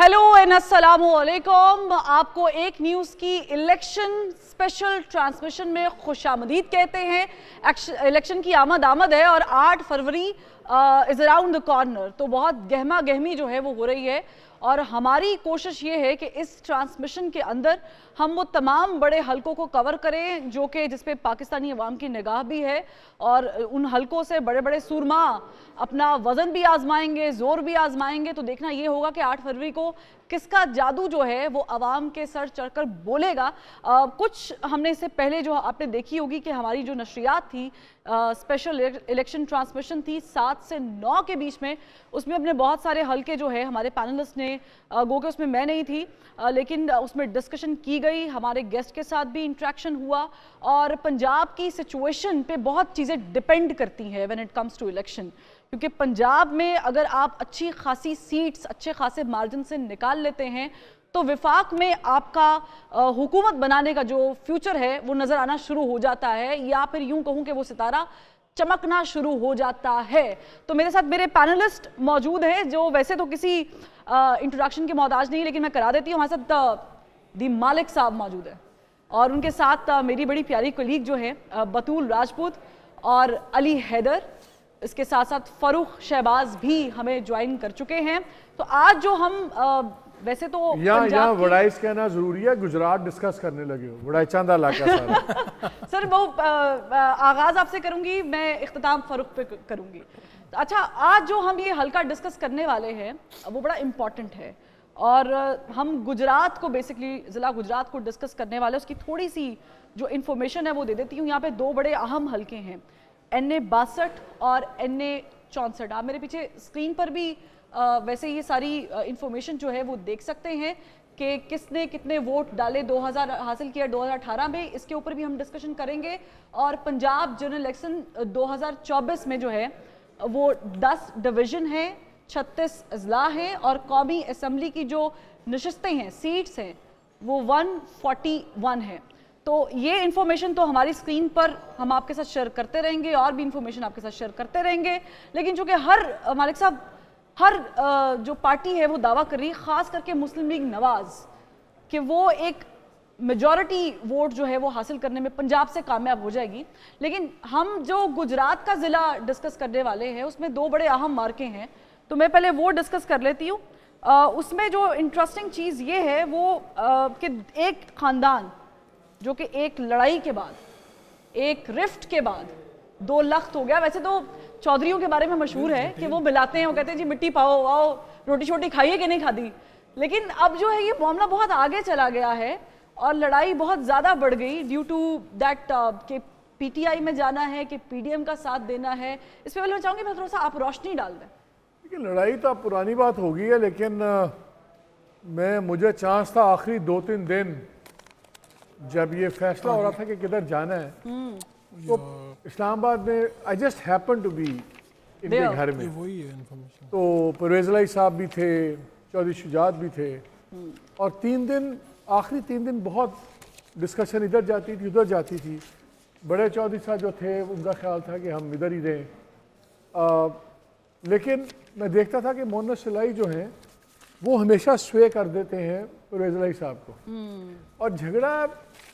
Hello and अस्सलामु अलैकुम। आपको एक न्यूज़ की इलेक्शन स्पेशल ट्रांसमिशन में खुशामदीद कहते हैं। इलेक्शन की आमद है और 8 फरवरी इज़ अराउंड द कॉर्नर। तो बहुत गहमा गहमी जो है वो हो रही है और हमारी कोशिश ये है कि इस ट्रांसमिशन के अंदर हम वो तमाम बड़े हलकों को कवर करें जो कि जिस पे पाकिस्तानी अवाम की निगाह भी है और उन हलकों से बड़े बड़े सूरमा अपना वज़न भी आजमाएंगे, जोर भी आजमाएंगे। तो देखना ये होगा कि 8 फरवरी को किसका जादू जो है वो अवाम के सर चढ़कर बोलेगा। कुछ हमने इससे पहले जो आपने देखी होगी कि हमारी जो नशरियात थी, स्पेशल इलेक्शन ट्रांसमिशन थी 7 से 9 के बीच में, उसमें अपने बहुत सारे हलके जो है हमारे पैनलिस्ट ने गो के उसमें मैं नहीं थी लेकिन उसमें डिस्कशन की गई, हमारे गेस्ट के साथ भी इंटरेक्शन हुआ और पंजाब की सिचुएशन पे बहुत चीज़ें डिपेंड करती हैं when it comes to election. क्योंकि पंजाब में अगर आप अच्छी खासी सीट्स अच्छे खासे मार्जिन से निकाल लेते हैं तो विफाक में आपका हुकूमत बनाने का जो फ्यूचर है वो नज़र आना शुरू हो जाता है, या फिर यूं कहूं कि वो सितारा चमकना शुरू हो जाता है। तो मेरे साथ मेरे पैनलिस्ट मौजूद हैं जो वैसे तो किसी इंट्रोडक्शन के मोहताज नहीं, लेकिन मैं करा देती हूँ। हमारे साथ दी मालिक साहब मौजूद है और उनके साथ मेरी बड़ी प्यारी कलीग जो है बतूल राजपूत और अली हैदर, इसके साथ साथ फ़रूख शहबाज भी हमें ज्वाइन कर चुके हैं। तो आज जो हम वैसे तो यहाँ वड़ाइस कहना जरूरी है, गुजरात डिस्कस करने लगे हो, वड़ाई चंदा इलाका सारा। सर वो आगाज आपसे करूंगी, मैं इख्तिताम फ़रूख पे करूंगी। अच्छा, आज जो हम ये हल्का डिस्कस करने वाले हैं वो बड़ा इम्पॉर्टेंट है और हम गुजरात को बेसिकली ज़िला गुजरात को डिस्कस करने वाले, उसकी थोड़ी सी जो इन्फॉर्मेशन है वो दे देती हूँ। यहाँ पे 2 बड़े अहम हल्के हैं, NA 62 और NA 64। आप मेरे पीछे स्क्रीन पर भी वैसे ये सारी इंफॉर्मेशन जो है वो देख सकते हैं कि किसने कितने वोट डाले, 2000 हासिल किया 2018 में, इसके ऊपर भी हम डिस्कशन करेंगे। और पंजाब जनरल इलेक्शन 2024 में जो है वो 10 डिवीज़न है, 36 अजला हैं और कौमी असम्बली की जो नशिस्तें हैं, सीट्स हैं, वो 141 है। तो ये इन्फॉर्मेशन तो हमारी स्क्रीन पर हम आपके साथ शेयर करते रहेंगे और भी इन्फॉर्मेशन आपके साथ शेयर करते रहेंगे। लेकिन चूंकि मालिक साहब हर जो पार्टी है वो दावा कर रही है, ख़ास करके मुस्लिम लीग नवाज, कि वो एक मेजॉरिटी वोट जो है वो हासिल करने में पंजाब से कामयाब हो जाएगी। लेकिन हम जो गुजरात का ज़िला डिस्कस करने वाले हैं उसमें 2 बड़े अहम मार्के हैं, तो मैं पहले वो डिस्कस कर लेती हूँ। उसमें जो इंटरेस्टिंग चीज़ ये है वो कि एक ख़ानदान जो कि एक लड़ाई के बाद, एक रिफ्ट के बाद 2 लख्त हो गया। वैसे तो चौधरियों के बारे में मशहूर है कि वो मिलाते हैं, वो कहते हैं जी मिट्टी पाओ, आओ रोटी शोटी खाइए कि नहीं खाती। लेकिन अब जो है ये मामला बहुत आगे चला गया है और लड़ाई बहुत ज़्यादा बढ़ गई ड्यू टू दैट कि PTI में जाना है कि PDM का साथ देना है। इस पर मैं चाहूँगी थोड़ा सा आप रोशनी डाल दें। देखिए, लड़ाई तो अब पुरानी बात हो गई है, लेकिन मुझे चांस था आखिरी 2-3 दिन जब ये फैसला हो रहा था कि किधर जाना है, तो इस्लामाबाद में I just happen to be इनके घर में, तो परवेज़ इलाही साहब भी थे, चौधरी शुजात भी थे और 3 दिन आखिरी 3 दिन बहुत डिस्कशन इधर जाती थी उधर जाती थी। बड़े चौधरी साहब जो थे उनका ख्याल था कि हम इधर ही रहें, लेकिन मैं देखता था कि मोहम्मद सलाई जो हैं वो हमेशा स्वे कर देते हैं परवेज़ इलाही साहब को और झगड़ा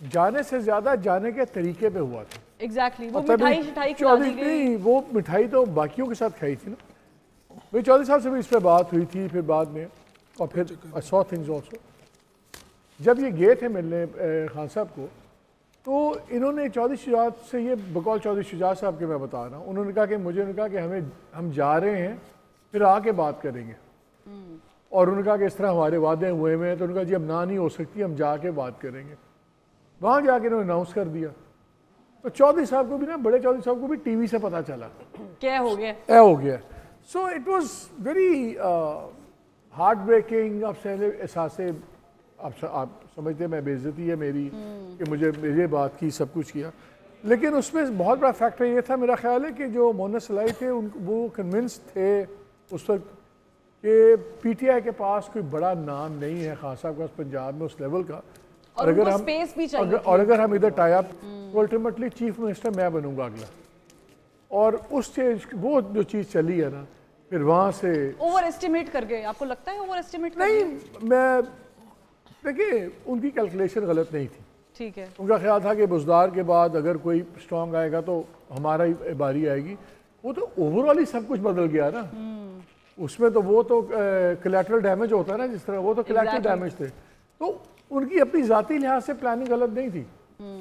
जाने से ज़्यादा जाने के तरीके पे हुआ था। एग्जैक्टली वो मिठाई चौधरी नहीं, वो मिठाई तो बाकियों के साथ खाई थी ना। भाई चौधरी साहब से भी इस पर बात हुई थी फिर बाद में, और फिर आई सॉ थिंग्स ऑल्सो। जब ये गए थे मिलने खान साहब को, तो इन्होंने चौधरी शुजात से, ये बकौल चौधरी शुजात साहब के मैं बता रहा हूँ, उन्होंने कहा कि हम जा रहे हैं फिर आके बात करेंगे, और उन्होंने कहा कि इस तरह हमारे वादे हुए हैं, तो उन्होंने कहा जी अब ना नहीं हो सकती, हम जाके बात करेंगे। वहाँ जाके इन्होंने अनाउंस कर दिया, तो चौधरी साहब को भी ना, बड़े चौधरी साहब को भी टीवी से पता चला क्या हो गया। So it was very heart breaking. आप समझते मैं बेइज्जती है मेरी कि मुझे बात की, सब कुछ किया, लेकिन उसमें बहुत बड़ा फैक्टर ये था मेरा ख्याल है कि जो मोहम्मद सलाई थे वो कन्विंस थे उस वक्त कि PTI के पास कोई बड़ा नाम नहीं है खान साहब का पंजाब में उस लेवल का, और अगर हम स्पेस भी चाहिए और अगर हम इधर टाई अप, तो अल्टीमेटली चीफ मिनिस्टर मैं बनूंगा अगला। और उस चीज वो जो चीज़ चली है ना फिर वहाँ से ओवर एस्टिमेट कर गए, आपको लगता है ओवर एस्टिमेट कर नहीं, गए? मैं देखिए उनकी कैलकुलेशन गलत नहीं थी। ठीक है, उनका ख्याल था कि बुजदार के बाद अगर कोई स्ट्रॉन्ग आएगा तो हमारा ही बारी आएगी। वो तो ओवरऑल ही सब कुछ बदल गया ना। उसमें तो वो तो कोलैटरल डैमेज होता है ना, जिस तरह वो तो कोलैटरल डैमेज थे। तो उनकी अपनी जाती लिहाज से प्लानिंग गलत नहीं थी।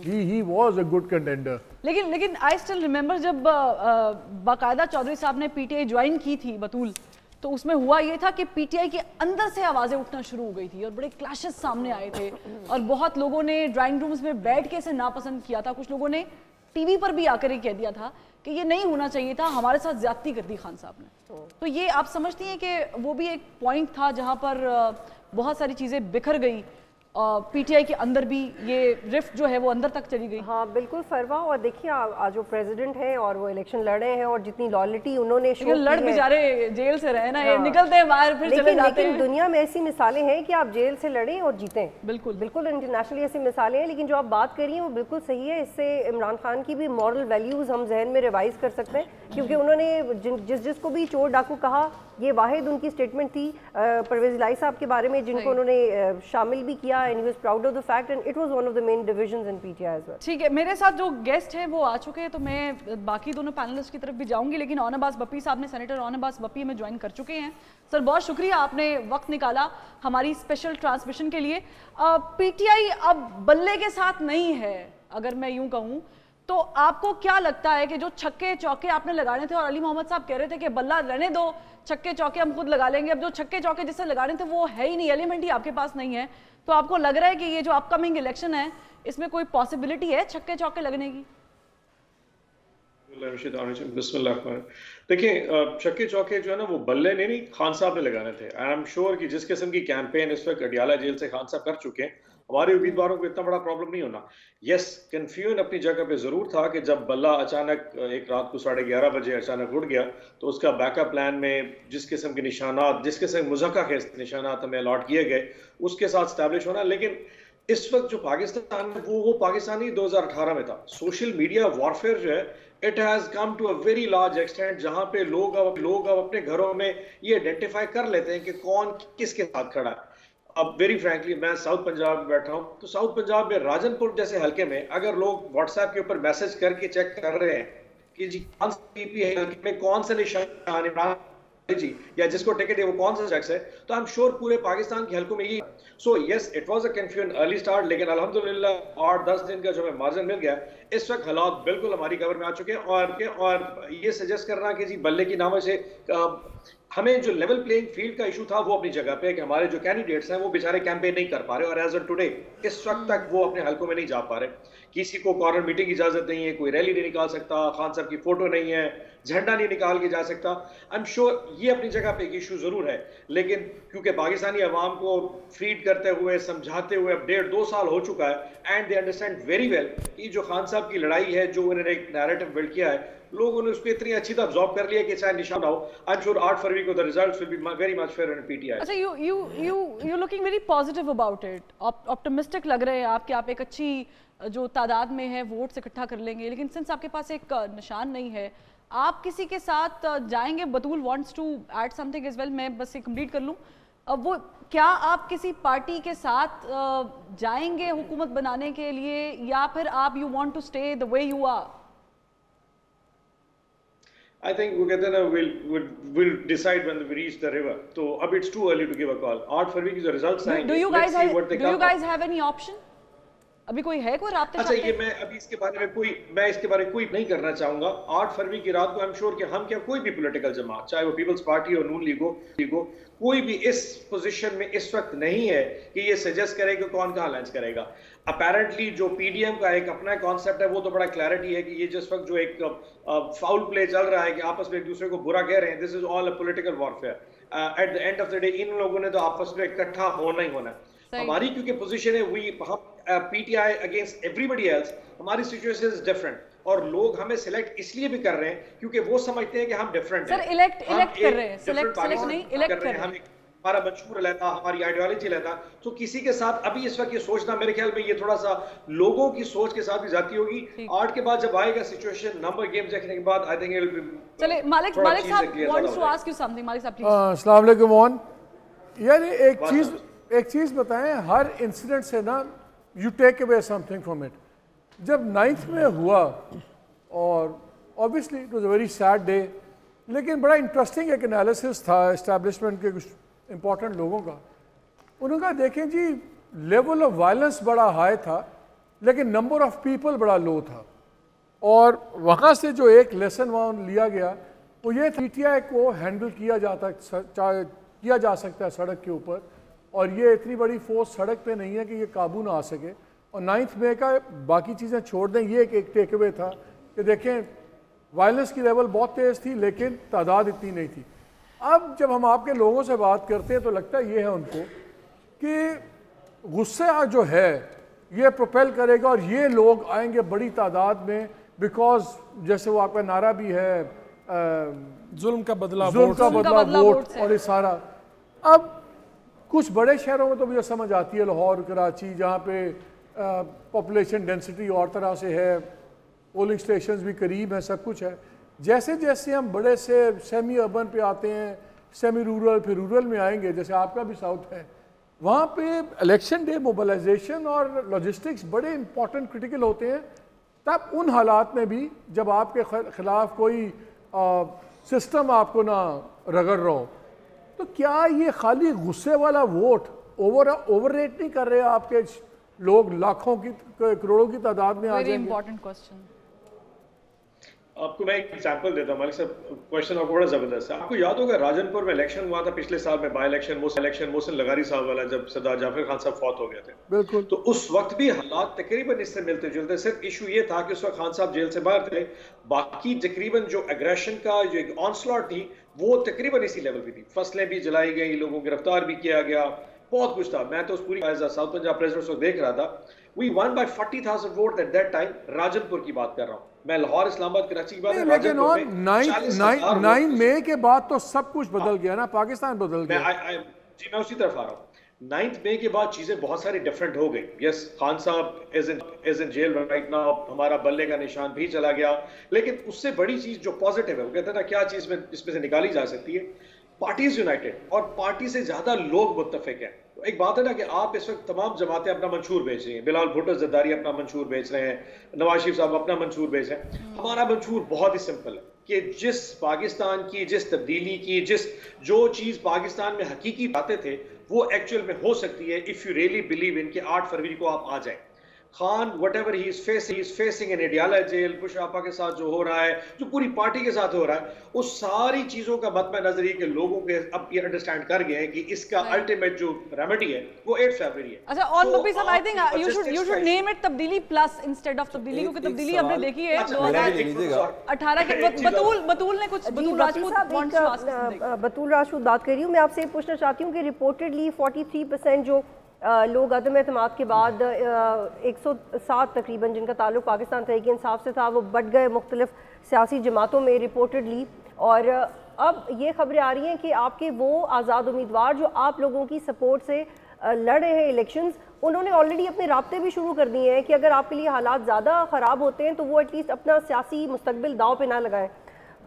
He was a good contender. लेकिन आई स्टिल रिमेंबर जब बाकायदा चौधरी साहब ने पीटीआई ज्वाइन की थी बतूल, तो उसमें हुआ ये था कि पीटीआई के अंदर से आवाज़ें उठना शुरू हो गई थी और बड़े क्लैशेस सामने आए थे और बहुत लोगों ने ड्राइंग रूम्स में बैठ के इसे नापसंद किया था। कुछ लोगों ने टीवी पर भी आकर ही कह दिया था कि ये नहीं होना चाहिए था, हमारे साथ ज्यादती कर दी खान साहब ने। तो ये आप समझती हैं कि वो भी एक पॉइंट था जहां पर बहुत सारी चीज़ें बिखर गई, पीटीआई के अंदर भी ये रिफ्ट जो है वो अंदर तक चली गई? हाँ बिल्कुल फरवा। और देखिए आज जो प्रेसिडेंट हैं और वो इलेक्शन लड़े हैं और जितनी लॉयल्टी उन्होंने शो की है, लड़ बेचारे जेल से रहे ना, ये निकलते हैं बाहर फिर चले जाते हैं। लेकिन दुनिया में ऐसी मिसालें हैं कि आप जेल से लड़ें और जीतें। बिल्कुल बिल्कुल इंटरनेशनली ऐसी मिसालें हैं। लेकिन जो आप बात कर रही हैं वो बिल्कुल सही है। इससे इमरान खान की भी मॉरल वैल्यूज़ हम जहन में रिवाइज कर सकते हैं, क्योंकि उन्होंने जिसको भी चोर डाकू कहा, ये वाहिद उनकी स्टेटमेंट थी परवेज इलाही साहब के बारे में, जिनको उन्होंने शामिल भी किया। And he was proud of the fact and it was one of the main divisions in PTI as well. ठीक है, मेरे साथ जो गेस्ट हैं वो आ चुके हैं, तो मैं बाकी दोनों पैनलिस्ट की तरफ भी जाऊंगी, लेकिन ऑन अब्बास बप्पी साहब ने, सेनेटर ऑन अब्बास बप्पी हमें ज्वाइन कर चुके हैं। सर बहुत शुक्रिया, आपने वक्त निकाला हमारी स्पेशल ट्रांसमिशन के लिए। पीटीआई अब बल्ले के साथ नहीं है अगर मैं यूं कहूं, तो आपको क्या लगता है कि जो छक्के चौके आपने लगाने थे और अली मोहम्मद साहब कह रहे थे कि बल्ला रहने दो, छक्के चौके हम खुद लगा लेंगे, अब जो छक्के चौके जिससे लगाने थे वो है ही नहीं, एलिमेंट ही आपके पास नहीं है, तो आपको लग रहा है कि ये जो अपकमिंग इलेक्शन है इसमें कोई पॉसिबिलिटी है छक्के चौके लगने की? देखिए छक्के चौके जो है ना वो बल्ले ने नहीं खान साहब ने लगाने थे। आई एम श्योर कि जिस किस्म की कैंपेन इस वक्त अडियाला जेल से खान साहब कर चुके हैं, हमारे उम्मीदवारों को इतना बड़ा प्रॉब्लम नहीं होना। यस, कंफ्यूजन अपनी जगह पे जरूर था कि जब बल्ला अचानक एक रात को 11:30 बजे अचानक उड़ गया, तो उसका बैकअप प्लान में जिस किस्म के निशानात, जिस किस्म मुज़क्का के निशानात हमें अलॉट किए गए, उसके साथ स्टैब्लिश होना। लेकिन इस वक्त जो पाकिस्तान वो पाकिस्तानी 2018 में था। सोशल मीडिया वॉरफेयर जो है, it has come to a very large extent, जहां पे लोग अब अपने घरों में ये आइडेंटिफाई कर लेते हैं कि कौन किसके साथ खड़ा है। अब वेरी फ्रैंकली मैं साउथ पंजाब में बैठा हूँ, तो साउथ पंजाब में राजनपुर जैसे हल्के में अगर लोग व्हाट्सएप के ऊपर मैसेज करके चेक कर रहे हैं कि जी कौन सा पीपी है, हल्के में कौन सा निशान इमरान जी या जिसको टिकट है वो कौन सा शख्स है, तो आई एम श्योर पूरे पाकिस्तान के हल्कों में ये। So yes, it was a confusion early start, लेकिन अल्हम्दुलिल्लाह 8-10 दिन का जो हमें मार्जिन मिल गया, इस वक्त हालात बिल्कुल हमारी कवर में आ चुके हैं। और ये सजेस्ट करना कि जी बल्ले की नाम से हमें जो लेवल प्लेइंग फील्ड का इशू था वो अपनी जगह पे है कि हमारे जो कैंडिडेट्स हैं वो बेचारे कैंपेन नहीं कर पा रहे, और एज ऑन टुडे इस वक्त तक वो अपने हल्कों में नहीं जा पा रहे। किसी को कॉर्नर मीटिंग की इजाजत नहीं है, कोई रैली नहीं निकाल सकता, खान साहब की फोटो नहीं है, झंडा नहीं निकाल के जा सकता। आई एम श्योर ये अपनी जगह पे एक इशू जरूर है, लेकिन क्योंकि पाकिस्तानी अवाम को फीड करते हुए, समझाते हुए अब 1.5-2 साल हो चुका है, and they understand very well कि जो खान साहब की लड़ाई है, जो उन्होंने एक नैरेटिव बिल्ड किया है, लोगों ने उसको इतनी अच्छी तरह अब्सॉर्ब कर लिया कि चाहे निशान हो। आई एम श्योर 8 फरवरी को the results will be very much fair in PTI. अच्छा, you looking very positive about it, optimistic लग रहे हैं आप कि आप एक अच्छी जो तादाद में है वोट्स इकट्ठा कर लेंगे, लेकिन सिंस आपके पास एक निशान नहीं है, आप किसी के साथ जाएंगे? Batool wants to add something as well, मैं बस ये कंप्लीट कर लूँ। वो क्या आप किसी पार्टी के साथ जाएंगे हुकूमत बनाने के लिए, या फिर आप you want to stay the way you are? I think वो कहते हैं ना we'll decide when we reach the river. तो अब it's too early to give a call. 8 फरवरी की जो रिजल्ट्स आएंगे, do you guys have any option? अभी कोई है कोई राब्ते? अच्छा, ये मैं अभी इसके बारे में कोई नहीं करना चाहूंगा। 8 फरवरी की रात को आई एम श्योर कि हम क्या कोई भी पॉलिटिकल जमात, चाहे वो पीपल्स पार्टी और नून लीगो, कोई भी इस पोजीशन में इस वक्त नहीं है कि ये सजेस्ट करे कि कौन कहाँ लंच करेगा। अपेरेंटली जो पीडीएम का एक अपना कॉन्सेप्ट है, वो तो बड़ा क्लैरिटी है कि ये जिस वक्त जो एक फाउल प्ले चल रहा है कि आपस में एक दूसरे को बुरा कह रहे हैं, this is all a political warfare. Eight the end of the day in लोगों ने तो आपस में इकट्ठा होना ही होना है। हमारी क्योंकि पोजीशन है पीटीआई अगेंस्ट एवरीबडी एल्स, हमारी सिचुएशन इज डिफरेंट, और लोग हमें सिलेक्ट इसलिए भी कर रहे हैं क्योंकि वो समझते हैं कि हम डिफरेंट हैं। सर इलेक्ट कर रहे हैं, सिलेक्ट नहीं, इलेक्ट कर रहे हैं। हमारा मंशूर लेता, हमारी आइडियोलॉजी लेता, तो किसी के साथ अभी इस वक्त ये सोचना, मेरे ख्याल में ये थोड़ा सा लोगों की सोच के साथ भी जाती होगी। 8 के बाद जब आएगा सिचुएशन, नंबर गेम देखने के बाद, I think it will be. चलिए Malik sahab wants to ask you something. Malik sahab please. अस्सलाम वालेकुम मोहन, यार एक चीज बताएं, हर इंसिडेंट से ना you take away something from it. जब 9th में हुआ और obviously it was a very sad day, लेकिन बड़ा इंटरेस्टिंग एक एनालिसिस था एस्टैब्लिशमेंट के कुछ इंपॉर्टेंट लोगों का। उन्होंने कहा देखें जी, लेवल ऑफ वायलेंस बड़ा हाई था लेकिन नंबर ऑफ पीपल बड़ा लो था, और वहाँ से जो एक लेसन वहाँ लिया गया वो ये PTI को हैंडल किया जा सकता है सड़क के ऊपर, और ये इतनी बड़ी फोर्स सड़क पे नहीं है कि ये काबू ना आ सके। और 9th मई का बाकी चीज़ें छोड़ दें, ये एक टेक अवे था कि देखें वायलेंस की लेवल बहुत तेज़ थी लेकिन तादाद इतनी नहीं थी। अब जब हम आपके लोगों से बात करते हैं तो लगता ये है उनको कि गुस्सा जो है ये प्रोपेल करेगा और ये लोग आएंगे बड़ी तादाद में, बिकॉज जैसे वो आपका नारा भी है जुल्म का बदला वोट और ये सारा। अब कुछ बड़े शहरों में तो मुझे समझ आती है, लाहौर, कराची, जहाँ पे पॉपुलेशन डेंसिटी और तरह से है, पोलिंग स्टेशंस भी करीब हैं, सब कुछ है। जैसे जैसे हम बड़े से सेमी अर्बन पे आते हैं, सेमी रूरल, फिर रूरल में आएंगे, जैसे आपका भी साउथ है, वहाँ पे इलेक्शन डे मोबिलाइजेशन और लॉजिस्टिक्स बड़े इंपॉर्टेंट क्रिटिकल होते हैं। तब उन हालात में भी जब आपके खिलाफ कोई सिस्टम आपको ना रगड़ रहा हो, तो क्या ये खाली गुस्से वाला वोट ओवर रेट नहीं कर रहे आपके लोग? लाखों की करोड़ों की तादाद में आ जाएंगे। Important question. आपको मैं एक एग्जांपल देता हूँ मालिक साहब, क्वेश्चन आपको बड़ा जबरदस्त है। आपको याद होगा राजनपुर में इलेक्शन हुआ था पिछले साल में, बाई इलेक्शन मोहसिन लगारी साहब वाला, जब सरदार जाफर खान साहब फौत हो गए थे। बिल्कुल। तो उस वक्त भी हालात तकरीबन इससे मिलते जुलते, सिर्फ इशू ये था कि उस वक्त खान साहब जेल से बाहर थे, बाकी तकरीबन जो एग्रेशन का जो एक ऑनस्लॉट थी वो तकरीबन इसी लेवल की थी। फसलें भी जलाई गई, लोगों को गिरफ्तार भी किया गया, बहुत कुछ था। मैं तो उस पूरी साउथ पंजाब प्रेसिडेंट को देख रहा था। We won by 40,000 vote at that time. Rajanpur की बात कर रहा हूँ मैं, लाहौर, इस्लामाबाद, कराची की बात नहीं, लेकिन 9 मई के बाद तो सब कुछ बदल गया ना, पाकिस्तान बदल गया। जी मैं उसी तरफ आ रहा हूँ। 9 मई के बाद चीजें बहुत सारी डिफरेंट हो गई। Yes, Khan sahab is in jail right now, हमारा बल्ले का निशान भी चला गया, लेकिन उससे बड़ी चीज जो पॉजिटिव है, वो कहते हैं ना क्या चीज में इसमें से निकाली जा सकती है, पार्टीज यूनाइटेड, और पार्टी से ज्यादा लोग मुत्तफिक हैं। तो एक बात है ना कि आप इस वक्त तमाम जमातें अपना मंशूर बेच रही हैं, बिलाल भुट्टो जरदारी अपना मंशूर बेच रहे हैं, नवाज शरीफ साहब अपना मंशूर बेच रहे हैं। हमारा मंशूर बहुत ही सिंपल है कि जिस पाकिस्तान की, जिस तब्दीली की, जो चीज पाकिस्तान में हकीकी बातें थे वो एक्चुअल में हो सकती है if you really believe in कि 8 फरवरी को आप आ जाए। Khan whatever he is facing in Adiala jail, बुश आपा के साथ जो हो रहा है, जो पूरी पार्टी के साथ हो रहा है, उस सारी चीजों का मत नजर के लोगों के अब ये अंडरस्टैंड कर गए हैं कि इसका अल्टीमेट जो रेमेडी है वो 8 फरवरी है। अच्छा, और मुबी साहब I think you should name it तब्दीली प्लस इंस्टेड ऑफ तब्दीली, क्योंकि तब्दीली हमने देखी है 2018 के। बतूल ने कुछ, बतूल राजपूत बात कर रही हूँ मैं आपसे पूछना चाहती हूँ कि रिपोर्टेडली 43% जो लोग अदम एतमाद के बाद 107 तकरीबन जिनका ताल्लुक पाकिस्तान तहरीक इंसाफ से था, वो बट गए मुख्तलिफ सियासी जमातों में रिपोर्टेडली। और अब ये खबरें आ रही हैं कि आपके वो आज़ाद उम्मीदवार जो आप लोगों की सपोर्ट से लड़ रहे हैं इलेक्शंस, उन्होंने ऑलरेडी अपने राब्ते भी शुरू कर दिए हैं कि अगर आपके लिए हालात ज़्यादा ख़राब होते हैं तो वो एटलीस्ट अपना सियासी मुस्तकबिल दाव पे ना लगाएं।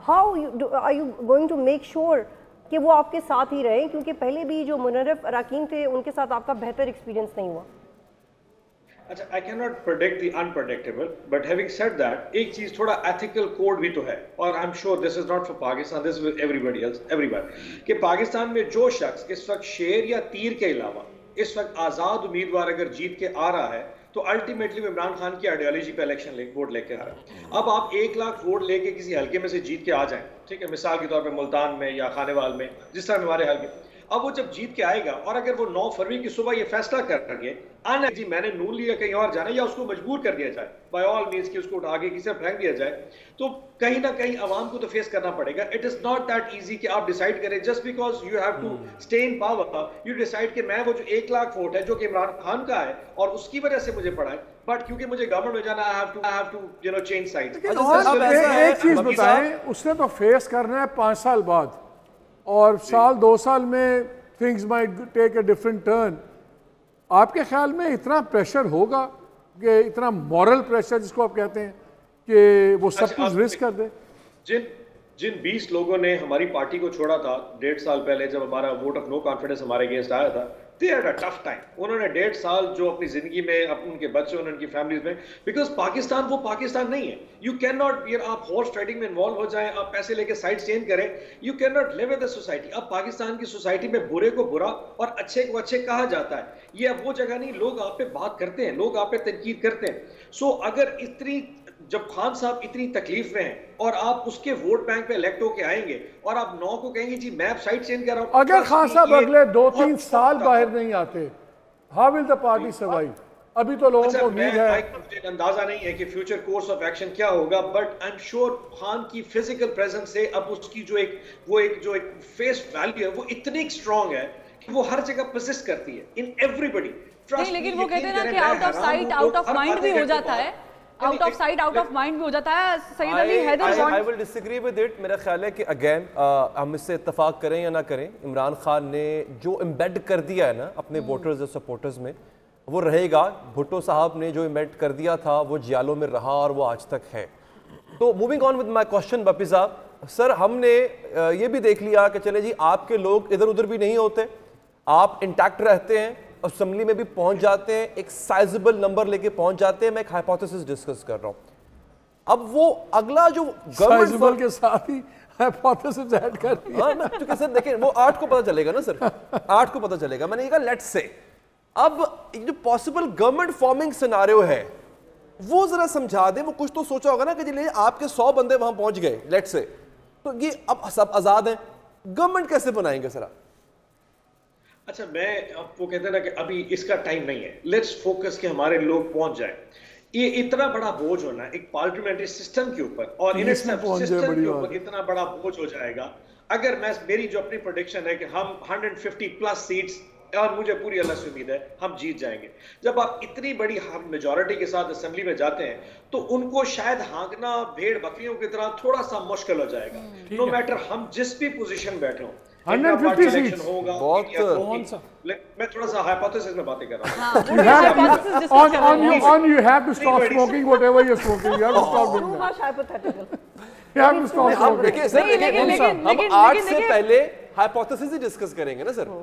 How are you going to make sure कि वो आपके साथ ही रहें, क्योंकि पहले भी जो मुनर्रफ अराकीन थे उनके साथ आपका बेहतर एक्सपीरियंस नहीं हुआ? अच्छा, I cannot predict the unpredictable, but having said that, एक चीज थोड़ा ethical code भी तो है, और I'm sure this is not for Pakistan, this is for everybody else, everywhere, कि पाकिस्तान में जो शख्स इस वक्त शेर या तीर के अलावा इस वक्त आज़ाद उम्मीदवार अगर जीत के आ रहा है तो अल्टीमेटली इमरान खान की आइडियोलॉजी पे इलेक्शन वोट लेके आ रहा है। अब आप 1 लाख वोट लेके किसी हल्के में से जीत के आ जाएं, ठीक है, मिसाल के तौर पे मुल्तान में या खानेवाल में, जिस तरह हमारे हल्के, अब वो जब जीत के आएगा और अगर वो 9 फरवरी की सुबह ये फैसला करके आना जी मैंने नून लिया कहीं और जाना, या उसको मजबूर कर दिया जाए बाय ऑल मींस कि उसको उठा के किसी फेंक दिया जाए, तो कहीं ना कहीं आवाम को तो फेस करना पड़ेगा। It is not that easy कि आप डिसाइड करें just because you have to stay in power, you decide कि मैं वो जो 1 लाख वोट है जो कि इमरान खान का है और उसकी वजह से मुझे पड़ा है, बट क्योंकि मुझे गवर्नमेंट में जाना I have to you know change sides. एक चीज बताएं, उसने तो फेस करना है 5 साल बाद, और साल 2 साल में things might take a different turn. आपके ख्याल में इतना प्रेशर होगा कि इतना मॉरल प्रेशर जिसको आप कहते हैं कि वो सब कुछ रिस्क कर दे? जिन 20 लोगों ने हमारी पार्टी को छोड़ा था 1.5 साल पहले, जब हमारा वोट ऑफ नो कॉन्फिडेंस हमारे अगेंस्ट आया था, they had a tough time. उन्होंने 1.5 साल जो अपनी जिंदगी में, उनके बच्चों ने, उनकी फैमिलीज में, बिकॉज पाकिस्तान वो पाकिस्तान नहीं है। यू कैन नॉट, आप हॉर्स ट्रेडिंग में इन्वॉल्व हो जाएं, आप पैसे लेके साइड चेंज करें, you can not live in the society. अब पाकिस्तान की सोसाइटी में बुरे को बुरा और अच्छे को अच्छे कहा जाता है। ये अब वो जगह नहीं, लोग आप पे बात करते हैं, लोग आप पे तनकीद करते हैं। सो अगर इतनी, जब खान साहब इतनी तकलीफ में हैं और आप उसके वोट बैंक पे इलेक्ट होके आएंगे और आप 9 को कहेंगे जी मैं साइड चेंज कर रहा हूं, अगर खान साहब अगले 2-3 साल बाहर नहीं आते, how will the party survive? अभी तो लोगों को उम्मीद है, मुझे अंदाजा नहीं है कि फ्यूचर कोर्स ऑफ एक्शन क्या होगा, but I am sure Khan की फिजिकल प्रेजेंस से अब उसकी जो एक फेस वैल्यू है वो इतनी स्ट्रांग है कि वो हर जगह परसिस्ट करती है इन एवरीबॉडी। नहीं, लेकिन वो कहते हैं ना कि out of sight out of mind भी हो जाता है, out of sight out of mind भी हो जाता है। Syed Ali Haider, I will disagree with it. मेरा ख्याल है कि अगेन हम इससे इत्तेफाक करें या ना करें, इमरान खान ने जो एम्बेड कर दिया है ना अपने वोटर्स और सपोर्टर्स में, वो रहेगा। भुट्टो साहब ने जो एम्बेड कर दिया था वो जियालों में रहा और वो आज तक है। तो moving on with my question, Bappi साहब, सर हमने ये भी देख लिया कि चले जी आपके लोग इधर उधर भी नहीं होते, आप इंटैक्ट रहते हैं, असेंबली में भी पहुंच जाते हैं, एक साइजेबल नंबर लेके पहुंच जाते हैं। मैं एक हाइपोथेसिस डिस्कस कर रहा हूं। अब वो अगला जो गवर्नमेंट के साथ ही हाइपोथेसिस ऐड कर दिया। हां ना, क्योंकि सर देखिए वो 8 को पता चलेगा ना सर, 8 को पता चलेगा। मैंने ये कहा लेट्स से अब जो पॉसिबल गवर्नमेंट फॉर्मिंग सिनेरियो है वो जरा समझा दें। वो कुछ तो सोचा होगा ना कि चलिए आपके 100 बंदे वहां पहुंच गए लेट्स से, तो ये अब सब आजाद हैं, गवर्नमेंट कैसे बनाएंगे सर? अच्छा, मैं आपको कहते हैं ना कि अभी इसका टाइम नहीं है, लेट्स फोकस कि हमारे लोग पहुंच जाए। ये इतना बड़ा बोझ होना है एक पार्लियामेंट्री सिस्टम के ऊपर और इन सिस्टम के ऊपर इतना बड़ा बोझ हो जाएगा। अगर मेरी जो अपनी प्रेडिक्शन है कि हम 150 प्लस सीट्स, और मुझे पूरी अल्लाह से उम्मीद है हम जीत जाएंगे। जब आप इतनी बड़ी मेजॉरिटी के साथ असेंबली में जाते हैं तो उनको शायद हाँकना भेड़ बकरियों की तरह थोड़ा सा मुश्किल हो जाएगा। नो मैटर हम जिस भी पोजीशन बैठे हों, 150 सीट्स होगा। मैं थोड़ा सा हाइपोथेसिस में बातें कर रहा हूं। on you have to stop smoking whatever you're smoking. You have to stop doing Too that. much hypothetical. You have to stop smoking. देखिए सर, हम 8 से पहले हाइपोथेसिस ही डिस्कस करेंगे ना सर।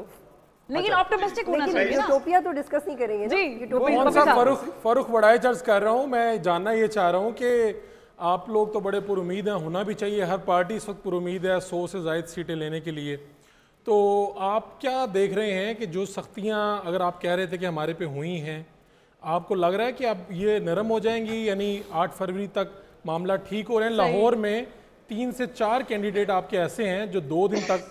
लेकिन ऑप्टिमिस्टिक होना लेकिन चाहिए ना। यूटोपिया तो डिस्कस नहीं करेंगे ना। जी, यूटोपिया कौन सा फरुख बढ़ाए चर्च कर रहा हूँ। मैं जानना ये चाह रहा हूँ कि आप लोग तो बड़े पुरुमीद हैं, होना भी चाहिए, हर पार्टी इस वक्त पुरुमीद है 100 से ज़ायद सीटें लेने के लिए। तो आप क्या देख रहे हैं कि जो सख्तियाँ अगर आप कह रहे थे कि हमारे पे हुई हैं, आपको लग रहा है कि अब ये नरम हो जाएंगी, यानी 8 फरवरी तक मामला ठीक हो रहे हैं? लाहौर में 3 से 4 कैंडिडेट आपके ऐसे हैं जो 2 दिन तक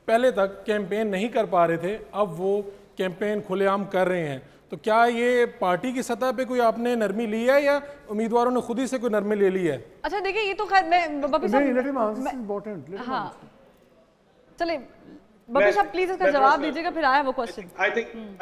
पहले तक कैंपेन नहीं कर पा रहे थे, अब वो कैंपेन खुलेआम कर रहे हैं। तो क्या ये पार्टी की सतह पे कोई आपने नरमी ली है या उम्मीदवारों ने खुद ही से कोई नरमी ले ली है? अच्छा देखिए, ये तो खैर मैं बपी साहब, हाँ चले बपी साहब प्लीज इसका जवाब दीजिएगा, फिर आया वो क्वेश्चन। आई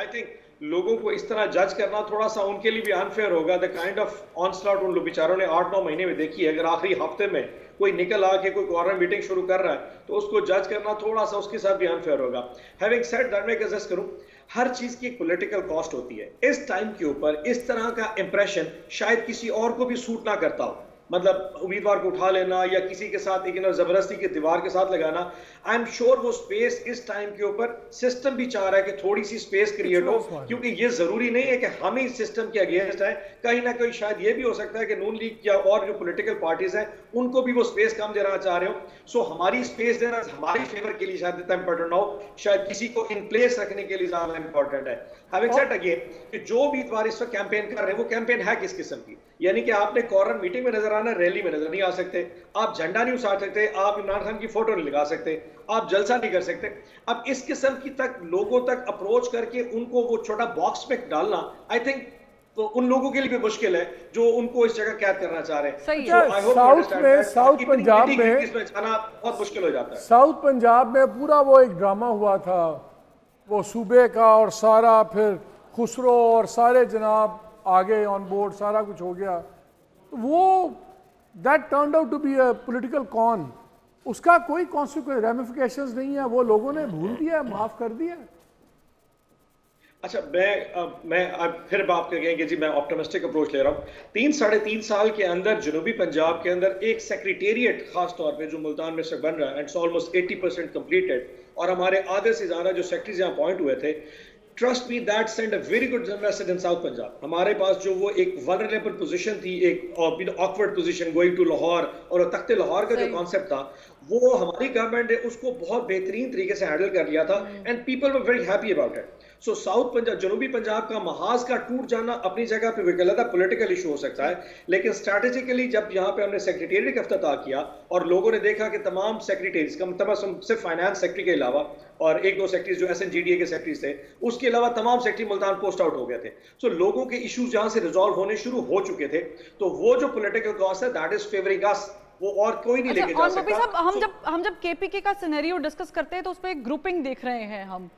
थिंक लोगों को इस तरह जज करना थोड़ा सा उनके लिए भी अनफेयर होगा। द काइंड ऑफ ऑनस्लॉट उन लोग बेचारों ने 8-9 महीने में देखी है। अगर आखिरी हफ्ते में कोई निकल आके कोई कॉर्नर मीटिंग शुरू कर रहा है तो उसको जज करना थोड़ा सा उसके साथ भी अनफेयर होगा। हैविंग सेड दैट, मैं सजेस्ट करूं, हर चीज की एक पॉलिटिकल कॉस्ट होती है। इस टाइम के ऊपर इस तरह का इंप्रेशन शायद किसी और को भी सूट ना करता हो, मतलब उम्मीदवार को उठा लेना या किसी के साथ एक जबरदस्ती के दीवार के साथ लगाना। आई एम श्योर वो स्पेस इस टाइम के ऊपर सिस्टम भी चाह रहा है कि थोड़ी सी स्पेस क्रिएट हो, क्योंकि ये जरूरी नहीं है कि हम ही सिस्टम के अगेंस्ट है। कहीं ना कहीं शायद ये भी हो सकता है कि नून लीग या और जो पॉलिटिकल पार्टीज हैं उनको भी वो स्पेस कम देना चाह रहे हो। सो हमारी स्पेस देना हमारी फेवर के लिए शायद इतना इंपॉर्टेंट ना हो, शायद किसी को इन प्लेस रखने के लिए ज्यादा इंपॉर्टेंट है। हैविंग सेड अगेन कि जो उम्मीदवार इस वक्त कैंपेन कर रहे हैं वो कैंपेन है किस किस्म की, यानी कि आपने कॉर्नर मीटिंग में नजर आना, रैली में नजर नहीं आ सकते, आप झंडा नहीं उछाल सकते, आप इमरान खान की फोटो नहीं लगा सकते, आप जलसा नहीं कर सकते। अब इस किस्म की तक लोगों तक अप्रोच करके उनको वो छोटा बॉक्स में डालना, आई थिंक तो उन लोगों के लिए भी मुश्किल है जो उनको इस जगह कैद करना चाह रहे हैं। सही है। साउथ पंजाब में इसमें जाना बहुत मुश्किल हो जाता है। साउथ पंजाब में पूरा वो एक ड्रामा हुआ था वो सूबे का, और सारा फिर खुसरो और सारे जनाब आगे ऑन बोर्ड, सारा कुछ हो गया। वो that turned out to be a political con. उसका कोई कॉन्सिक्वेंस रेमिफिकेशंस नहीं है, वो लोगों ने भूल दिया, माफ कर दिया। अच्छा, मैं अब फिर बात करेंगे कि जी मैं ऑप्टिमिस्टिक अप्रोच ले रहा हूँ। 3-3.5 साल के अंदर जनूबी पंजाब के अंदर एक सेक्रेटेरिएट खास तौर पे जो मुल्तान में से बन रहा है, एंड ऑलमोस्ट 80% कंप्लीटेड, और हमारे आधे से ज्यादा जो सेक्रेटरीज यहाँ अपॉइंट हुए थे, trust me that send a very good message in South Punjab. हमारे पास जो वो एक वल्नरेबल पोजीशन थी, एक awkward position going to Lahore, और तख्ते लाहौर का जो कॉन्सेप्ट था, वो हमारी गवर्नमेंट ने उसको बहुत बेहतरीन तरीके से हैंडल कर लिया था, and people were very happy about it. So south Punjab, जनूबी पंजाब का महाज का टूट जाना अपनी जगह पे कोई गलत पॉलिटिकल इशू हो सकता है, लेकिन स्ट्रैटेजिकली जब यहाँ पे हमने सेक्रेटेरिएट का इफ्तिताह किया और लोगों ने देखा कि तमाम सेक्रेटरीज का मतलब सिर्फ फाइनेंस सेक्रेटरी के अलावा और 1-2 सेक्रेटरीज जो SNGDA के सेक्रेटरीज थे, उसके अलावा तमाम सेक्रेटरी मुल्तान पोस्ट आउट हो गए थे। सो लोगों के इश्यूज यहाँ से रिजॉल्व होने शुरू हो चुके थे, तो वो जो पॉलिटिकल कॉस्ट है दैट इज फेवरिंग अस, वो और कोई नहीं लेके जा सकता। हम जब KPK का सिनेरियो डिस्कस करते हैं तो उसमें एक ग्रुपिंग देख रहे हैं हम।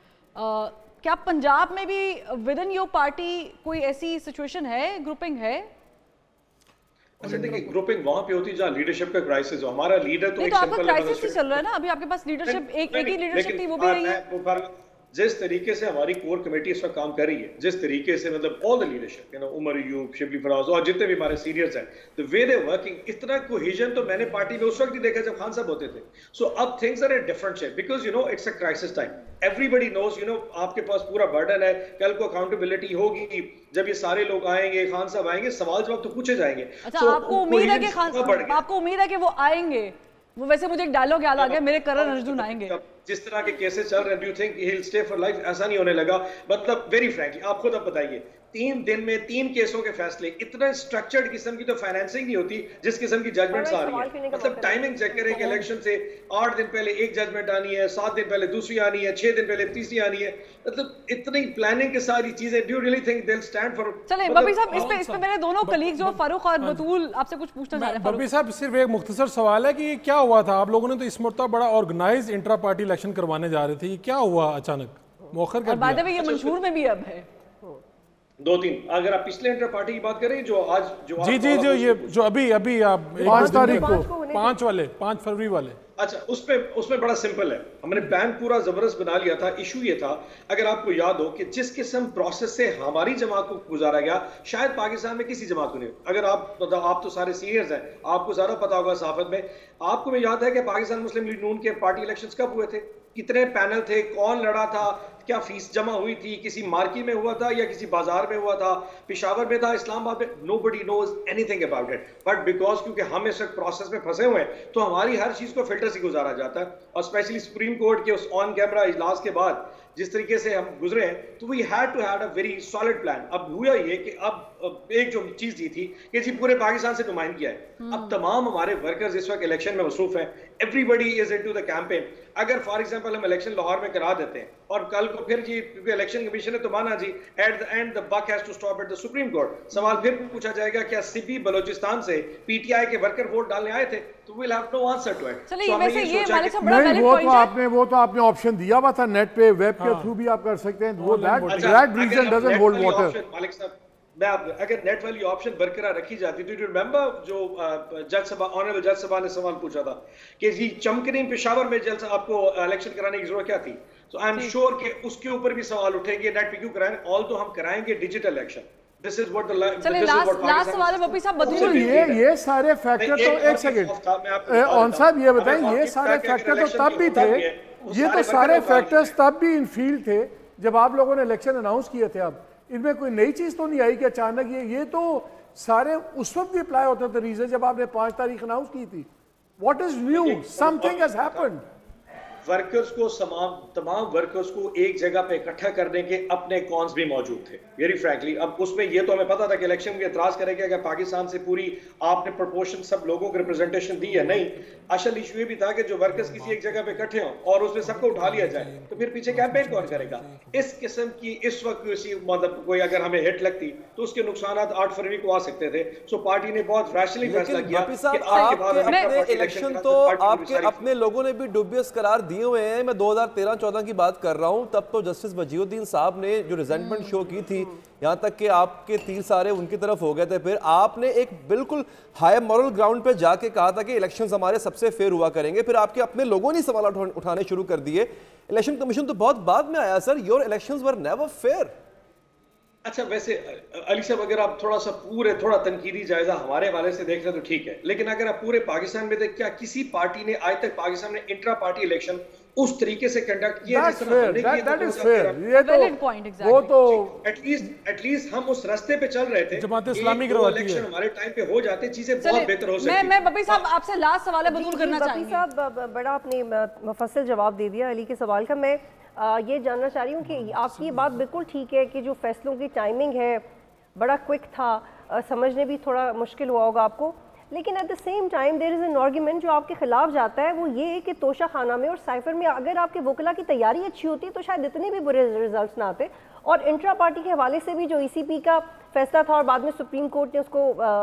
क्या पंजाब में भी विद इन योर पार्टी कोई ऐसी सिचुएशन है, ग्रुपिंग है? अच्छा देखिए, ग्रुपिंग वहां पे होती है जहां लीडरशिप का क्राइसिस हो। हमारा लीडर तो एक सिंपल क्राइसिस ही चल रहा है ना अभी, आपके पास लीडरशिप एक ही लीडरशिप थी, वो भी रही है। जिस तरीके से हमारी कोर कमेटी इस वक्त काम कर रही है, जिस तरीके से मतलब all the leadership, Umar Ayub, Shibli Faraz और जितने भी हमारे सीनियर्स हैं, द वे दे वर्किंग, इतना कोहेजन तो मैंने पार्टी में उस वक्त ही देखा जब खान साहब होते थे। सो अब things are a different shape because it's a crisis time. Everybody knows, आपके पास पूरा बर्डन है, कल को अकाउंटेबिलिटी होगी, जब ये सारे लोग आएंगे, खान साहब आएंगे, सवाल जवाब तो पूछे जाएंगे। अच्छा, आपको उम्मीद है कि वो आएंगे? वो वैसे मुझे एक डायलॉग याद आ गया, मेरे करण अर्जुन आएंगे। जिस तरह के केसेस चल रहे हैं, do you think he will stay for life? ऐसा नहीं होने लगा। मतलब वेरी फ्रैंकली आप खुद अब बताइए, 3 दिन में 3 केसों के फैसले, इतना स्ट्रक्चर्ड किस्म की तो फाइनेंसिंग नहीं होती जिस किस्म की जजमेंट्स आ रही है। मतलब टाइमिंग चेक करें कि इलेक्शन से 8 दिन पहले एक जजमेंट आनी है, 7 दिन पहले दूसरी आनी है, 6 दिन पहले तीसरी आनी है। मतलब इतनी प्लानिंग के सारी चीजें, do you really think they will stand for? चलिए बब्बी साहब, इस पे मेरे दोनों कलीग जो फारूक और बतूल आपसे कुछ पूछना चाह रहे हैं। बब्बी साहब, सिर्फ एक मुख्तसर सवाल है कि क्या हुआ था? आप लोगों ने तो इस मरतबा बड़ा ऑर्गेनाइज इंट्रा पार्टी इलेक्शन करवाने जा रहे थे, ये क्या हुआ अचानक मौखर कर दिया? बाद में ये मंशूर में भी अब है 2-3। अगर आप पिछले इंटर पार्टी की बात करें जो आज जो जी ये जो अभी आप 5 तारीख को 5 फरवरी वाले, अच्छा उसमें बड़ा सिंपल है। हमने प्लान पूरा जबरदस्त बना लिया था। इशू ये था, अगर आपको याद हो कि जिस किस्म प्रोसेस से हमारी जमात को गुजारा गया, शायद पाकिस्तान में किसी जमात को नहीं। अगर आप तो सारे सीनियर्स हैं, आपको ज्यादा पता होगा सहाफत में। आपको में याद है कि पाकिस्तान मुस्लिम लीग नून के पार्टी इलेक्शंस कब हुए थे, कितने पैनल थे, कौन लड़ा था, क्या फीस जमा हुई थी, किसी मार्केट में हुआ था या किसी बाजार में हुआ था, पेशावर में था, इस्लामाबाद में, nobody knows anything about it. But because क्योंकि हम इस वक्त प्रोसेस में फंसे हुए हैं, तो हमारी हर चीज को फिल्टर से गुजारा जाता है। और स्पेशली सुप्रीम कोर्ट के उस ऑन कैमरा इजलास के बाद जिस तरीके से हम गुजरे हैं, तो we had to have a very solid plan. अब हुआ ये कि अब एक जो चीज दी थी कि जी पूरे पाकिस्तान से नुमाइंदगी है। अब तमाम हमारे वर्कर्स इस वक्त इलेक्शन में मसरूफ हैं, everybody is into the campaign. अगर फॉर एग्जांपल हम इलेक्शन लाहौर में करा देते हैं और कल को फिर जी, क्योंकि इलेक्शन कमीशन ने तो माना जी at the end the buck has to stop at the Supreme Court, सवाल फिर पूछा जाएगा क्या सिपी बलोचिस्तान से PTI के वर्कर वोट डालने आए थे? तो will have no answer to it. चलिए वैसे ये मालिक साहब बड़ा वैलिड पॉइंट है। वो तो आपने ऑप्शन दिया हुआ था नेट पे, वेब के थ्रू भी आप कर सकते हैं। वो that reason doesn't hold water. Malik sahab, मैं अगर नेट वाली ऑप्शन बरकरार रखी जाती तो यू रिमेंबर जो जज सभा, ऑनरेबल जज सभा ने सवाल पूछा था कि जी चमकनीम पेशावर में जलसा आपको इलेक्शन कराने की जरूरत क्या थी? तो आई एम श्योर कि उसके ऊपर भी सवाल उठेंगे नेट पे क्यों कराएं, ऑल तो हम कराएंगे digital election. This is what the last सवाल है बब्बी साहब, बतूल ये सारे फैक्टर तो एक सेकंड ऑन साहब ये बताएं, ये सारे फैक्टर तो तब भी थे, ये तो सारे फैक्टर्स तब भी इन फील्ड थे जब आप लोगों ने इलेक्शन अनाउंस किए थे। अब इनमें कोई नई चीज तो नहीं आई कि अचानक ये तो सारे उस वक्त भी अप्लाई होते थे रीजन जब आपने 5 तारीख अनाउंस की थी। What is new? Something has happened. Workers को तमाम वर्कर्स को एक जगह पे इकट्ठा करने के अपने कॉन्स भी मौजूद थे, वेरी फ्रैंकली। अब उसमें ये तो हमें पता था कि इलेक्शन में एतराज करेंगे अगर पाकिस्तान से पूरी आपने प्रोपोर्शन सब लोगों को रिप्रेजेंटेशन दी है, नहीं। असल इशू ये भी था कि जो वर्कर्स किसी एक जगह पे इकट्ठे हों और उसमें सबको उठा लिया जाए, तो फिर पीछे कैंपेन कौन करेगा? इस किस्म की इस वक्त मतलब कोई अगर हमें हिट लगती तो उसके नुकसान 8 फरवरी को आ सकते थे। सो पार्टी ने बहुत रैशनली फैसला किया कि इलेक्शन तो आपके अपने लोगों ने भी डुबियस करार दिए हुए हैं। मैं 2013-14 की बात कर रहा हूँ, तब तो जस्टिस वजीउद्दीन साहब ने जो रिजेंटमेंट शो की थी, यहाँ तक कि आपके तीर सारे उनकी तरफ हो गए थे। फिर आपने एक बिल्कुल हाई मॉरल ग्राउंड पे जाके कहा था कि इलेक्शंस हमारे सबसे फेयर हुआ करेंगे। फिर आपके अपने लोगों ने सवाल उठाने शुरू कर दिए। इलेक्शन कमीशन तो बहुत बाद में आया sir, your elections were never fair. अच्छा, वैसे अली साहब अगर आप थोड़ा तनकीदी जायजा हमारे हवाले से देख रहे हैं तो ठीक है, लेकिन अगर आप पूरे पाकिस्तान में देख, क्या किसी पार्टी ने आज तक पाकिस्तान में इंट्रा पार्टी इलेक्शन उस तरीके से कंडक्ट किया जिस तरह हमने किया? वो तो एटलीस्ट हम उस रास्ते पे चल रहे थे। जमात इस्लामी करवाती है। इलेक्शन हमारे टाइम पे हो जाते, चीजें बहुत बेहतर हो सकती। मैं बप्पी साहब आपसे लास्ट सवाल बतूल करना चाहूंगी। साहब बड़ा आपने मुफस्सिल जवाब दे दिया अली के सवाल का। मैं ये जानना चाह रही हूँ कि आपकी ये बात बिल्कुल ठीक है कि जो फैसलों की टाइमिंग है बड़ा क्विक था, समझने भी थोड़ा मुश्किल हुआ होगा आपको, लेकिन at the same time there is an argument जो आपके खिलाफ जाता है, वो ये है कि तोशा खाना में और साइफर में अगर आपके वकला की तैयारी अच्छी होती तो शायद इतने भी बुरे रिजल्ट्स ना आते। और इंट्रा पार्टी के हवाले से भी जो ECP का फैसला था और बाद में सुप्रीम कोर्ट ने उसको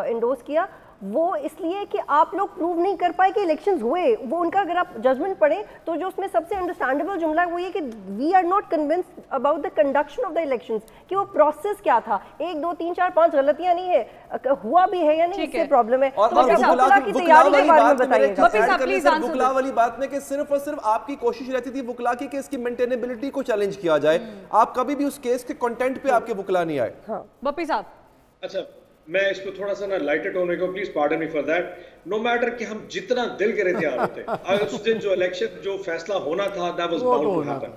इंडोर्स किया, वो इसलिए कि आप लोग प्रूव नहीं कर पाए कि इलेक्शंस हुए। वो उनका अगर आप जजमेंट पढ़ें तो जो उसमें सबसे अंडरस्टैंडेबल जुमला है वो ये कि we are not convinced about the conduction of the elections, कि वो प्रोसेस क्या था। 1 2 3 4 5 गलतियां नहीं है, हुआ भी है या नहीं, इससे प्रॉब्लम है। और तो वकला की तैयारी के बारे में बताइएगा। वकला वाली बात में कि सिर्फ और सिर्फ आपकी कोशिश रहती थी वकला की कि इसकी मेंटेनेबिलिटी को चैलेंज किया जाए, आप कभी भी उस केस के कंटेंट पे आपके वकला नहीं आए। बप्पी साहब, अच्छा मैं इसको थोड़ा सा ना लाइटर टोन में कहूं, please pardon me for that. No matter कि हम जितना दिल करे तैयार होते, अगर उस दिन जो इलेक्शन जो फैसला होना था that was bound to happen,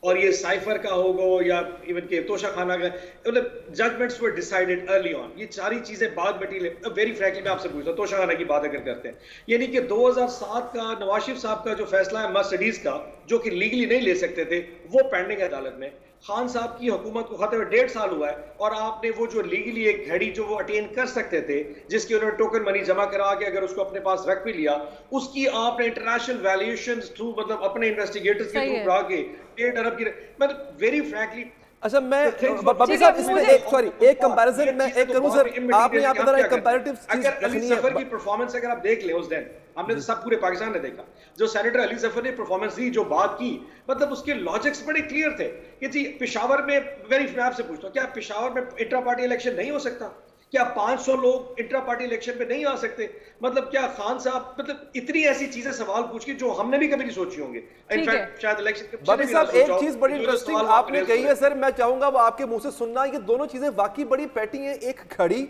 और ये साइफर का होगा या इवन के तोशा खाना का, मतलब judgements were decided early on. ये सारी चीजें बाद में वेरी फ्रैंकली मैं आपसे पूछता हूं, तोशा खाना की बात अगर करते हैं, यानी कि 2007 का नवाज शरीफ साहब का जो फैसला है मर्सिडीज का, जो कि लीगली नहीं ले सकते थे, वो पेंडिंग है अदालत में। खान साहब की हुकूमत को खत्म 1.5 साल हुआ है और आपने वो जो लीगली एक घड़ी जो वो अटेन कर सकते थे, जिसकी उन्होंने टोकन मनी जमा करा के अगर उसको अपने पास रख भी लिया, उसकी आपने इंटरनेशनल वैल्यूएशंस थ्रू, मतलब अपने इन्वेस्टिगेटर्स के थ्रू करा के 1.5 अरब की, मतलब वेरी फ्रैंकली। अच्छा मैं बप्पी साहब इसमें एक कंपैरिजन मैं एक करूं सर, आपने यहाँ पे एक कंपैरेटिव चीज अली जफर की परफॉर्मेंस अगर आप देख लें उस दिन, हमने तो सब पूरे पाकिस्तान ने देखा, जो सेनेटर अली जफर ने परफॉर्मेंस दी, जो बात की, मतलब उसके लॉजिक्स बड़े क्लियर थे कि जी पेशावर में, मैं आपसे पूछता हूँ, क्या पेशावर में इंट्रा पार्टी इलेक्शन नहीं हो सकता? क्या 500 लोग इंट्रा पार्टी इलेक्शन पे नहीं आ सकते? मतलब क्या खान साहब, मतलब इतनी ऐसी चीजें सवाल पूछ के जो हमने भी कभी नहीं सोची होंगी। इनफैक्ट शायद इलेक्शन बप्पी साहब एक चीज बड़ी इंटरेस्टिंग आपने कही है सर, मैं चाहूंगा वो आपके मुंह से सुनना। ये दोनों चीजें वाकई बड़ी पेटी हैं, एक घड़ी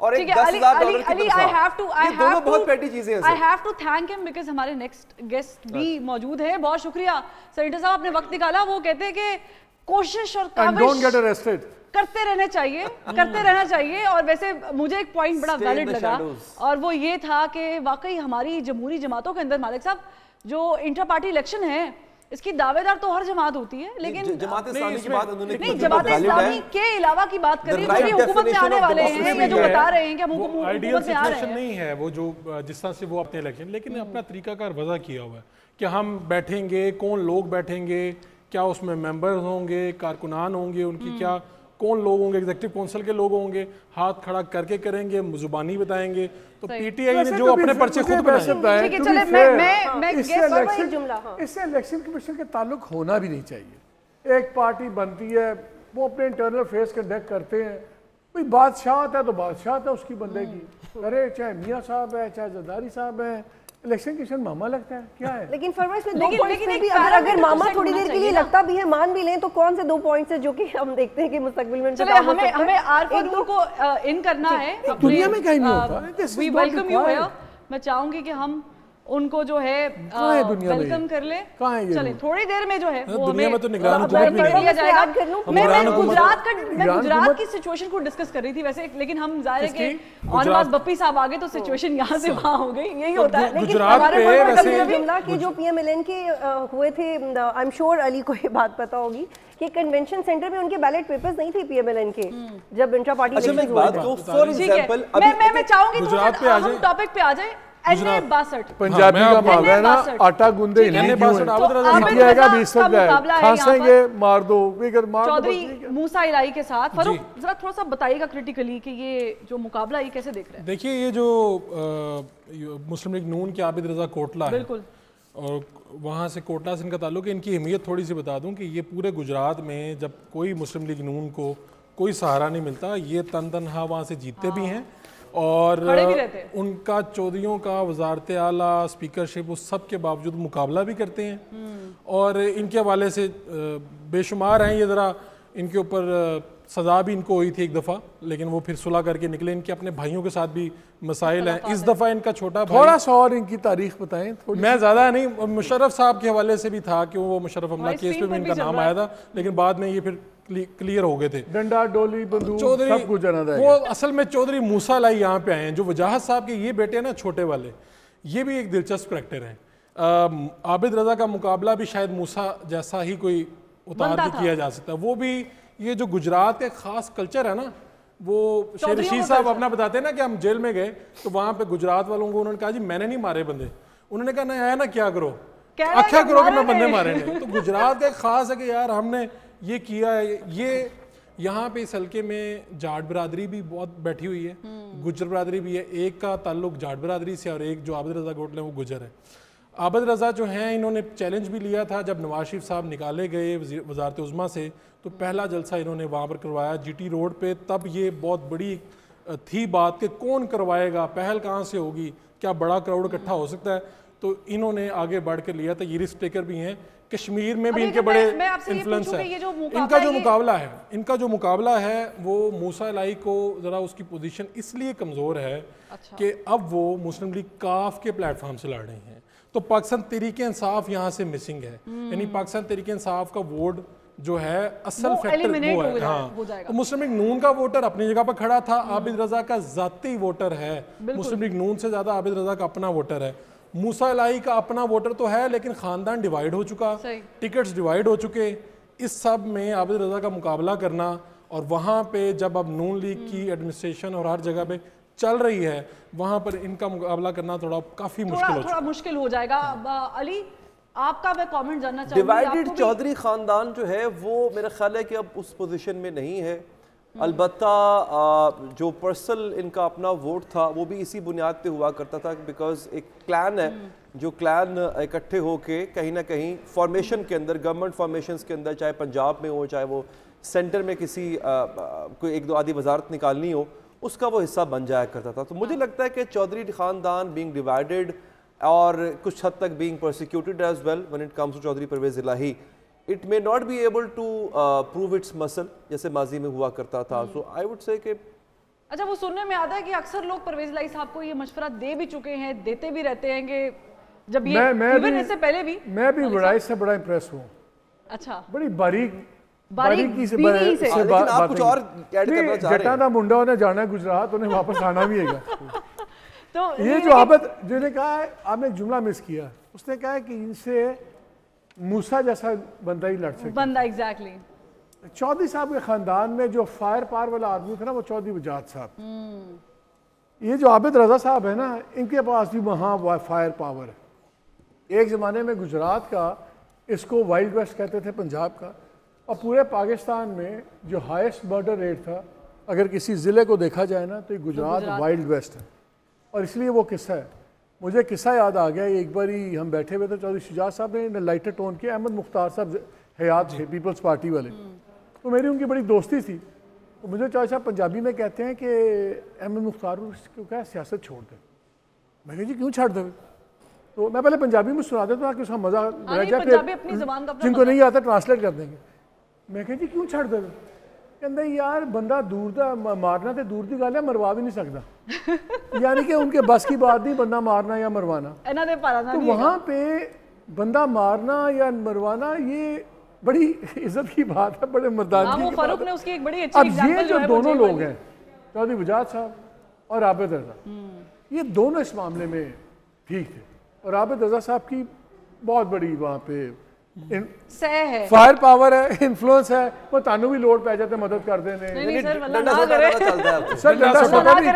और एक $10,000 की तनख्वाह, ये दोनों बहुत पेटी चीजें हैं। I have to thank him because हमारे नेक्स्ट गेस्ट भी मौजूद हैं। बहुत शुक्रिया सेनेटर साहब, आपने वक्त निकाला। वो कहते हैं कि कोशिश और काविश करते रहना चाहिए। और वैसे मुझे एक पॉइंट बड़ा वैलिड लगा, और वो ये था कि वाकई हमारी जमहूरी जमातों के अंदर मालिक साहब जो इंटर पार्टी इलेक्शन है, इसकी दावेदार तो हर जमात होती है, लेकिन जमात इस्लामी की बात उन्होंने नहीं, जमात इस्लामी के अलावा की बात करें, जो भी हुकूमत में आने वाले हैं या जो बता रहे हैं कि हम हुकूमत में आ रहे हैं, नहीं है वो जो जिस तरह से वो अपने इलेक्शन, लेकिन अपना तरीकाकार वजह किया हुआ है कि हम बैठेंगे, कौन लोग बैठेंगे, क्या उसमें मेंबर्स होंगे, कारकुनान होंगे, उनकी क्या कौन लोग होंगे, एग्जीक्यूटिव काउंसिल के लोग होंगे, हाथ खड़ा करके करेंगे, जुबानी बताएंगे। तो पीटीआई ने जो अपने पर्चे खुद बनाए, इससे इलेक्शन कमीशन के ताल्लुक होना भी नहीं चाहिए। एक पार्टी बनती है, वो अपने इंटरनल अफेयर्स कंडक्ट करते हैं, भाई बादशाह है तो बादशाह है उसकी बंदे की, अरे चाहे मियाँ साहब है चाहे जरदारी साहब है, इलेक्शन कमीशन मामा लगता है क्या है? लेकिन फरमाइश में दो पॉइंट्स भी अगर मामा थोड़ी देर के लिए लगता भी है, मान भी लें, तो कौन से 2 पॉइंट्स है जो कि हम देखते हैं कि मुस्तकबिल में हमें आरफादूर को इन करना है। दुनिया में कहीं नहीं होता। We welcome you here. मैं चाहूंगी कि हम उनको जो है वेलकम कर ले। चले थोड़ी देर में जो है वो दुनिया में तो निगरान दिया जाएगा। मैं गुजरात की सिचुएशन को डिस्कस कर रही थी वैसे, लेकिन हम जाहिर है कि और बात बप्पी साहब आगे तो सिचुएशन यहाँ से वहाँ हो गई, यही होता है। लेकिन हमारे जुमला के जो PMLN के हुए थे, आई एम श्योर अली को ये बात पता होगी कि कन्वेंशन सेंटर में उनके बैलेट पेपर्स नहीं थे PMLN के जब इंट्रा पार्टी इलेक्शन हुए थे। मैं चाहूंगी हम टॉपिक पे आ जाए। पंजाबी का मुहावरा है ना, आटा गूंदे खांसेंगे मार दो। चौधरी मूसा इलाही के साथ फरूक जरा थोड़ा सा बताइएगा क्रिटिकली कि ये जो मुकाबला ये कैसे देख रहे हैं? देखिए ये जो मुस्लिम लीग नून के आबिद रजा कोटला है, बिल्कुल और वहाँ से कोटला से इनका ताल्लुक है। इनकी अहमियत थोड़ी सी बता दूं कि ये पूरे गुजरात में जब कोई मुस्लिम लीग नून को कोई सहारा नहीं मिलता, ये तन तनहा वहाँ से जीतते भी हैं और उनका चौधरीयों का वजारत आला स्पीकरशिप उस सब के बावजूद मुकाबला भी करते हैं। और इनके हवाले से बेशुमार हैं, ये ज़रा इनके ऊपर सज़ा भी इनको हुई थी एक दफ़ा, लेकिन वो फिर सुलह करके निकले। इनके अपने भाइयों के साथ भी मसाइल हैं। इस दफ़ा इनका छोटा भाई, थोड़ा सा और इनकी तारीख बताएं। मैं ज़्यादा नहीं, मुशर्रफ साहब के हवाले से भी था कि वो मुशर्रफ हमला केस पे भी इनका नाम आया था, लेकिन बाद में ये फिर क्लियर हो गए थे। डंडा डोली बंदूक चौधरी सब कुछ वो असल में चौधरी मूसा लाई यहाँ पे आए हैं, जो वजाहत साहब के ये बेटे हैं ना छोटे वाले, ये भी एक दिलचस्प करैक्टर हैं। आबिद रजा का मुकाबला भी शायद मूसा जैसा ही कोई उतार भी किया जा सकता है। वो भी ये जो गुजरात का खास कल्चर है ना, वो शेर रशीद साहब अपना बताते हैं ना कि हम जेल में गए तो वहाँ पे गुजरात वालों को उन्होंने कहा जी मैंने नहीं मारे बंदे, उन्होंने कहा नहीं आया ना क्या करो, अच्छा करो कि मैं बंदे मारे नहीं। तो गुजरात का खास है कि यार हमने ये किया है। ये यहाँ पे इस हल्के में जाट बिरादरी भी बहुत बैठी हुई है, गुजर बिरादरी भी है। एक का ताल्लुक जाट बिरादरी से और एक जो आबिद रजा गोटले वो गुजर है। आबिद रजा जो हैं इन्होंने चैलेंज भी लिया था जब नवाज शरीफ साहब निकाले गए वजारत उज़्मा से, तो पहला जलसा इन्होंने वहाँ पर करवाया जीटी रोड पे। तब ये बहुत बड़ी थी बात कि कौन करवाएगा, पहल कहाँ से होगी, क्या बड़ा क्राउड इकट्ठा हो सकता है। तो इन्होंने आगे बढ़ कर लिया था। ये रिस्क टेकर भी हैं, कश्मीर में भी इनके बड़े इन्फ्लुएंस है। इनका जो मुकाबला है वो मूसा लाई को ज़रा उसकी पोजीशन इसलिए कमज़ोर है कि अब वो मुस्लिम लीग काफ के प्लेटफॉर्म से लड़ रहे हैं। तो पाकिस्तान तहरीक इंसाफ यहाँ से मिसिंग है, यानी पाकिस्तान तहरीक इंसाफ का वोट जो है असल फैक्टर वो है। हाँ, तो मुस्लिम लीग नून का वोटर अपनी जगह पर खड़ा था, आबिद रजा का जाती वोटर है, मुस्लिम लीग नून से ज़्यादा आबिद रजा का अपना वोटर है। मूसा लाई का अपना वोटर तो है, लेकिन खानदान डिवाइड हो चुका, टिकट्स डिवाइड हो चुके। इस सब में आबिद रजा का मुकाबला करना, और वहाँ पे जब अब नून लीग की एडमिनिस्ट्रेशन और हर जगह पे चल रही है, वहाँ पर इनका मुकाबला करना काफ़ी मुश्किल हो जाएगा। अली आपका मैं कमेंट जानना चाहूंगी। डिवाइडेड चौधरी खानदान जो है वो मेरा ख्याल है कि अब उस पोजीशन में नहीं है। अलबत्ता जो पर्सनल इनका अपना वोट था वो भी इसी बुनियाद पे हुआ करता था, बिकॉज एक क्लैन है, जो क्लैन इकट्ठे होके कहीं ना कहीं फॉर्मेशन के अंदर, गवर्नमेंट फॉर्मेशंस के अंदर, चाहे पंजाब में हो चाहे वो सेंटर में किसी कोई एक दो आधी वजारत निकालनी हो, उसका वो हिस्सा बन जाया करता था। तो मुझे लगता है कि चौधरी खानदान बीइंग डिवाइडेड और कुछ हद तक being prosecuted as well when it comes to Chaudhry Pervaiz Elahi, it may not be able to prove its muscle जैसे माजी में हुआ करता था। सो आई वुड से कि अच्छा, वो सुनने में आता है कि अक्सर लोग परवेज इलाही साहब को ये मशवरा दे भी चुके हैं, देते भी रहते हैं कि जब ये इवन इससे पहले भी मैं भी बड़ाई से बड़ा इंप्रेस हूँ। अच्छा, बड़ी बारीकी से आप कुछ और ऐड करना चाह रहे हैं? जटा दा मुंडा उन्हें जाना है गुजरात, उन्हें वापस आना भी है। तो ये जो आबिद जिन्होंने कहा है, आपने एक जुमला मिस किया, उसने कहा है कि इनसे मूसा जैसा बंदा ही लड़ सकता बंदा। एग्जैक्टली चौधरी साहब के खानदान में जो फायर पावर वाला आदमी था ना, वो चौधरी वजाहत साहब। ये जो आबिद रजा साहब है ना, इनके पास भी वहाँ फायर पावर है। एक ज़माने में गुजरात का, इसको वाइल्ड वेस्ट कहते थे पंजाब का, और पूरे पाकिस्तान में जो हाईएस्ट मर्डर रेट था, अगर किसी ज़िले को देखा जाए ना, तो ये गुजरात वाइल्ड वेस्ट है। और इसलिए वो किस्सा है, मुझे किस्सा याद आ गया। एक बार ही हम बैठे हुए थे, चौधरी शुजात साहब ने लाइटर टोन किया, अहमद मुख्तार साहब हयात थे पीपल्स पार्टी वाले, तो मेरी उनकी बड़ी दोस्ती थी। तो मुझे चौधरी साहब पंजाबी में कहते हैं कि अहमद मुख्तार को क्या सियासत छोड़ दे। मैं जी क्यों छाड़ दे? तो मैं पहले पंजाबी में सुना देता कि उसका मजा रह जाए, जिनको नहीं आता ट्रांसलेट कर देंगे। मैं कह जी क्यों छड़ दे? कहते यार बंदा दूर दा मारना तो दूर की गल है, मरवा भी नहीं सकता। यानी कि उनके बस की बात नहीं बंदा मारना या मरवाना। तो वहाँ पे बंदा मारना या मरवाना ये बड़ी इज्जत की बात है, बड़े मर्दानगी की बात है। अब ये जो दोनों लोग हैं, चौधरी वजाहत साहब और आबिद रजा, ये दोनों इस मामले में ठीक थे। और आबिद रजा साहब की बहुत बड़ी वहाँ पे सह है, फायर पावर है, इन्फ्लुएंस है, वो तानू भी लोड पै जाते मदद कर देने। नहीं सर वल्लाह डंडा ना सोटा करे चलता है सर डंडा सोटा नहीं,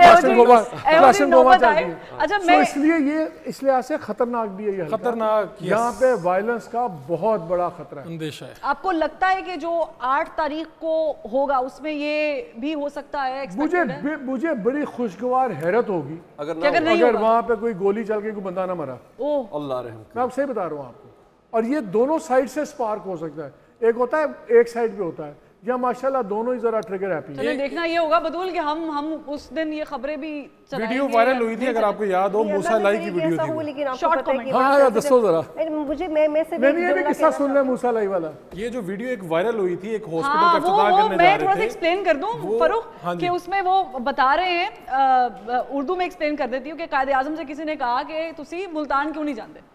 क्लासन गोवा चलती है। अच्छा So, मैं इसलिए ये इस लिहाज से खतरनाक भी है ये हल्का। खतरनाक, yes। यहाँ पे वायलेंस का बहुत बड़ा खतरा है। अंदेशा है। आपको लगता है कि जो 8 तारीख को होगा उसमें ये भी हो सकता है, expected है? मुझे बड़ी खुशगवार हैरत होगी अगर नहीं अगर होगा? वहां पे कोई गोली चल के कोई बंदा ना मरा। ओह अल्लाह रहम मैं आपसे बता रहा हूँ आपको, और ये दोनों साइड से स्पार्क हो सकता है। एक होता है एक साइड पे होता है, या माशाल्लाह दोनों ही जरा ट्रिगर हैप्पी चलो देखना ये होगा बदूल कि हम उस दिन ये खबरें भी वीडियो वायरल हुई थी, अगर आपको याद हो, मूसा लाई की वीडियो थी। लेकिन आपको Short पता है कि हाँ यार दसो जरा। मुझे मैं से नहीं ये भी किस्सा सुन ले मूसा लाई वाला। ये जो वीडियो एक वायरल हुई थी, एक हॉस्पिटल हाँ का वो इफ्तिताह करने मैं जा थोड़ा सा रहे थे। एक्सप्लेन कर दूं वो- फरूख हाँ जी। कि उसमें वो बता रहे हैं, उर्दू में एक्सप्लेन कर देती हूँ कि कायदे आजम से किसी ने कहा कि तुसी मुल्तान क्यों नहीं जानते,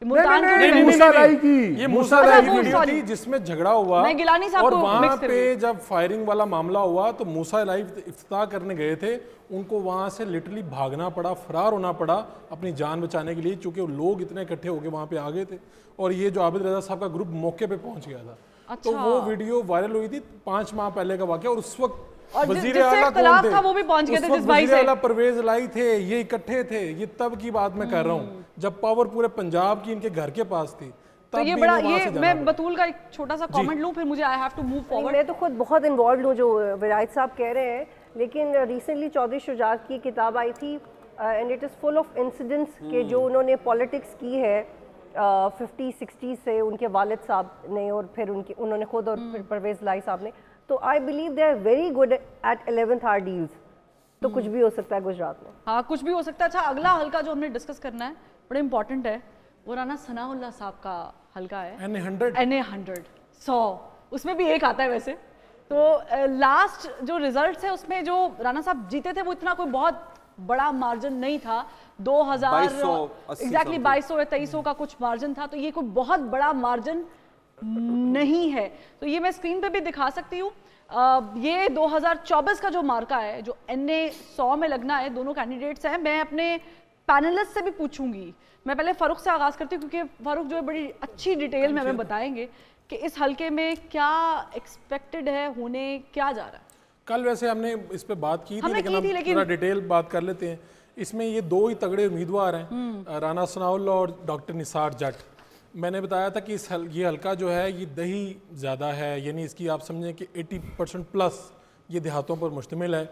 मुल्तान क्यों नहीं, नहीं मूसा जानते? लाई की ये मूसा मूसा लाई लाई अच्छा, की वो वीडियो sorry। थी जिसमें झगड़ा हुआ मैं गिलानी साहब और को वहां mix कर पे रही जब फायरिंग वाला मामला हुआ तो मूसा लाई इफ्तिताह करने गए थे, उनको वहां से लिटरली भागना पड़ा, फरार होना पड़ा अपनी जान बचाने के लिए, क्योंकि लोग इतने इकट्ठे होकर वहां पे आ गए थे और ये जो आबिद रजा साहब का ग्रुप मौके पे पहुंच गया था। तो अच्छा। वो वीडियो वायरल हुई थी 5 माह पहले का वाकया, और उस वक्त और वजीर जिससे आला इख्तिलाफ कौन थे? था वो भी पहुंच गए उस थे वक्त जिस भाई वजीर से। आला परवेज लाई थे, ये इकट्ठे थे, ये तब की बात मैं कर रहा हूँ जब पावर पूरे पंजाब की इनके घर के पास थी। तो तब ये भी बड़ा इन्हें वहाँ ये से जाना मैं पड़ा। बतूल का एक छोटा सा कमेंट लूं, फिर मुझे I have to move forward. मैं तो खुद बहुत इन्वॉल्व हूँ जो विरायत साहब कह रहे हैं, लेकिन रिसेंटली चौधरी शुजात की किताब आई थी and it is full of incidents के जो उन्होंने पॉलिटिक्स की है 50-60 से उनके वालिद साहब ने और फिर उन्होंने खुद और फिर परवेज़ लाई साहब ने। तो I believe they are very good at 11th hour deals. तो कुछ भी हो सकता है गुजरात में। हाँ कुछ भी हो सकता है। अच्छा अगला हल्का जो हमने डिस्कस करना है बड़ा इंपॉर्टेंट है, वो राना सनाउल्लाह साहब का हल्का है NA100 NA100 100 उसमें भी एक आता है वैसे। तो लास्ट जो रिजल्ट्स है उसमें जो राना साहब जीते थे वो इतना कोई बहुत बड़ा मार्जिन नहीं था, 2000 एग्जैक्टली 2200 या 2300 का कुछ मार्जिन था, तो ये कोई बहुत बड़ा मार्जिन नहीं है। तो ये मैं स्क्रीन पे भी दिखा सकती हूँ। ये 2024 का जो मार्का है जो NA100 में लगना है, दोनों कैंडिडेट्स हैं। मैं अपने पैनलिस्ट से भी पूछूंगी, मैं पहले फारूक से आगाज करती हूँ क्योंकि फारूक जो है बड़ी अच्छी डिटेल में हमें बताएंगे कि इस हल्के में क्या एक्सपेक्टेड है होने, क्या जा रहा है। कल वैसे हमने इस पे बात की थी, हमने लेकिन की थी, अब लेकिन- थोड़ा डिटेल बात कर लेते हैं। इसमें ये 2 ही तगड़े उम्मीदवार हैं, राना सनाउल्लाह और डॉक्टर निसार जट। मैंने बताया था कि ये हल्का जो है ये दही ज़्यादा है, यानी इसकी आप समझें कि 80% प्लस ये देहातों पर मुश्तमिल है।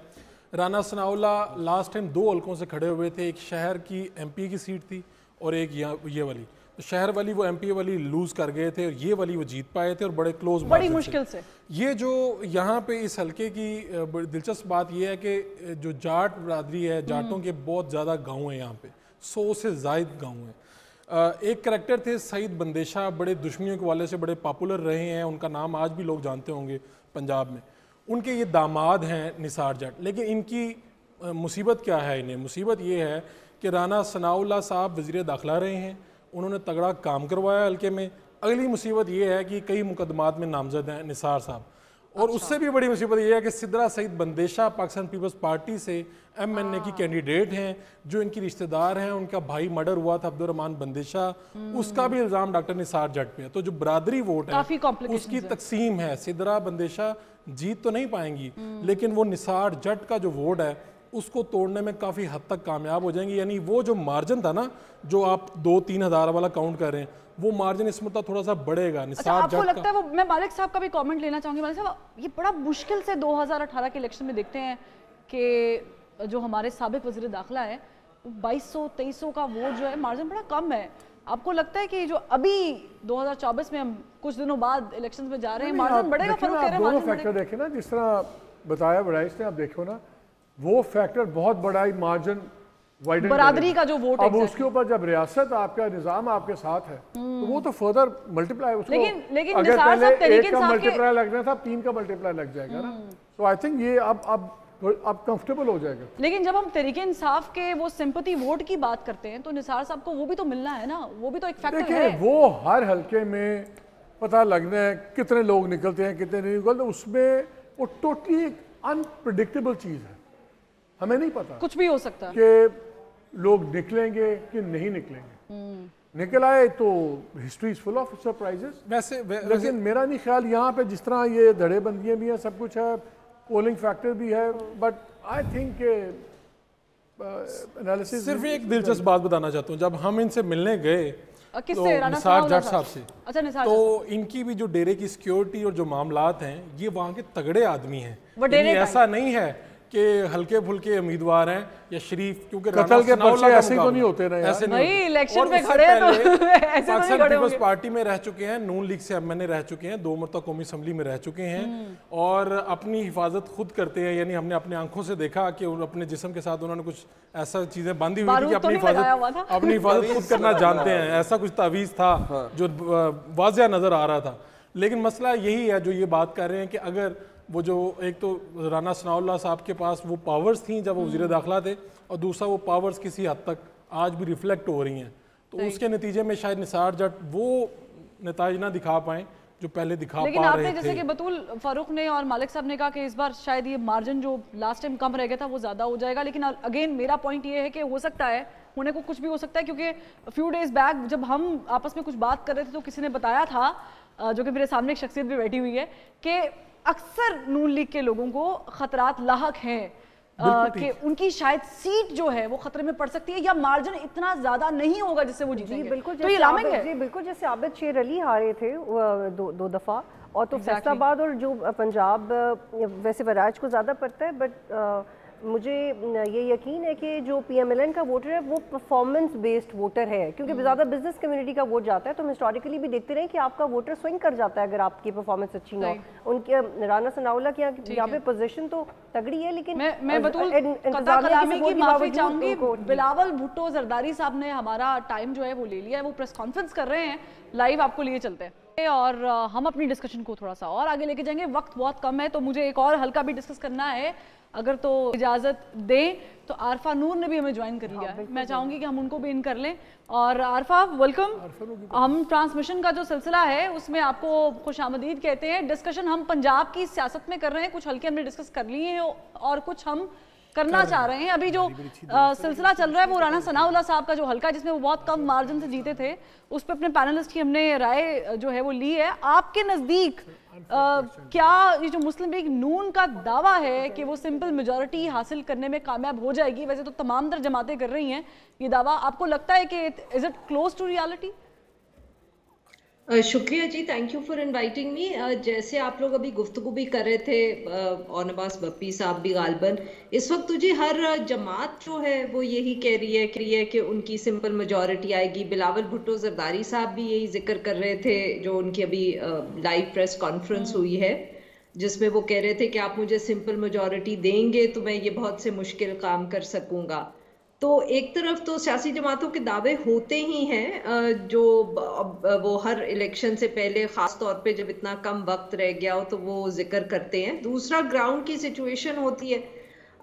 राना सनाउल्लाह लास्ट टाइम 2 हल्कों से खड़े हुए थे, एक शहर की MP की सीट थी और एक ये वाली। तो शहर वाली वो MP वाली लूज कर गए थे और ये वाली वो जीत पाए थे और बड़े क्लोज बड़ी मुश्किल से। ये जो यहाँ पे इस हल्के की बड़ी दिलचस्प बात ये है कि जो जाट बरादरी है, जाटों के बहुत ज़्यादा गांव हैं यहाँ पे, 100 से ज़ायद गांव हैं। एक करैक्टर थे सईद बंदेशा, बड़े दुश्मनियों के वाले से बड़े पॉपुलर रहे हैं, उनका नाम आज भी लोग जानते होंगे पंजाब में। उनके ये दामाद हैं निसार जट, लेकिन इनकी मुसीबत क्या है? इन्हें मुसीबत ये है कि राना सनाउल्लाह साहब वज़ीर दाखिला रहे हैं, उन्होंने तगड़ा काम करवाया हल्के में। अगली मुसीबत ये है कि कई मुकदमात में नामजद हैं निसार साहब, और उससे भी बड़ी मुसीबत ये है कि सिद्रा सईद बंदेशा पाकिस्तान पीपल्स पार्टी से MNA की कैंडिडेट हैं, जो इनकी रिश्तेदार हैं, उनका भाई मर्डर हुआ था अब्दुर्रहमान बंदेशा, उसका भी इल्ज़ाम डॉक्टर निसार जट पे है। तो जो बरादरी वोट काफी है complications उसकी है। तकसीम है, सिद्रा बंदेशा जीत तो नहीं पाएंगी, लेकिन वो निसार जट का जो वोट है उसको तोड़ने में काफ़ी हद तक कामयाब हो जाएंगी। यानी वो जो मार्जिन था ना, जो आप 2-3 हज़ार वाला काउंट कर रहे हैं, वो मार्जिन इस मुद्दा थोड़ा सा बढ़ेगा। अच्छा निसार आपको जट लगता का है वो, मैं मालिक साहब का भी कमेंट लेना चाहूंगी। मालिक साहब ये बड़ा मुश्किल से 2018 के इलेक्शन में देखते हैं कि जो हमारे साबिक वज़ीर दाखिला है 2200-2300 का वोट जो है मार्जिन बड़ा कम है। आपको लगता है कि जो अभी 2024 में हम कुछ दिनों बाद इलेक्शंस में जा रहे हैं मार्जिन बढ़ेगा? फरूक कह रहे हैं दोनों मार्जिन फैक्टर बढ़ेगा। देखें ना, जिस तरह बताया बड़ाइश ने, आप देखो ना वो फैक्टर बहुत बड़ा ही मार्जिन वाइडन बरादरी का जो वोट है अब उसके ऊपर जब रियासत आपका निजाम आपके साथ है तो वो तो फर्दर मल्टीप्लाई उसको, लेकिन अगर निसार पहले साहब तहरीक 1 का इंसाफ के- मल्टीप्लाई लगना था 3 का मल्टीप्लाई लग जाएगा ना। तो आई थिंक ये अब कंफर्टेबल हो जाएगा। लेकिन जब हम तहरीक इंसाफ के वो सिंपैथी वोट की बात करते हैं तो निसार साहब को वो भी तो मिलना है ना, वो भी तो एक फैक्टर देखिए है। वो हर हल्के में पता लगना है कितने लोग निकलते हैं कितने नहीं निकलते, उसमें वो टोटली एक अनप्रिडिक्टेबल चीज़ है, हमें नहीं पता कुछ भी हो सकता है। कि लोग निकलेंगे कि नहीं निकलेंगे। निकल आए तो history is full of surprises. लेकिन मेरा नहीं ख्याल यहाँ पे जिस तरह ये धड़ेबंदियाँ भी हैं, सब कुछ है, पोलिंग फैक्टर भी है, बट आई थिंक एनालिसिस। सिर्फ एक दिलचस्प बात बताना चाहता हूँ, जब हम इनसे मिलने गए किससे? तो निसार जट साहब से। अच्छा, निसार तो इनकी भी जो डेरे की सिक्योरिटी और जो मामलात हैं, ये वहाँ के तगड़े आदमी हैं। वो डेरे का ऐसा नहीं है कि हल्के फुल्के उम्मीदवार हैं या शरीफ, क्योंकि कत्ल के पर्चे ऐसे तो नहीं होते ना, ऐसे भाई नहीं। इलेक्शन पे खड़े हैं तो ऐसे तो नहीं पाकिस्तान खड़े पीपल्स होंगे। पार्टी में रह चुके हैं, नून लीग से एमएनए रह चुके हैं, 2 मरतबा कौमी असम्बली में रह चुके हैं और अपनी हिफाजत खुद करते हैं। यानी हमने अपने आंखों से देखा कि अपने जिस्म के साथ उन्होंने कुछ ऐसा चीजें बांधी हुई थी कि अपनी हिफाजत खुद करना जानते हैं। ऐसा कुछ तावीज़ था जो वाज़िया नजर आ रहा था। लेकिन मसला यही है जो ये बात कर रहे हैं कि अगर वो जो एक तो राना सनाउल्लाह साहब के पास वो पावर्स थी जब वो वज़ीर दाखिला थे, और दूसरा वो पावर्स किसी हद तक आज भी रिफ्लेक्ट हो रही हैं, तो उसके नतीजे में शायद निसार जट वो नताइज ना दिखा पाएँ जो पहले दिखा पा रहे थे। लेकिन आपने जैसे कि बतूल फारूक ने और मालिक साहब ने कहा कि इस बार शायद ये मार्जिन जो लास्ट टाइम कम रह गया था वो ज़्यादा हो जाएगा, लेकिन अगेन मेरा पॉइंट ये है कि हो सकता है, होने को कुछ भी हो सकता है, क्योंकि फ्यू डेज बैक जब हम आपस में कुछ बात कर रहे थे तो किसी ने बताया था, जो कि मेरे सामने एक शख्सियत भी बैठी हुई है, कि अक्सर नून लीग के लोगों को खतरात लाहक हैं कि उनकी शायद सीट जो है वो खतरे में पड़ सकती है या मार्जिन इतना ज्यादा नहीं होगा जिससे वो जीतेंगे। बिल्कुल, तो ये लामिंग है। जी बिल्कुल, जैसे आबिद शेर अली हारे थे दो दफ़ा, और तो फैसलाबाद और जो पंजाब वैसे वराज को ज़्यादा पड़ता है, बट मुझे ये यकीन है कि जो PMLN का वोटर है वो परफॉर्मेंस बेस्ड वोटर है, क्योंकि ज़्यादा बिजनेस कम्युनिटी का वोट जाता है। तो हम हिस्टोरिकली भी देखते रहे कि आपका वोटर स्विंग कर जाता है अगर आपकी परफॉर्मेंस अच्छी ना हो। उनके राना सनाउल्लाह की यहाँ पे पोजीशन तो तगड़ी है, लेकिन मैं बतूल कलामी की माफी चाहूंगी, बिलावल भुट्टो जरदारी साहब ने हमारा टाइम जो है वो ले लिया है, वो प्रेस कॉन्फ्रेंस कर रहे हैं, लाइव आपको लिए चलते हैं और हम अपनी डिस्कशन को थोड़ा सा और आगे लेके जाएंगे। वक्त बहुत कम है तो मुझे एक और हल्का भी डिस्कस करना है, अगर तो इजाज़त दें तो आरफा नूर ने भी हमें ज्वाइन कर लिया है। मैं चाहूँगी कि हम उनको भी इन कर लें। और आरफा वेलकम। हम ट्रांसमिशन का जो सिलसिला है उसमें आपको खुशामदीद कहते हैं। डिस्कशन हम पंजाब की सियासत में कर रहे हैं, कुछ हल्के हमने डिस्कस कर लिए हैं और कुछ हम करना चाह रहे हैं। अभी जो सिलसिला चल रहा है वो राना सनाउल्लाह साहब का जो हल्का जिसमें वो बहुत कम मार्जिन से जीते थे, उस पर अपने पैनलिस्ट की हमने राय जो है वो ली है। आपके नज़दीक क्या ये जो मुस्लिम लीग नून का दावा है कि वो सिंपल मेजॉरिटी हासिल करने में कामयाब हो जाएगी, वैसे तो तमाम तर जमातें कर रही हैं ये दावा, आपको लगता है कि is it close to reality? शुक्रिया जी, thank you for inviting me. जैसे आप लोग अभी गुफ्तगू भी कर रहे थे और नवाज बप्पी साहब भी गालबन, इस वक्त तुझे हर जमात जो है वो यही कह रही है कि उनकी सिंपल मेजॉरिटी आएगी। बिलावल भुट्टो जरदारी साहब भी यही जिक्र कर रहे थे, जो उनकी अभी लाइव प्रेस कॉन्फ्रेंस हुई है जिसमें वो कह रहे थे कि आप मुझे सिंपल मेजॉरिटी देंगे तो मैं ये बहुत से मुश्किल काम कर सकूंगा। तो एक तरफ तो सियासी जमातों के दावे होते ही हैं जो वो हर इलेक्शन से पहले ख़ास तौर पे जब इतना कम वक्त रह गया हो तो वो जिक्र करते हैं। दूसरा ग्राउंड की सिचुएशन होती है।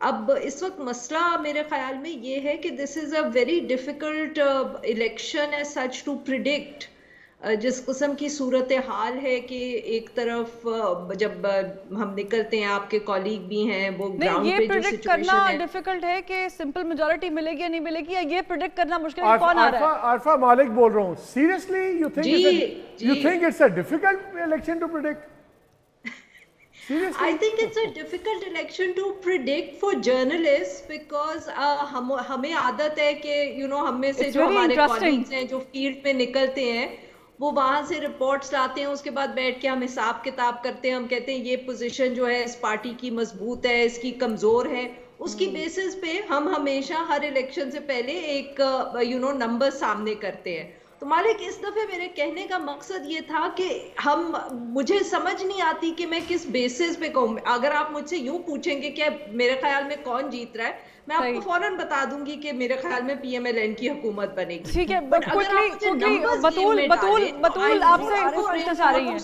अब इस वक्त मसला मेरे ख्याल में ये है कि this is a very difficult election as such to predict. जिस किस्म की सूरत हाल है कि एक तरफ जब हम निकलते हैं, आपके कॉलीग भी हैं, वो ग्राउंड पे जो सिचुएशन है डिफिकल्ट है कि सिंपल मेजॉरिटी मिलेगी या नहीं मिलेगी, या ये प्रिडिक्ट करना मुश्किल है। कौन आ रहा है? आरफा मालिक बोल रहा हूँ। Seriously you think it's a difficult election to predict? I think it's a difficult election to predict for journalists because हमें आदत है कि हम में से जो हमारे कॉलीग्स हैं जो फील्ड में निकलते हैं वो वहां से रिपोर्ट्स लाते हैं, उसके बाद बैठ के हम हिसाब किताब करते हैं, हम कहते हैं ये पोजीशन जो है इस पार्टी की मजबूत है, इसकी कमजोर है। उसकी बेसिस पे हम हमेशा हर इलेक्शन से पहले एक नंबर सामने करते हैं। तो मालिक, इस दफे मेरे कहने का मकसद ये था कि मुझे समझ नहीं आती कि मैं किस बेसिस पे कहूँ। अगर आप मुझसे यूं पूछेंगे कि मेरे ख्याल में कौन जीत रहा है, मैं आपको फौरन बता दूंगी कि मेरे ख्याल में PMLN की हुकूमत बनेगी। ठीक है, बट बतूल आपसे कुछ पूछना चाह रही हैं।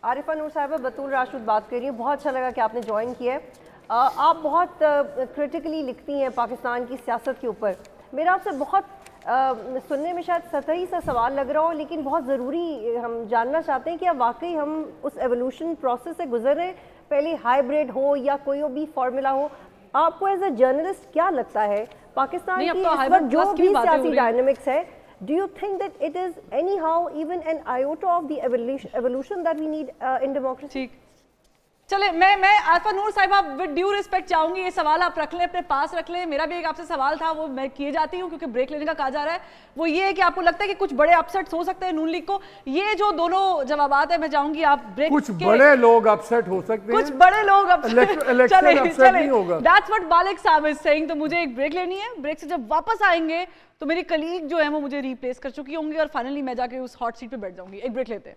आरिफा नूर साहिबा, बतूल राशिद बात कर रही है। बहुत अच्छा लगा कि आपने ज्वाइन किया है। आप बहुत क्रिटिकली लिखती हैं पाकिस्तान की सियासत के ऊपर। मेरा आपसे बहुत सुनने में शायद सतही सा सवाल लग रहा हो, लेकिन बहुत ज़रूरी हम जानना चाहते हैं कि अब वाकई हम उस एवोल्यूशन प्रोसेस से गुजर रहे हैं, पहले हाइब्रिड हो या कोई भी फार्मूला हो। आपको एज ए जर्नलिस्ट क्या लगता है पाकिस्तान की इस वक्त जो भी सियासी डायनामिक्स है, Do you think that it is anyhow even an iota of the evolution that we need in democracy? ठीक, चले मैं आरिफा नूर साहिबा विद ड्यू रिस्पेक्ट चाहूंगी ये सवाल आप रख लें, अपने पास रख लें। मेरा भी एक आपसे सवाल था, वो मैं किए जाती हूँ क्योंकि ब्रेक लेने का कहा जा रहा है। वो ये है कि आपको लगता है कि कुछ बड़े अपसेट्स हो सकते हैं नून लीग को? ये जो दोनों जवाबात है मैं चाहूंगी आप ब्रेक कुछ बड़े लोग अपसेट हो सकते हैं, कुछ बड़े लोग नहीं होगा। That's what Malik साहब is saying। तो मुझे एक ब्रेक लेनी है, ब्रेक से जब वापस आएंगे तो मेरी कलीग जो है वो मुझे रिप्लेस कर चुकी होंगी और फाइनली मैं जाके उस हॉट सीट पे बैठ जाऊंगी। एक ब्रेक लेते हैं।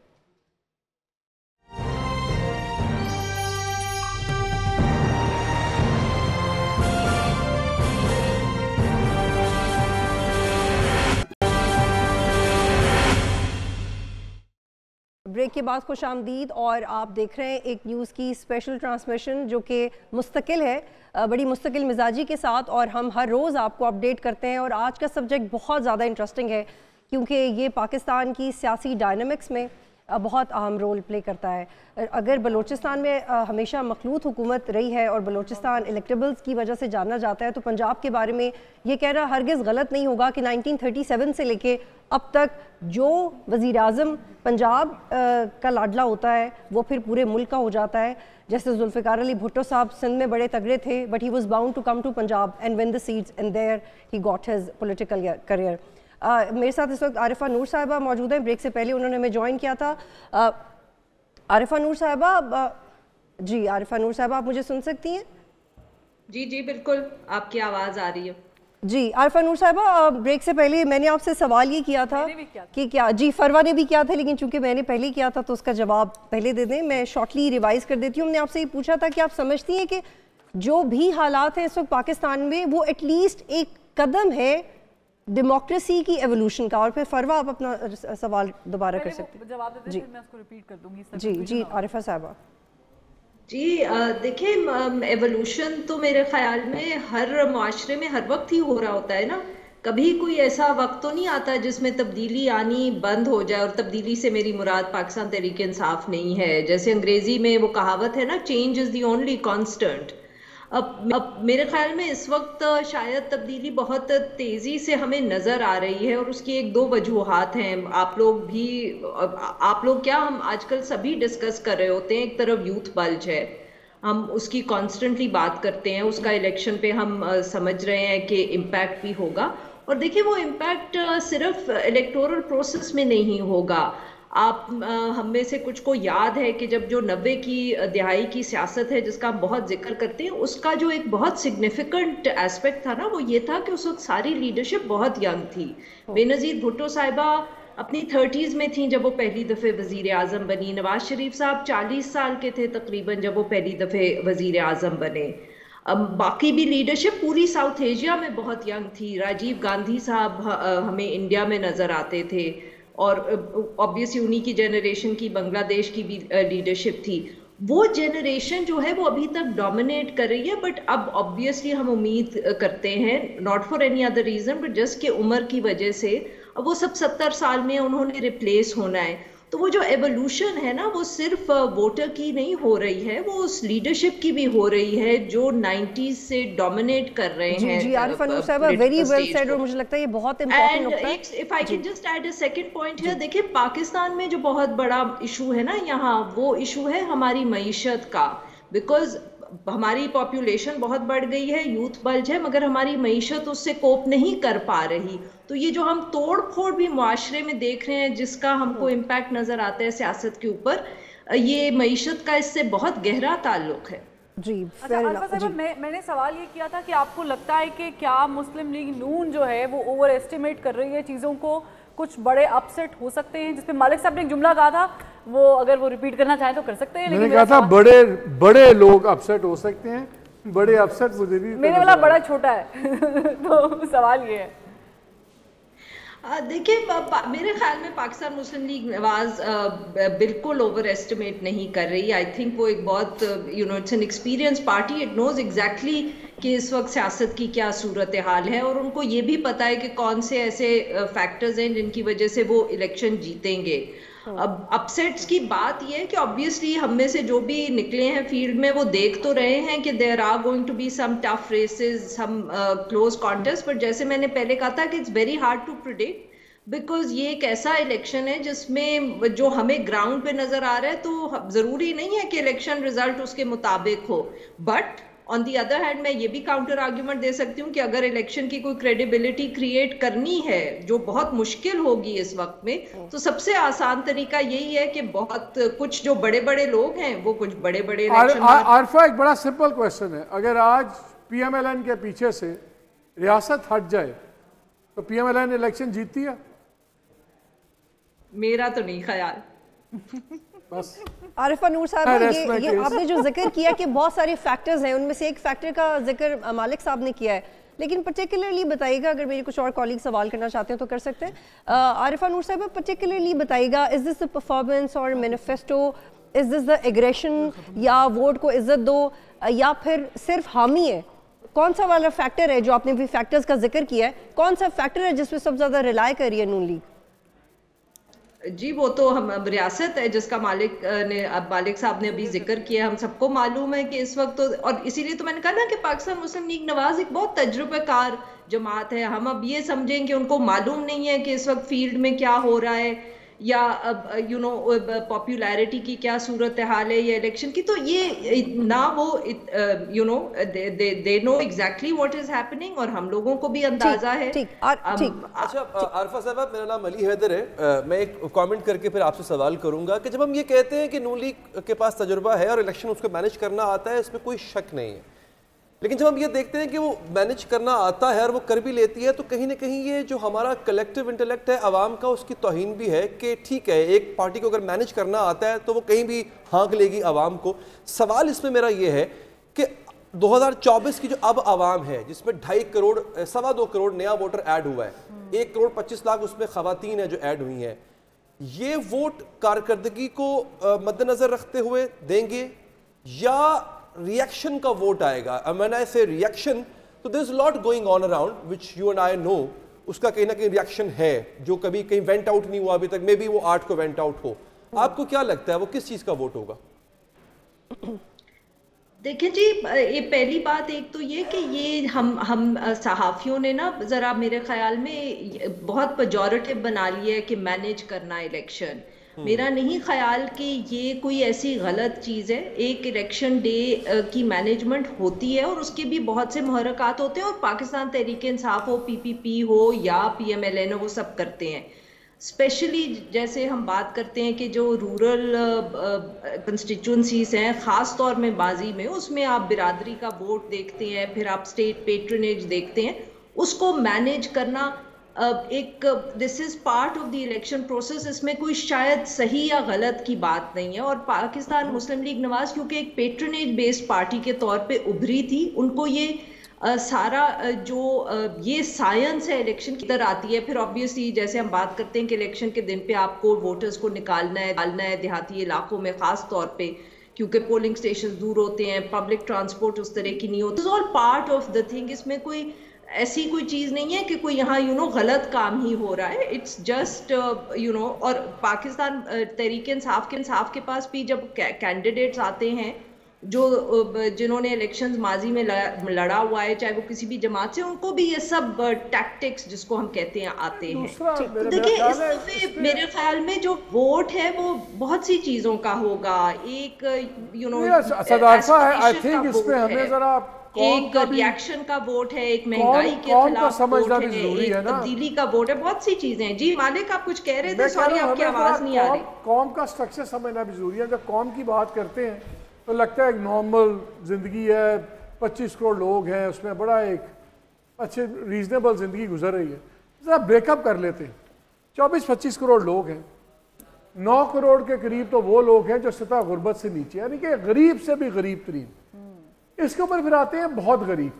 ब्रेक के बाद खुश आमदीद, और आप देख रहे हैं एक न्यूज़ की स्पेशल ट्रांसमिशन जो कि मुस्तकिल है, बड़ी मुस्तकिल मिजाजी के साथ, और हम हर रोज़ आपको अपडेट करते हैं। और आज का सब्जेक्ट बहुत ज़्यादा इंटरेस्टिंग है क्योंकि ये पाकिस्तान की सियासी डायनामिक्स में बहुत अहम रोल प्ले करता है। अगर बलूचिस्तान में हमेशा मखलूत हुकूमत रही है और बलूचिस्तान इलेक्टेबल्स की वजह से जाना जाता है, तो पंजाब के बारे में ये कहना हरगिज़ गलत नहीं होगा कि 1937 से लेके अब तक जो वज़ीर आज़म पंजाब का लाडला होता है वो फिर पूरे मुल्क का हो जाता है। जैसे जुल्फ़िकार अली भुट्टो साहब सिंध में बड़े तगड़े थे, but he was bound to come to Punjab and win the seats and there he got his political career. मेरे साथ इस वक्त आरिफा नूर साहिबा मौजूद हैं। ब्रेक से पहले उन्होंने हमें ज्वाइन किया था। आरिफा नूर साहिबा, जी आरिफा नूर साहिबा आप मुझे सुन सकती हैं? जी जी बिल्कुल, आपकी आवाज़ आ रही है। जी आरिफा नूर साहिबा, ब्रेक से पहले मैंने आपसे सवाल ये किया था कि क्या, जी फरवा ने भी किया था, लेकिन चूंकि मैंने पहले किया था तो उसका जवाब पहले दे दें। मैं शॉर्टली रिवाइज कर देती हूँ। हमने आपसे ये पूछा था कि आप समझती हैं कि जो भी हालात हैं इस वक्त पाकिस्तान में वो एटलीस्ट एक कदम है डेमोक्रेसी की एवोल्यूशन का। और फिर फरवा आप अपना सवाल दोबारा कर सकते हैं। जवाब दे दें, फिर मैं उसको रिपीट कर दूंगी। जी जी आरिफा साहिबा। जी देखिए, एवोल्यूशन तो मेरे ख्याल में हर माशरे में हर वक्त ही हो रहा होता है ना। कभी कोई ऐसा वक्त तो नहीं आता जिसमें तब्दीली आनी बंद हो जाए, और तब्दीली से मेरी मुराद पाकिस्तान तहरीक इंसाफ नहीं है। जैसे अंग्रेजी में वो कहावत है ना, change is the only constant. अब मेरे ख्याल में इस वक्त शायद तब्दीली बहुत तेज़ी से हमें नज़र आ रही है, और उसकी एक दो वजूहात हैं। आप लोग क्या, हम आजकल सभी डिस्कस कर रहे होते हैं। एक तरफ यूथ बल्ज है, हम उसकी कॉन्स्टेंटली बात करते हैं, उसका इलेक्शन पे हम समझ रहे हैं कि इम्पैक्ट भी होगा। और देखिए वो इम्पैक्ट सिर्फ इलेक्टोरल प्रोसेस में नहीं होगा। आप हम में से कुछ को याद है कि जब जो 90 की दिहाई की सियासत है जिसका हम बहुत जिक्र करते हैं, उसका जो एक बहुत सिग्निफिकेंट एस्पेक्ट था ना, वो ये था कि उस वक्त सारी लीडरशिप बहुत यंग थी। बेनज़ीर भुट्टो साहिबा अपनी 30s में थी जब वो पहली दफ़े वज़ीर आज़म बनी। नवाज शरीफ साहब 40 साल के थे तकरीबन जब वो पहली दफ़े वज़ीर आज़म बने। बाकी भी लीडरशिप पूरी साउथ एशिया में बहुत यंग थी। राजीव गांधी साहब हमें इंडिया में नज़र आते थे, और ऑब्वियसली उन्हीं की जनरेशन की बांग्लादेश की भी लीडरशिप थी। वो जनरेशन जो है वो अभी तक डोमिनेट कर रही है, बट अब ऑब्वियसली हम उम्मीद करते हैं, not for any other reason but just के उम्र की वजह से, अब वो सब 70 साल में उन्होंने रिप्लेस होना है। तो वो जो एवोल्यूशन है ना, वो सिर्फ वोटर की नहीं हो रही है, वो उस लीडरशिप की भी हो रही है जो 90s से डोमिनेट कर रहे हैं। जी आरिफा नूर साहिबा, वेरी वेल सेड, और मुझे लगता है ये बहुत इंपॉर्टेंट होता है। If I can just add a second point here, देखिए पाकिस्तान में जो बहुत बड़ा इशू है ना यहाँ, वो इशू है हमारी मईशत का। बिकॉज हमारी पॉपुलेशन बहुत बढ़ गई है, यूथ बल्ज है, मगर हमारी मईशत उससे कोप नहीं कर पा रही। तो ये जो हम तोड़ फोड़ भी मुआशरे में देख रहे हैं जिसका हमको इम्पैक्ट नजर आता है सियासत के ऊपर, ये मईशत का इससे बहुत गहरा ताल्लुक है। जी अच्छा आरिफा साहिबा, मैंने सवाल ये किया था कि आपको लगता है कि क्या मुस्लिम लीग नून जो है वो ओवर एस्टिमेट कर रही है चीज़ों को, कुछ बड़े अपसेट हो सकते हैं? जिसपे मालिक साहब ने एक जुमला कहा था, वो अगर वो रिपीट करना चाहें तो कर सकते हैं। मैंने कहा था बड़े लोग अपसेट हो सकते हैं, बड़े अपसेट मुझे भी, मेरे वाला बड़ा छोटा है तो सवाल ये है। देखिए मेरे ख्याल में पाकिस्तान मुस्लिम लीग नवाज बिल्कुल ओवर एस्टिमेट नहीं कर रही। आई थिंक वो एक बहुत it's an experience party, it knows exactly कि इस वक्त सियासत की क्या सूरत हाल है, और उनको ये भी पता है कि कौन से ऐसे फैक्टर्स हैं जिनकी वजह से वो इलेक्शन जीतेंगे। अब अपसेट्स की बात यह है कि ऑब्वियसली हम में से जो भी निकले हैं फील्ड में वो देख तो रहे हैं कि there are going to be some tough races, some close contest, but जैसे मैंने पहले कहा था कि it's very hard to predict. Because ये एक ऐसा इलेक्शन है जिसमें जो हमें ग्राउंड पे नजर आ रहा है, तो जरूरी नहीं है कि इलेक्शन रिजल्ट उसके मुताबिक हो, but on the other hand मैं ये भी काउंटर आर्ग्यूमेंट दे सकती हूँ कि अगर इलेक्शन की कोई क्रेडिबिलिटी क्रिएट करनी है, जो बहुत मुश्किल होगी इस वक्त में, तो सबसे आसान तरीका यही है कि बहुत कुछ जो बड़े बड़े लोग हैं वो कुछ बड़े बड़े आरफा, एक बड़ा सिंपल क्वेश्चन है, अगर आज पीएमएलएन के पीछे से रियासत हट जाए तो पीएमएलएन इलेक्शन जीतती है? मेरा तो नहीं ख्याल। बस आरिफा नूर साहब, ये आपने जो जिक्र किया कि बहुत सारे फैक्टर्स हैं, उनमें से एक फैक्टर का जिक्र मालिक साहब ने किया है, लेकिन पर्टिकुलरली बताइएगा, अगर मेरे कुछ और कॉलीग सवाल करना चाहते हैं तो कर सकते हैं। आरिफा नूर साहब, पर्टिकुलरली बताइएगा, इज दिस द परफॉर्मेंस और manifesto, is this the aggression, या वोट को इज्जत दो, या फिर सिर्फ हामी है? कौन सा वाला फैक्टर है जो आपने भी फैक्टर्स का जिक्र किया है, कौन सा फैक्टर है जिस पे सबसे ज्यादा रिलाय कर रही है नून लीग? जी वो तो हम अब रियासत है जिसका मालिक साहब ने अभी जिक्र किया, हम सबको मालूम है कि इस वक्त तो, और इसीलिए तो मैंने कहा ना कि पाकिस्तान मुस्लिम लीग नवाज एक बहुत तजुर्बेकार जमात है। हम अब ये समझें कि उनको मालूम नहीं है कि इस वक्त फील्ड में क्या हो रहा है, या पॉपुलैरिटी की क्या सूरत हाल है या इलेक्शन की, तो ये ना वो they know exactly what is happening, और हम लोगों को भी अंदाजा है। अच्छा आरफा साहब, मेरा नाम अली हैदर है, मैं एक कमेंट करके फिर आपसे सवाल करूंगा कि जब हम ये कहते हैं कि नून लीग के पास तजुर्बा है और इलेक्शन उसको मैनेज करना आता है, इसमें कोई शक नहीं है, लेकिन जब हम ये देखते हैं कि वो मैनेज करना आता है और वो कर भी लेती है, तो कहीं ना कहीं ये जो हमारा कलेक्टिव इंटेलेक्ट है आवाम का, उसकी तौहीन भी है कि ठीक है, एक पार्टी को अगर मैनेज करना आता है तो वो कहीं भी हाँक लेगी आवाम को। सवाल इसमें मेरा ये है कि 2024 की जो अब आवाम है, जिसमें 2.5 करोड़ 2.25 करोड़ नया वोटर ऐड हुआ है, 1 करोड़ 25 लाख उसमें खवातीन है जो ऐड हुई हैं, ये वोट कारकर्दगी को मद्देनजर रखते हुए देंगे या रिएक्शन का वोट आएगा? व्हेन आई से रिएक्शन, तो there is lot going on around which you and I know, उसका कहीं ना कहीं रिएक्शन है जो कभी कहीं वेंट आउट नहीं हुआ अभी तक, मे बी वो 8 को वेंट आउट हो। आपको क्या लगता है वो किस चीज का वोट होगा? देखिए जी, ये पहली बात एक तो ये कि ये हम सहाफियों ने ना जरा मेरे ख्याल में बहुत पेजोरेटिव बना लिया है कि मैनेज करना इलेक्शन। मेरा नहीं ख्याल कि ये कोई ऐसी गलत चीज़ है। एक इलेक्शन डे की मैनेजमेंट होती है और उसके भी बहुत से मुहर्रकात होते हैं, और पाकिस्तान तहरीक इंसाफ हो, पीपीपी हो या पीएमएलएन हो, वो सब करते हैं। स्पेशली जैसे हम बात करते हैं कि जो रूरल कंस्टिट्यूंसीज हैं, ख़ास तौर में बाजी में, उसमें आप बिरादरी का वोट देखते हैं, फिर आप स्टेट पेट्रनेज देखते हैं, उसको मैनेज करना एक this is part of the election process. इसमें कोई शायद सही या गलत की बात नहीं है। और पाकिस्तान मुस्लिम लीग नवाज क्योंकि एक पेट्रनेज बेस्ड पार्टी के तौर पे उभरी थी, उनको ये सारा जो ये साइंस है इलेक्शन की तरह आती है। फिर ऑब्वियसली जैसे हम बात करते हैं कि इलेक्शन के दिन पे आपको वोटर्स को निकालना है देहाती इलाकों में खास तौर पे, क्योंकि पोलिंग स्टेशन दूर होते हैं, पब्लिक ट्रांसपोर्ट उस तरह की नहीं होती। It's all part of the thing. इसमें कोई ऐसी कोई चीज़ नहीं है कि कोई यहाँ गलत काम ही हो रहा है। इट्स जस्ट और पाकिस्तान तहरीक इंसाफ के पास भी जब कैंडिडेट्स आते हैं जो जिन्होंने इलेक्शंस माजी में लड़ा हुआ है, चाहे वो किसी भी जमात से, उनको भी ये सब टैक्टिक्स जिसको हम कहते हैं आते हैं। देखिए इस दफे मेरे ख्याल में जो वोट है वो बहुत सी चीजों का होगा। एक आई थिंक इसमें हमें जरा एक रिएक्शन का वोट है, एक महंगाई के खिलाफ वोट है, एक तब्दीली का वोट है, बहुत सी चीजें हैं। जी मालिक आप कुछ कह रहे थे, सॉरी आपकी आवाज नहीं आ रही। कौम का स्ट्रक्चर समझना भी जरूरी है। जब कौम की बात करते हैं तो लगता है एक नॉर्मल जिंदगी है, 25 करोड़ लोग हैं, उसमें बड़ा एक अच्छे रीजनेबल जिंदगी गुजर रही है। जरा ब्रेकअप कर लेते हैं। 24-25 करोड़ लोग हैं, 9 करोड़ के करीब तो वो लोग हैं जो सतह गुर्बत से नीचे, यानी कि गरीब से भी गरीब तरीन। इसके ऊपर फिर आते हैं बहुत गरीब,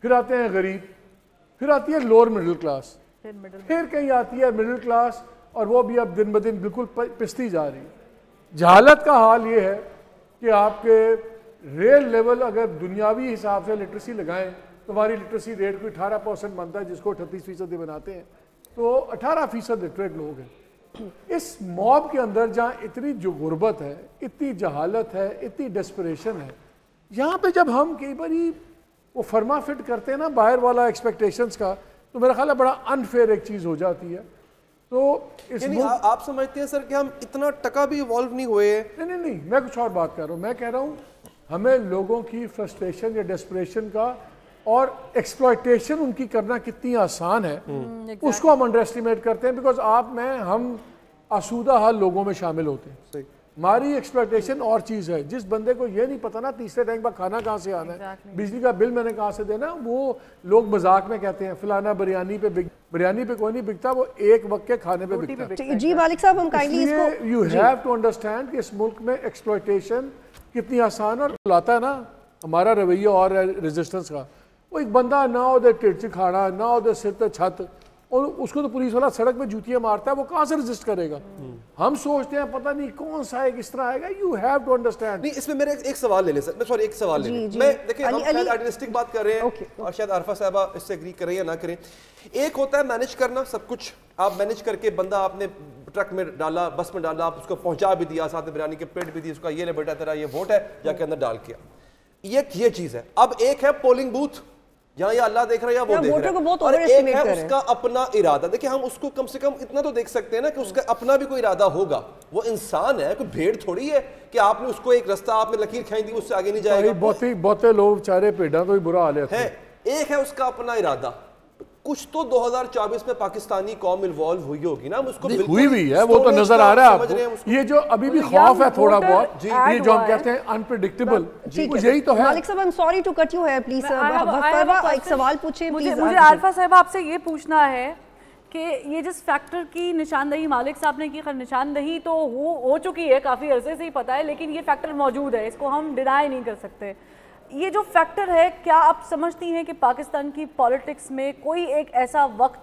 फिर आते हैं गरीब, फिर आती है लोअर मिडिल क्लास, फिर कहीं आती है मिडिल क्लास, और वो भी अब दिन ब दिन बिल्कुल पिसती जा रही है। जहालत का हाल ये है कि आपके रेल लेवल अगर दुनियावी हिसाब से लिटरेसी लगाएं तो हमारी लिटरेसी रेट कोई 18% बनता है, जिसको 38% बनाते हैं, तो 18% लिटरेट लोग हैं। इस मॉब के अंदर जहाँ इतनी जो गुर्बत है, इतनी जहालत है, इतनी डेस्परेशन है, यहाँ पे जब हम कई बार वो फर्मा फिट करते हैं ना बाहर वाला एक्सपेक्टेशंस का, तो मेरा ख्याल है बड़ा अनफेयर एक चीज़ हो जाती है। तो इस आप समझते हैं सर कि हम इतना टका भी इवॉल्व नहीं हुए? नहीं, मैं कुछ और बात कर रहा हूँ। मैं कह रहा हूँ हमें लोगों की फ्रस्ट्रेशन या डेस्परेशन का और एक्सप्लॉयटेशन उनकी करना कितनी आसान है उसको हम अंडर एस्टिमेट करते हैं, बिकॉज हम आसूदा हाल लोगों में शामिल होते हैं। हमारी एक्सप्लॉयटेशन और चीज़ है। जिस बंदे को ये नहीं पता ना तीसरे टैंक पर खाना कहाँ से आना है, बिजली का बिल मैंने कहाँ से देना, वो लोग मजाक में कहते हैं फलाना बिरयानी पे कोई नहीं बिकता, वो एक वक्त के खाने पे बिकता है। जी मालिक साहब, हम काइंडली इसको यू हैव टू अंडरस्टैंड कि इस मुल्क में एक्सप्लॉयटेशन कितनी आसान और लाता है ना हमारा रवैया और रेजिस्टेंस का। वो एक बंदा ना उधर टिरच खाना ना उधर सिर पे छत, और उसको तो पुलिस वाला सड़क पे जूतियां मारता है, वो कहाँ से रेजिस्ट करेगा? हम सोचते हैं पता नहीं कौन सा है किस तरह आएगा। You have to understand. नहीं, इसमें मेरे एक सवाल ले ले सर, मैं सॉरी एक सवाल ले ले। मैं देखिए हम शायद आइडियलिस्टिक बात कर रहे हैं और शायद आरफा साहबा इससे एग्री करें या ना करें। एक होता है मैनेज करना, सब कुछ आप मैनेज करके बंदा आपने ट्रक में डाला, बस में डाला, आप उसको पहुंचा भी दिया, साथ में बिरयानी के प्लेट भी दी, उसका ये ले बेटा तेरा ये वोट है, जाके अंदर डाल के ये चीज है। अब एक है पोलिंग बूथ, यहाँ या अल्लाह देख रहा है या वो देख रहा है, और एक है उसका अपना इरादा। देखिए हम उसको कम से कम इतना तो देख सकते हैं ना कि उसका अपना भी कोई इरादा होगा। वो इंसान है, कोई भेड़ थोड़ी है कि आपने उसको एक रास्ता आपने लकीर खाई दी उससे आगे नहीं जाएगा। बहुते लोग बेचारे भेड़ा तो बुरा हाल है। एक है उसका अपना इरादा। कुछ तो 2024 में पाकिस्तानी कौम इन्वॉल्व हुई होगी ना, उसको हुई भी है, वो तो नजर आ रहा है आपको। ये जो अभी भी खौफ है थोड़ा बहुत, ये जो हम कहते हैं अनप्रेडिक्टेबल, यही तो है। मालिक साहब, I am sorry to cut you है, प्लीज एक सवाल पूछे। मुझे आरफा साहब आपसे ये पूछना है कि ये जिस फैक्टर की निशानदही मालिक साहब ने की, खैर निशानदही तो हो चुकी है, काफ़ी अरसे से ही पता है, लेकिन ये फैक्टर मौजूद है, इसको हम डिनाई नहीं कर सकते। ये जो फैक्टर है, क्या आप समझती हैं कि पाकिस्तान की पॉलिटिक्स में कोई एक ऐसा वक्त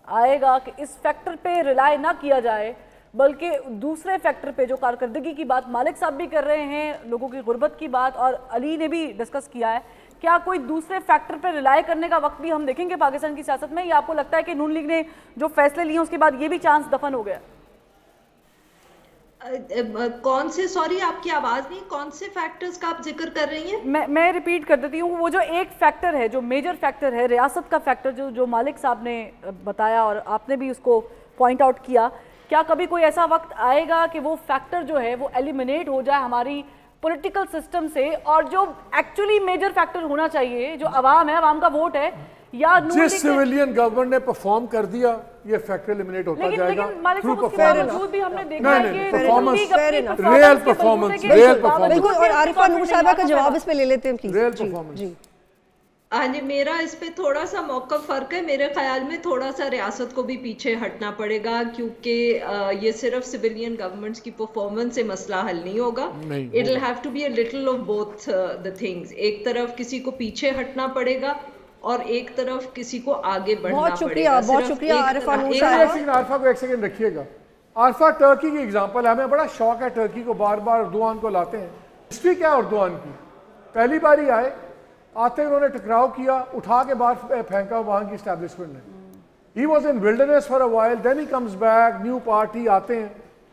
आएगा कि इस फैक्टर पे रिलाय ना किया जाए, बल्कि दूसरे फैक्टर पे, जो कारकर्दगी की बात मालिक साहब भी कर रहे हैं, लोगों की गुर्बत की बात, और अली ने भी डिस्कस किया है, क्या कोई दूसरे फैक्टर पे रिलाय करने का वक्त भी हम देखेंगे पाकिस्तान की सियासत में, या आपको लगता है कि नून लीग ने जो फैसले लिए उसके बाद ये भी चांस दफन हो गया? कौन से, सॉरी आपकी आवाज नहीं, कौन से फैक्टर्स का आप जिक्र कर रही हैं? मैं रिपीट कर देती हूँ। वो जो एक फैक्टर है, जो मेजर फैक्टर है, रियासत का फैक्टर, जो मालिक साहब ने बताया और आपने भी उसको पॉइंट आउट किया, क्या कभी कोई ऐसा वक्त आएगा कि वो फैक्टर जो है वो एलिमिनेट हो जाए हमारी पॉलिटिकल सिस्टम से, और जो एक्चुअली मेजर फैक्टर होना चाहिए, जो अवाम है, अवाम का वोट है, या जिस सिविलियन गवर्नमेंट ने परफॉर्म कर दिया, ये फैक्टर एलिमिनेट होता जाएगा। लेकिन मालिक साहब, उसके बावजूद भी हमने देखा है कि रियल परफॉर्मेंस। बिल्कुल, और आरिफा नूर साहबा का जवाब इस पे ले लेते हैं प्लीज। Real performance. हाँ जी, मेरा इस पे थोड़ा सा मौका फर्क है। मेरे ख्याल में थोड़ा सा रियासत को भी पीछे हटना पड़ेगा, क्योंकि ये सिर्फ सिविलियन गवर्नमेंट्स की परफॉर्मेंस से मसला हल नहीं होगा। It will have to be a little of both the things. एक तरफ किसी को पीछे हटना पड़ेगा और एक तरफ किसी को आगे बढ़ना पड़ेगा। बहुत शुक्रिया आरिफा नूर साहब। आरिफा को एक सेकंड रखिएगा। आरिफा टर्की की एग्जांपल है, हमें बड़ा शौक है टर्की को बार बार उर्दुआन को लाते हैं। हिस्ट्री क्या है उर्दुआन की? पहली बार ही आते उन्होंने टकराव किया, उठा के बाहर फेंका वहां की एस्टैब्लिशमेंट ने। He was in wilderness for a while, then he comes back, new party आते हैं,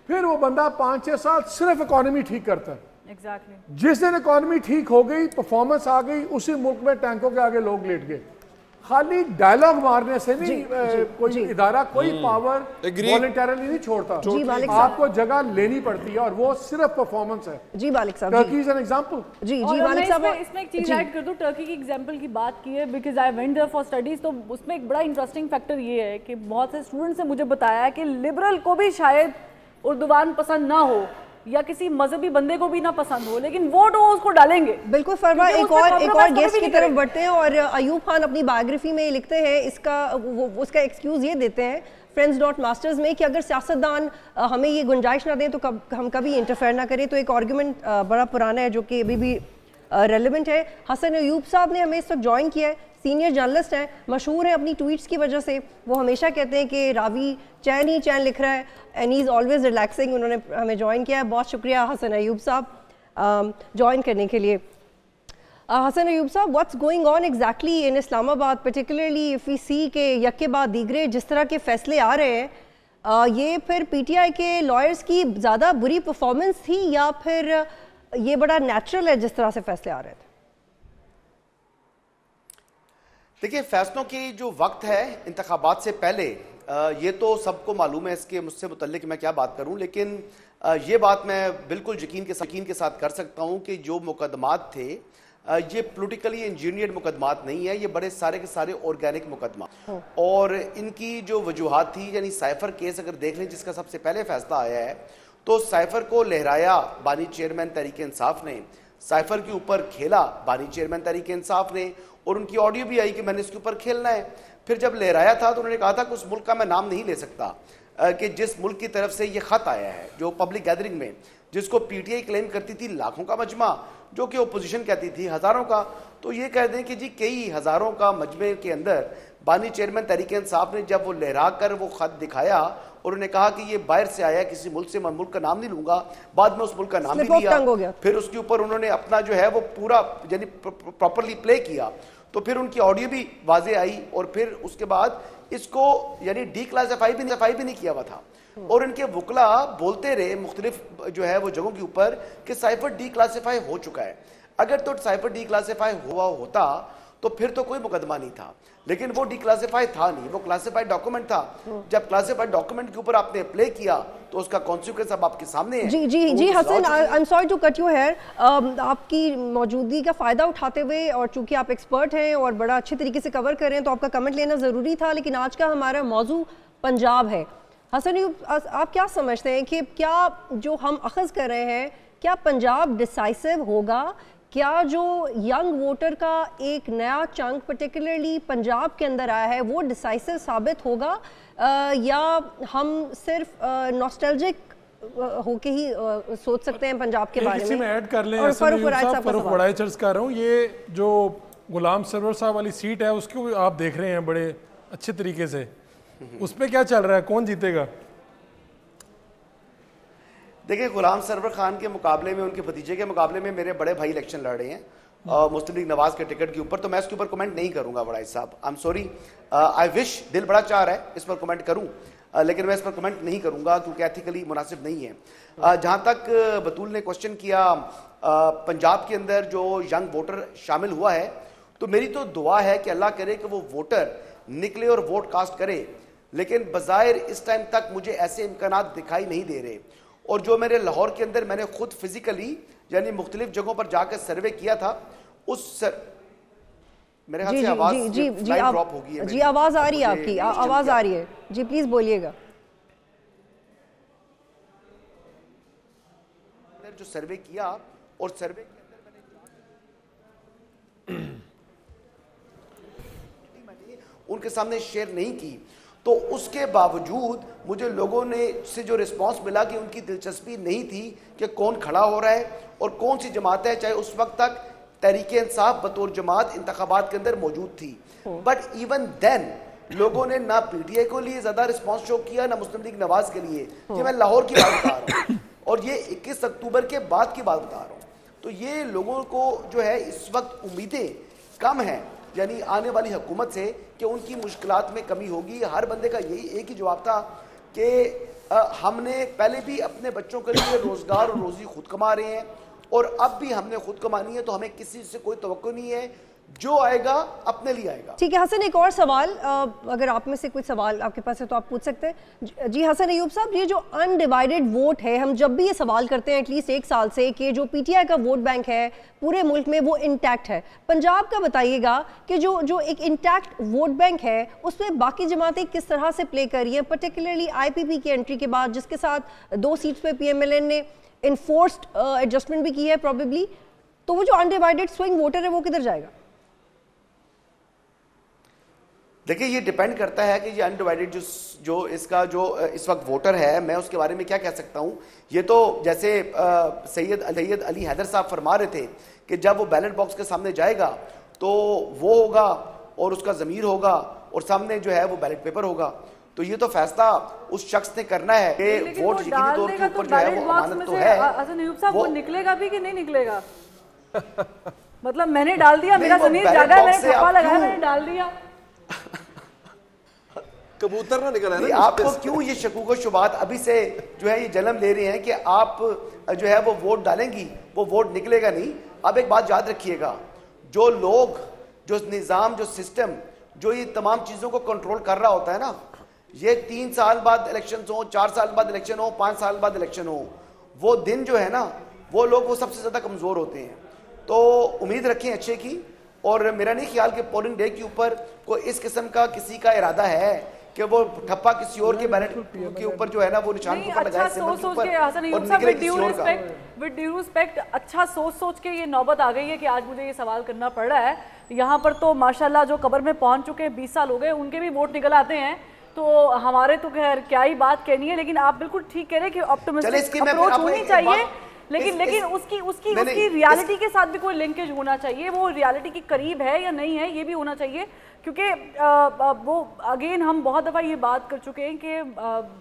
फिर वो बंदा 5-6 साल सिर्फ इकोनॉमी ठीक करता है। Exactly. जिस दिन इकोनॉमी ठीक हो गई, परफॉर्मेंस आ गई, उसी मुल्क में टैंकों के आगे लोग लेट गए। खाली डायलॉग मारने से नहीं कोई इदारा कोई पावर वॉलंटरली नहीं छोड़ता। आपको जगह लेनी पड़ती है, और वो सिर्फ परफॉर्मेंस है। जी मालिक साहब, टर्की इज एन एग्जांपल। जी मालिक साहब, इसमें एक चीज ऐड कर दूं, टर्की की एग्जांपल की बात की है, because I went there for studies. तो उसमें एक बड़ा इंटरेस्टिंग फैक्टर ये है कि बहुत से स्टूडेंट्स ने मुझे बताया कि लिबरल को भी शायद उर्दुवान पसंद ना हो, या किसी मजहबी बंदे को भी ना पसंद हो, लेकिन वोट वो उसको डालेंगे। बिल्कुल फरवा, एक और गेस्ट की तरफ बढ़ते हैं, और अयूब खान अपनी बायोग्राफी में लिखते हैं, उसका एक्सक्यूज ये देते हैं फ्रेंड्स डॉट मास्टर्स में कि अगर सियासतदान हमें ये गुंजाइश ना दें तो हम कभी इंटरफेयर ना करें। तो एक आर्गूमेंट बड़ा पुराना है जो कि अभी भी रेलेवेंट है। हसन अयूब साहब ने हमें इस वक्त ज्वाइन किया है, सीनियर जर्नलिस्ट हैं, मशहूर हैं अपनी ट्वीट्स की वजह से। वो हमेशा कहते हैं कि रावी चैन ही चैन लिख रहा है, and he is always relaxing. उन्होंने हमें ज्वाइन किया है, बहुत शुक्रिया हसन अयूब साहब ज्वाइन करने के लिए। हसन अयूब साहब, what's going on exactly in Islamabad, particularly if we see के यके बाद दीगरे जिस तरह के फैसले आ रहे हैं, ये फिर PTI के लॉयर्स की ज़्यादा बुरी परफॉर्मेंस थी, या फिर ये बड़ा नेचुरल है जिस तरह से फैसले आ रहे थे? देखिए, फैसलों की जो वक्त है इंतखाबात से पहले, ये तो सबको मालूम है, इसके मुझसे मुतल्लिक मैं क्या बात करूं, लेकिन ये बात मैं बिल्कुल यकीन के साथ कर सकता हूं कि जो मुकदमात थे ये पोलिटिकली इंजीनियर्ड मुकदमात नहीं है, ये बड़े सारे के सारे ऑर्गेनिक मुकदमा, और इनकी जो वजूहात थी, यानी साइफर केस अगर देख लें जिसका सबसे पहले फैसला आया है, तो साइफर को लहराया बानी चेयरमैन तहरीक इंसाफ ने, साइफर के ऊपर खेला बानी चेयरमैन तहरीक इंसाफ ने, और उनकी ऑडियो भी आई कि मैंने इसके ऊपर खेलना है। फिर जब लहराया था तो उन्होंने कहा था कि उस मुल्क का मैं नाम नहीं ले सकता कि जिस मुल्क की तरफ से ये खत आया है, जो पब्लिक गैदरिंग में, जिसको पीटीआई क्लेम करती थी लाखों का मजमा, जो कि ओपोजिशन कहती थी हज़ारों का, तो ये कह दें कि जी कई हज़ारों का मजमे के अंदर बानी चेयरमैन तहरीक इंसाफ ने जब वो लहरा कर वो खत दिखाया और उन्होंने कहा कि ये बाहर से आया किसी मुल्क से, मैं मुल्क का नाम नहीं लूंगा, बाद में उस मुल्क का नाम भी लिया, फिर उसके ऊपर उन्होंने अपना जो है वो पूरा यानी प्रॉपरली प्ले किया, तो फिर उनकी ऑडियो भी वाजे आई, और फिर उसके बाद इसको यानी डीक्लासिफाई भी नहीं किया हुआ था, और इनके वकला बोलते रहे मुख्तलिफ जो है वो जगहों के ऊपर कि साइफर डीक्लासिफाई हो चुका है। अगर तो साइफर डीक्लासिफाई हुआ होता तो फिर तो कोई मुकदमा नहीं था, लेकिन वो डीक्लासिफाई था नहीं, वो क्लासिफाइड डॉक्यूमेंट था। जब क्लासिफाइड डॉक्यूमेंट के ऊपर आपने प्ले किया तो उसका कॉन्सिक्वेंस अब आपके सामने है। जी Hasan, I am sorry to cut you here, आपकी मौजूदगी का फ़ायदा उठाते हुए, और चूंकि आप एक्सपर्ट हैं और बड़ा अच्छे तरीके से कवर कर रहे हैं, तो आपका कमेंट लेना ज़रूरी था, लेकिन आज का हमारा मौजू पंजाब है। हसन आप क्या समझते हैं कि क्या जो हम अखज़ कर रहे हैं, क्या पंजाब डिसाइसिव होगा? क्या जो यंग वोटर का एक नया चंक पर्टिकुलरली पंजाब के अंदर आया है वो डिसाइसिव साबित होगा, या हम सिर्फ नॉस्टैल्जिक होके ही सोच सकते हैं पंजाब के बारे में? ऐड कर लें, फरूख बड़ाई चर्च कर रहा हूँ, ये जो गुलाम सरवर साहब वाली सीट है उसको आप देख रहे हैं बड़े अच्छे तरीके से, उस पर क्या चल रहा है, कौन जीतेगा? देखिए, गुलाम सरवर खान के मुकाबले में, उनके भतीजे के मुकाबले में मेरे बड़े भाई इलेक्शन लड़ रहे हैं मुस्लिम लीग नवाज के टिकट के ऊपर, तो मैं इसके ऊपर कमेंट नहीं करूंगा बड़ाई साहब, I am sorry, I wish, दिल बड़ा चाह रहा है इस पर कमेंट करूं, लेकिन मैं इस पर कमेंट नहीं करूंगा क्योंकि एथिकली मुनासिब नहीं है। जहां तक बतूल ने क्वेश्चन किया पंजाब के अंदर जो यंग वोटर शामिल हुआ है, तो मेरी तो दुआ है कि अल्लाह करे कि वो वोटर निकले और वोट कास्ट करे, लेकिन बज़ाहिर इस टाइम तक मुझे ऐसे इम्कानात दिखाई नहीं दे रहे। और जो मेरे लाहौर के अंदर मैंने खुद फिजिकली यानी मुख्तलिफ जगहों पर जाकर सर्वे किया था, मेरे ख्याल से आवाज ड्रॉप होगी है। जी आवाज आ रही है आपकी, आवाज आ रही है जी, प्लीज बोलिएगा। जो सर्वे किया और सर्वे के अंदर मैंने उनके सामने शेयर नहीं की, तो उसके बावजूद मुझे लोगों ने से जो रिस्पांस मिला कि उनकी दिलचस्पी नहीं थी कि कौन खड़ा हो रहा है और कौन सी जमात है, चाहे उस वक्त तक तहरीक इंसाफ बतौर जमात इंतखाबात के अंदर मौजूद थी, बट इवन देन लोगों ने ना पीटीआई को लिए ज्यादा रिस्पांस शो किया ना मुस्लिम लीग नवाज के लिए। कि मैं लाहौर की बात बता रहा हूँ और ये 21 अक्टूबर के बाद की बात बता रहा हूँ, तो ये लोगों को जो है इस वक्त उम्मीदें कम हैं यानी आने वाली हुकूमत से कि उनकी मुश्किलात में कमी होगी। हर बंदे का यही एक ही जवाब था कि हमने पहले भी अपने बच्चों के लिए रोजगार और रोजी खुद कमा रहे हैं और अब भी हमने खुद कमानी है, तो हमें किसी से कोई तवक्को नहीं है, जो आएगा अपने लिए आएगा। ठीक है हसन, एक और सवाल, अगर आप में से कोई सवाल आपके पास है तो आप पूछ सकते हैं। जी हसन अयूब साहब, ये जो अनडिवाइडेड वोट है, हम जब भी ये सवाल करते हैं एटलीस्ट 1 साल से कि जो पीटीआई का वोट बैंक है पूरे मुल्क में वो इंटैक्ट है, पंजाब का बताइएगा कि जो एक इंटैक्ट वोट बैंक है उसमें बाकी जमातें किस तरह से प्ले कर रही हैं, पर्टिकुलरली आईपीपी की एंट्री के बाद, जिसके साथ 2 सीट्स पे पीएमएलएन ने इन्फोर्स्ड एडजस्टमेंट भी की है प्रॉबेबली, तो वो जो अनडिवाइडेड स्विंग वोटर है वो किधर जाएगा? देखिए ये डिपेंड करता है कि ये अनडिवाइडेड जो इसका जो इस वक्त वोटर है, मैं उसके बारे में क्या कह सकता हूँ। ये तो जैसे सैयद अली हैदर साहब फरमा रहे थे कि जब वो बैलेट बॉक्स के सामने जाएगा तो वो होगा और उसका ज़मीर होगा और सामने जो है वो बैलेट पेपर होगा, तो ये तो फैसला उस शख्स ने करना है कि वोट यकीनी तौर के ऊपर जो है वो अमानत तो है। हसन अयूब साहब वो निकलेगा भी कि नहीं निकलेगा? मतलब मैंने डाल दिया, मेरा ज़मीर जागा है, मैंने ठप्पा लगाया, मैंने डाल दिया, कबूतर ना निकल है ना। आपको क्यों ये शकूक व शुबात अभी से जो है ये जन्म ले रहे हैं कि आप जो है वो वोट डालेंगी, वो वोट निकलेगा नहीं। अब एक बात याद रखिएगा, जो लोग, जो निज़ाम, जो सिस्टम, जो ये तमाम चीज़ों को कंट्रोल कर रहा होता है ना, ये 3 साल बाद इलेक्शन हो, 4 साल बाद इलेक्शन हो, 5 साल बाद इलेक्शन हो, वो दिन जो है ना, वो लोग वो सबसे ज़्यादा कमज़ोर होते हैं। तो उम्मीद रखें अच्छे की, और मेरा नहीं ख्याल कि पोलिंग डे के ऊपर कोई इस किस्म का किसी का इरादा है कि वो ठप्पा किसी और के बैलेट के ऊपर जो है ना वो निशान के ऊपर लगाए, सिंबल के ऊपर, और निकले किसी और का। विद ड्यू रिस्पेक्ट, अच्छा सोच के ये नौबत आ गई है कि आज मुझे ये सवाल करना पड़ रहा है। यहाँ पर तो माशाल्लाह जो कब्र में पहुंच चुके हैं 20 साल हो गए, उनके भी वोट निकल आते हैं, तो हमारे तो खैर क्या ही बात कहनी है। लेकिन आप बिल्कुल ठीक कह रहे हैं कि ऑप्टिमिस्टिक अप्रोच होनी चाहिए, लेकिन उसकी रियलिटी के साथ भी कोई लिंकेज होना चाहिए, वो रियलिटी के करीब है या नहीं है ये भी होना चाहिए। क्योंकि वो अगेन हम बहुत दफ़ा ये बात कर चुके हैं कि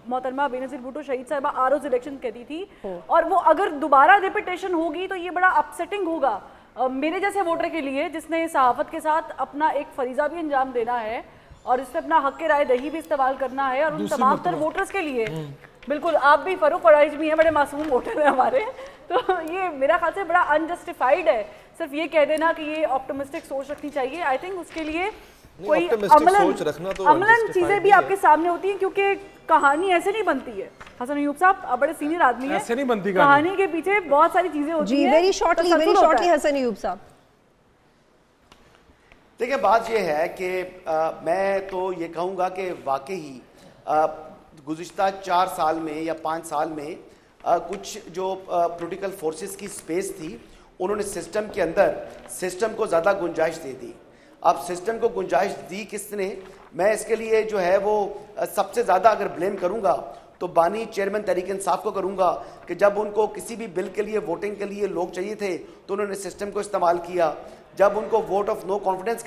मोहतरमा बेनज़ीर भुट्टो शहीद साहिबा आरओ इलेक्शन कहती थी, और वो अगर दोबारा रिपीटेशन होगी तो ये बड़ा अपसेटिंग होगा मेरे जैसे वोटर के लिए, जिसने सहाफ़त के साथ अपना एक फरीज़ा भी अंजाम देना है और इससे अपना हक के राय दही भी इस्तेमाल करना है, और उन तमाम तर वोटर्स के लिए। बिल्कुल, आप भी फरूक फराइज भी हैं, बड़े मासूम वोटर हैं हमारे, तो ये मेरा ख्याल से बड़ा अनजस्टिफाइड है सिर्फ ये कह देना कि ये ऑप्टिमिस्टिक सोच रखनी चाहिए। आई थिंक उसके लिए कोई अमलन चीजें भी आपके सामने होती हैं, क्योंकि कहानी ऐसे नहीं बनती है। हसन अय्यूब साहब, आप बड़े सीनियर आदमी हैं, ऐसे नहीं बनती कहानी के पीछे बहुत सारी चीजें होती हैं। वेरी शॉर्टली हसन अय्यूब साहब। देखिए, बात यह है कि मैं तो ये कहूँगा कि वाकई गुज़िश्ता 4 साल में या 5 साल में कुछ जो पॉलिटिकल फोर्सेस की स्पेस थी, उन्होंने सिस्टम के अंदर सिस्टम को ज़्यादा गुंजाइश दे दी। अब सिस्टम को गुंजाइश दी किसने? मैं इसके लिए जो है वो सबसे ज़्यादा अगर ब्लेम करूँगा तो बानी चेयरमैन तहरीक इंसाफ को करूँगा कि जब उनको किसी भी बिल के लिए वोटिंग के लिए लोग चाहिए थे तो उन्होंने सिस्टम को इस्तेमाल किया। जब उनको वोट ऑफ नो कॉन्फिडेंस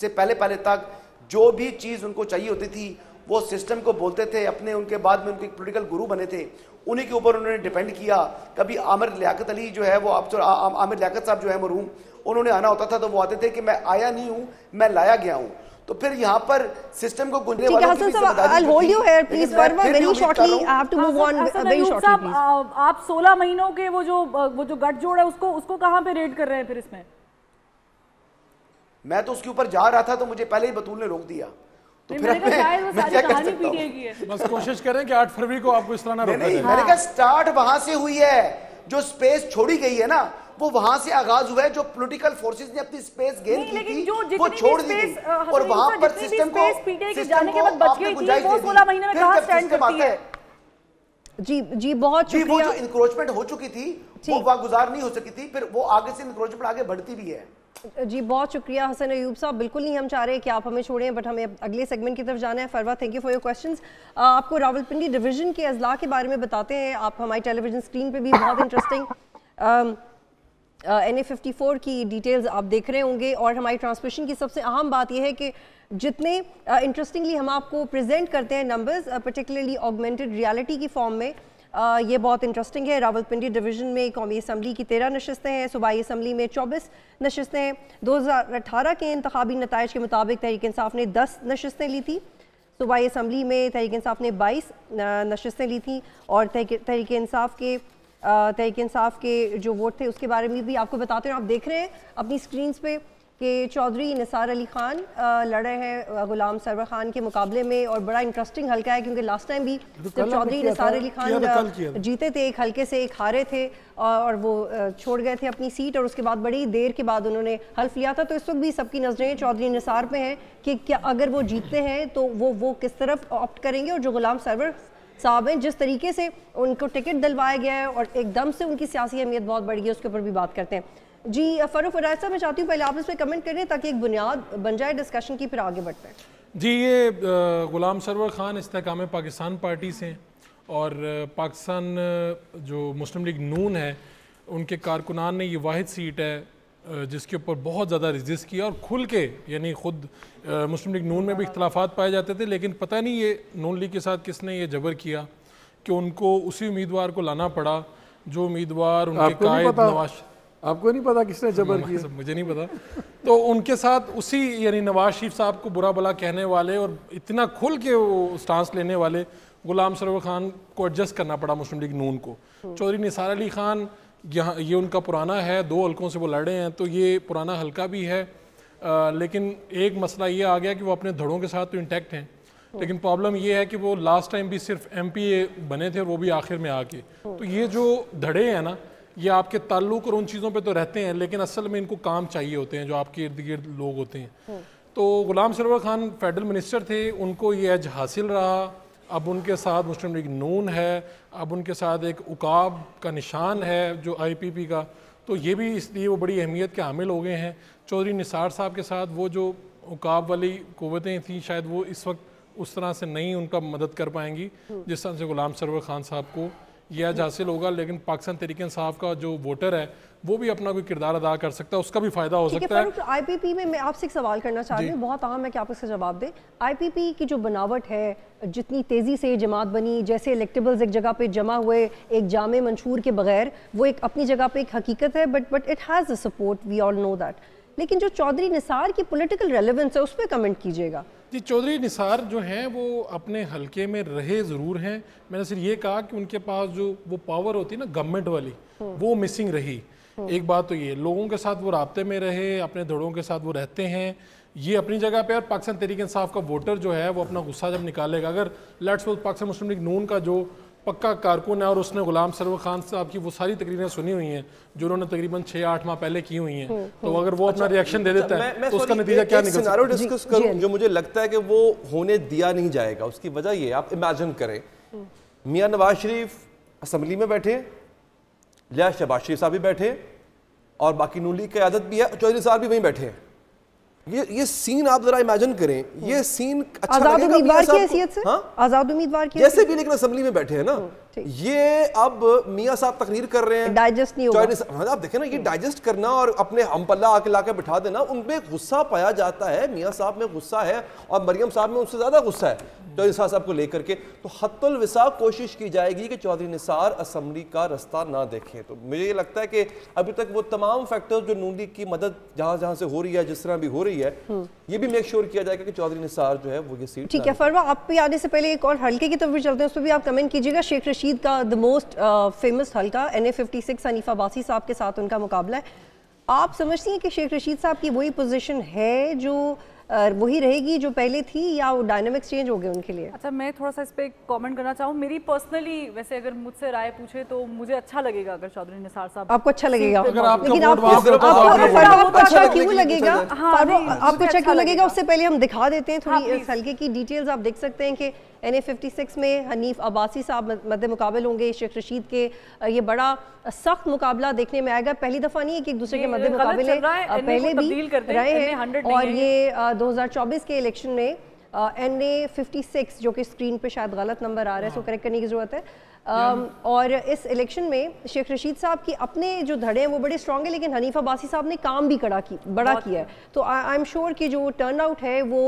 से पहले तक जो भी चीज़ उनको चाहिए होती थी वो सिस्टम को बोलते थे, अपने उनके बाद में उनके पॉलिटिकल गुरु बने थे, उन्हीं के ऊपर उन्होंने डिपेंड किया। कभी आमिर लियाकत अली जो है वो आमिर लियाकत साहब जो है मरहूम, उन्होंने आना होता था तो वो आते थे कि मैं आया नहीं हूँ, मैं लाया गया हूँ। तो फिर यहाँ पर सिस्टम को गुंजने वालों की भी जिम्मेदारी होती है। आप 16 महीनों के वो जो गठजोड़ है उसको कहाँ पे रेड कर रहे हैं फिर इसमें? मैं तो उसके ऊपर जा रहा था तो मुझे पहले ही बतूल ने रोक दिया, तो फिर मैं क्या कर सकता हूँ? बस कोशिश करें कि 8 फरवरी को आपको इस तरह ना रोका जाए। मैंने कहा स्टार्ट वहां से हुई है, जो स्पेस छोड़ी गई है ना वो वहां से आगाज हुआ है। जो पॉलिटिकल फोर्सेस ने अपनी स्पेस गेन की थी वो छोड़ दी गई, और वहां पर सिस्टम को आपने गुंजाइश दे दी। फिर करती है जी बहुत शुक्रिया। वो जो इंक्रोचमेंट हो चुकी थी वो वागुजार नहीं हो सकी थी, फिर वो आगे से इंक्रोचमेंट आगे बढ़ती भी है। जी बहुत शुक्रिया हसन अय्यूब साहब। बिल्कुल नहीं हम चाह रहे कि आप हमें छोड़ें, बट हमें अगले सेगमेंट की तरफ जाना है। Farwa, thank you for your questions. आपको रावलपिंडी डिवीजन के अजला के बारे में बताते हैं। आप हमारी टेलीविजन स्क्रीन पे भी बहुत इंटरेस्टिंग NA54 की डिटेल्स आप देख रहे होंगे, और हमारी ट्रांसमिशन की सबसे अहम बात यह है कि जितने इंटरेस्टिंगली हम आपको प्रेजेंट करते हैं नंबर्स, पर्टिकुलरली ऑगमेंटेड रियलिटी की फॉर्म में, ये बहुत इंटरेस्टिंग है। रावलपिंडी डिवीज़न में कौमी असम्बली की 13 नशस्तें हैं, सूबाई असम्बली में 24 नशस्तें हैं। 2018 के इंतखाबी नताइज के मुताबिक तहरीक इंसाफ ने 10 नशस्तें ली थी, सूबाई असम्बली में तहरीक इंसाफ ने 22 नशस्तें ली थी, और तहरीक इंसाफ के जो वोट थे उसके बारे में भी आपको बताते हैं। आप देख रहे हैं अपनी स्क्रीन्स पे कि चौधरी निसार अली खान लड़े हैं गुलाम सरवर खान के मुकाबले में, और बड़ा इंटरेस्टिंग हल्का है क्योंकि लास्ट टाइम भी जब चौधरी निसार अली खान जीते थे एक हल्के से, एक हारे थे और वो छोड़ गए थे अपनी सीट, और उसके बाद बड़ी देर के बाद उन्होंने हल्फ लिया था। तो इस वक्त भी सबकी नजरें चौधरी निसार पे हैं कि क्या अगर वो जीतते हैं तो वो किस तरफ ऑप्ट करेंगे, और जो गुलाम सरवर साहब हैं जिस तरीके से उनको टिकट दिलवाया गया है और एकदम से उनकी सियासी अहमियत बहुत बढ़ गई है, उसके ऊपर भी बात करते हैं। जी फरूक फराज साहब, मैं चाहती हूँ पहले आप इस पर कमेंट करें ताकि एक बुनियाद बन जाए डिस्कशन की, फिर आगे बढ़ते हैं। जी, ये गुलाम सरवर खान इस्तेकाम पाकिस्तान पार्टी से, और पाकिस्तान जो मुस्लिम लीग नून है उनके कारकुनान ने ये वाहिद सीट है जिसके ऊपर बहुत ज़्यादा रजिस्ट किया, और खुल के, यानी ख़ुद मुस्लिम लीग नून में भी इख्तलाफात पाए जाते थे, लेकिन पता नहीं ये नून लीग के साथ किसने ये जबर किया कि उनको उसी उम्मीदवार को लाना पड़ा जो उम्मीदवार उनके कायद नवाज। आपको नहीं पता किसने जबर किया? मुझे नहीं पता। तो उनके साथ उसी यानी नवाज शरीफ साहब को बुरा भला कहने वाले और इतना खुल के वो स्टांस लेने वाले गुलाम सरवर खान को एडजस्ट करना पड़ा मुस्लिम लीग नून को। चौधरी निसार अली खान यहाँ ये उनका पुराना है, 2 हल्कों से वो लड़े हैं, तो ये पुराना हल्का भी है, लेकिन एक मसला ये आ गया कि वो अपने धड़ों के साथ तो इंटैक्ट हैं, लेकिन प्रॉब्लम ये है कि वो लास्ट टाइम भी सिर्फ MP बने थे और वो भी आखिर में आके। तो ये जो धड़े हैं ना, ये आपके ताल्लुक और उन चीज़ों पे तो रहते हैं, लेकिन असल में इनको काम चाहिए होते हैं जो आपके इर्द गिर्द लोग होते हैं। तो गुलाम सरवर खान फेडरल मिनिस्टर थे, उनको ये एज हासिल रहा। अब उनके साथ मुस्लिम लीग नून है, अब उनके साथ एक उकाब का निशान है जो IPP का, तो ये भी इसलिए वो बड़ी अहमियत के हामिल हो गए हैं। चौधरी निसार साहब के साथ वो जो उकाब वाली कुव्वतें थी, शायद वो इस वक्त उस तरह से नहीं उनका मदद कर पाएंगी जिस तरह से गुलाम सरवर खान साहब को यह आज हासिल होगा। लेकिन पाकिस्तान तहरीक इंसाफ का जो वोटर है वो भी अपना कोई किरदार अदा कर सकता है, उसका भी फायदा हो सकता है। IPP में मैं आपसे एक सवाल करना चाह रही हूँ, बहुत अहम है कि आप इसका जवाब दें। IPP की जो बनावट है, जितनी तेज़ी से जमात बनी, जैसे इलेक्टेबल्स एक जगह पे जमा हुए एक जामे मंशूर के बगैर, वो एक अपनी जगह पे एक हकीकत है, but it has a support, we all know that. लेकिन जो चौधरी निसार की पॉलिटिकल रेलेवेंस है उस पर कमेंट कीजिएगा। जी, चौधरी निसार जो हैं वो अपने हलके में रहे ज़रूर हैं, मैंने सिर्फ ये कहा कि उनके पास जो वो पावर होती है ना गवर्नमेंट वाली, वो मिसिंग रही। एक बात तो ये, लोगों के साथ वो राब्ते में रहे, अपने धड़ों के साथ वो रहते हैं, ये अपनी जगह पे। और पाकिस्तान तहरीक इंसाफ का वोटर जो है वो अपना गुस्सा जब निकालेगा, अगर let's suppose Pakistan Muslim League Noon का जो पक्का कारकुन है और उसने गुलाम सरवर खान साहब की वो सारी तकरीरें सुनी हुई हैं जो उन्होंने तकरीबन 6-8 माह पहले की हुई हैं, तो अगर वो अपना रिएक्शन दे देता है तो उसका नतीजा क्या निकल सकता है? डिस्कस करूं जो मुझे लगता है कि वो होने दिया नहीं जाएगा। उसकी वजह ये, आप इमेजिन करें मियां नवाज शरीफ असेंबली में बैठे, लिया शहबाज शरीफ साहब भी बैठे और बाकी नून लीग की क़यादत भी है, चौधरी साहब भी वहीं बैठे हैं। ये सीन आप जरा इमेजिन करें, ये सीन अच्छा आजाद उम्मीदवार की हैसियत से, आजाद उम्मीदवार की जैसे भी, लेकिन असेंबली में बैठे हैं ना, ये अब मियां साहब तकरीर कर रहे हैं, डाइजेस्ट नहीं होगा। आप देखें ना, ये डाइजेस्ट करना और अपने हम पल्ला आके लाके बिठा देना, उनमें गुस्सा पाया जाता है। मियां साहब में गुस्सा है और मरियम साहब में उससे ज्यादा गुस्सा है चौधरी साहब को लेकर के। तो हत्तुल विसा कोशिश की जाएगी कि चौधरी निसार असेंबली का रास्ता ना देखें। तो मुझे ये लगता है कि अभी तक वो तमाम फैक्टर्स जो नून लीग की मदद जहां जहां से हो रही है, जिस तरह भी हो रही है, ये भी मेक श्योर किया जाएगा कि चौधरी निसार जो है वो ये सीट। ठीक है फरवा, आप भी आने से पहले एक और हल्के की तरफ भी चलते हैं, उस पर भी आप कमेंट कीजिएगा। शेख रशीद का द मोस्ट फेमस हल्का NA56 हनीफ अब्बासी साहब के साथ उनका मुकाबला है। आप समझती हैं कि शेख रशीद साहब की वही पोजीशन है जो वही रहेगी जो पहले थी, या वो डायनामिक्स चेंज हो गए उनके लिए? अच्छा, मैं थोड़ा सा इस पे कमेंट करना चाहूँ। मेरी पर्सनली, वैसे अगर मुझसे राय पूछे तो मुझे अच्छा लगेगा अगर चौधरी निसार साहब। आपको अच्छा लगेगा? लेकिन आपको अच्छा क्यों लगेगा? आपको अच्छा क्यों लगेगा? उससे पहले हम दिखा देते हैं थोड़ी इस हल्के की डिटेल्स। आप देख सकते हैं कि NA56 में हनीफ अब्बासी साहब मद्दे मुकाबल होंगे शेख रशीद के। ये बड़ा सख्त मुकाबला देखने में आएगा, पहली दफ़ा नहीं है कि एक दूसरे के मद्दे मुकाबले पहले भी रहे हैं। और ये 2024 के इलेक्शन में NA56, जो कि स्क्रीन पे शायद गलत नंबर आ रहा है, इसको करेक्ट करने की ज़रूरत है। और इस इलेक्शन में शेख रशीद साहब की अपने जो धड़े हैं वो बड़े स्ट्रॉन्ग है, लेकिन हनीफ अब्बासी साहब ने काम भी बड़ा किया है। तो आई एम श्योर कि जो टर्न आउट है वो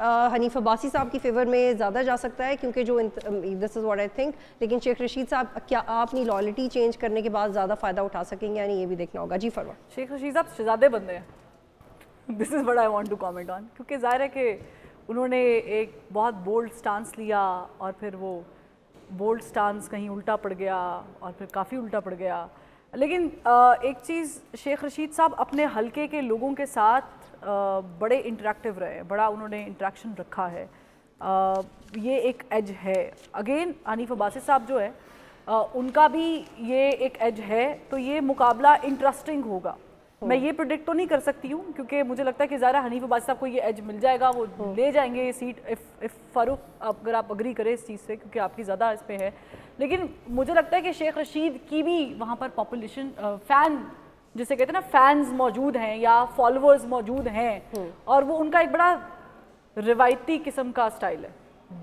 हनीफ अब्बासी साहब की फेवर में ज़्यादा जा सकता है, क्योंकि जो this is what I think. लेकिन शेख रशीद साहब क्या अपनी लॉयल्टी चेंज करने के बाद ज़्यादा फ़ायदा उठा सकेंगे, यानी ये भी देखना होगा। जी फरवा। शेख रशीद साहब शहजादे बंदे हैं, this is what I want to comment on, क्योंकि ज़ाहिर है कि उन्होंने एक बहुत बोल्ड स्टांस लिया और फिर वो बोल्ड स्टांस कहीं उल्टा पड़ गया और फिर काफ़ी उल्टा पड़ गया। लेकिन एक चीज़, शेख रशीद साहब अपने हलके के लोगों के साथ बड़े इंटरेक्टिव रहे, बड़ा उन्होंने इंटरेक्शन रखा है। ये एक एज है। अगेन हनीफ अब्बासी साहब जो है उनका भी ये एक एज है, तो ये मुकाबला इंटरेस्टिंग होगा। मैं ये प्रेडिक्ट तो नहीं कर सकती हूँ, क्योंकि मुझे लगता है कि ज़ाहिर हनीफ अब्बासी साहब को ये एज मिल जाएगा, वो ले जाएंगे ये सीट इफ़ फारूक, अगर आप अग्री करें इस चीज़ से, क्योंकि आपकी ज़्यादा इस पे है। लेकिन मुझे लगता है कि शेख रशीद की भी वहाँ पर पॉपुलेशन, फैन जिसे कहते हैं ना, फैंस मौजूद हैं या फॉलोअर्स मौजूद हैं, और वो उनका एक बड़ा रिवायती किस्म का स्टाइल है,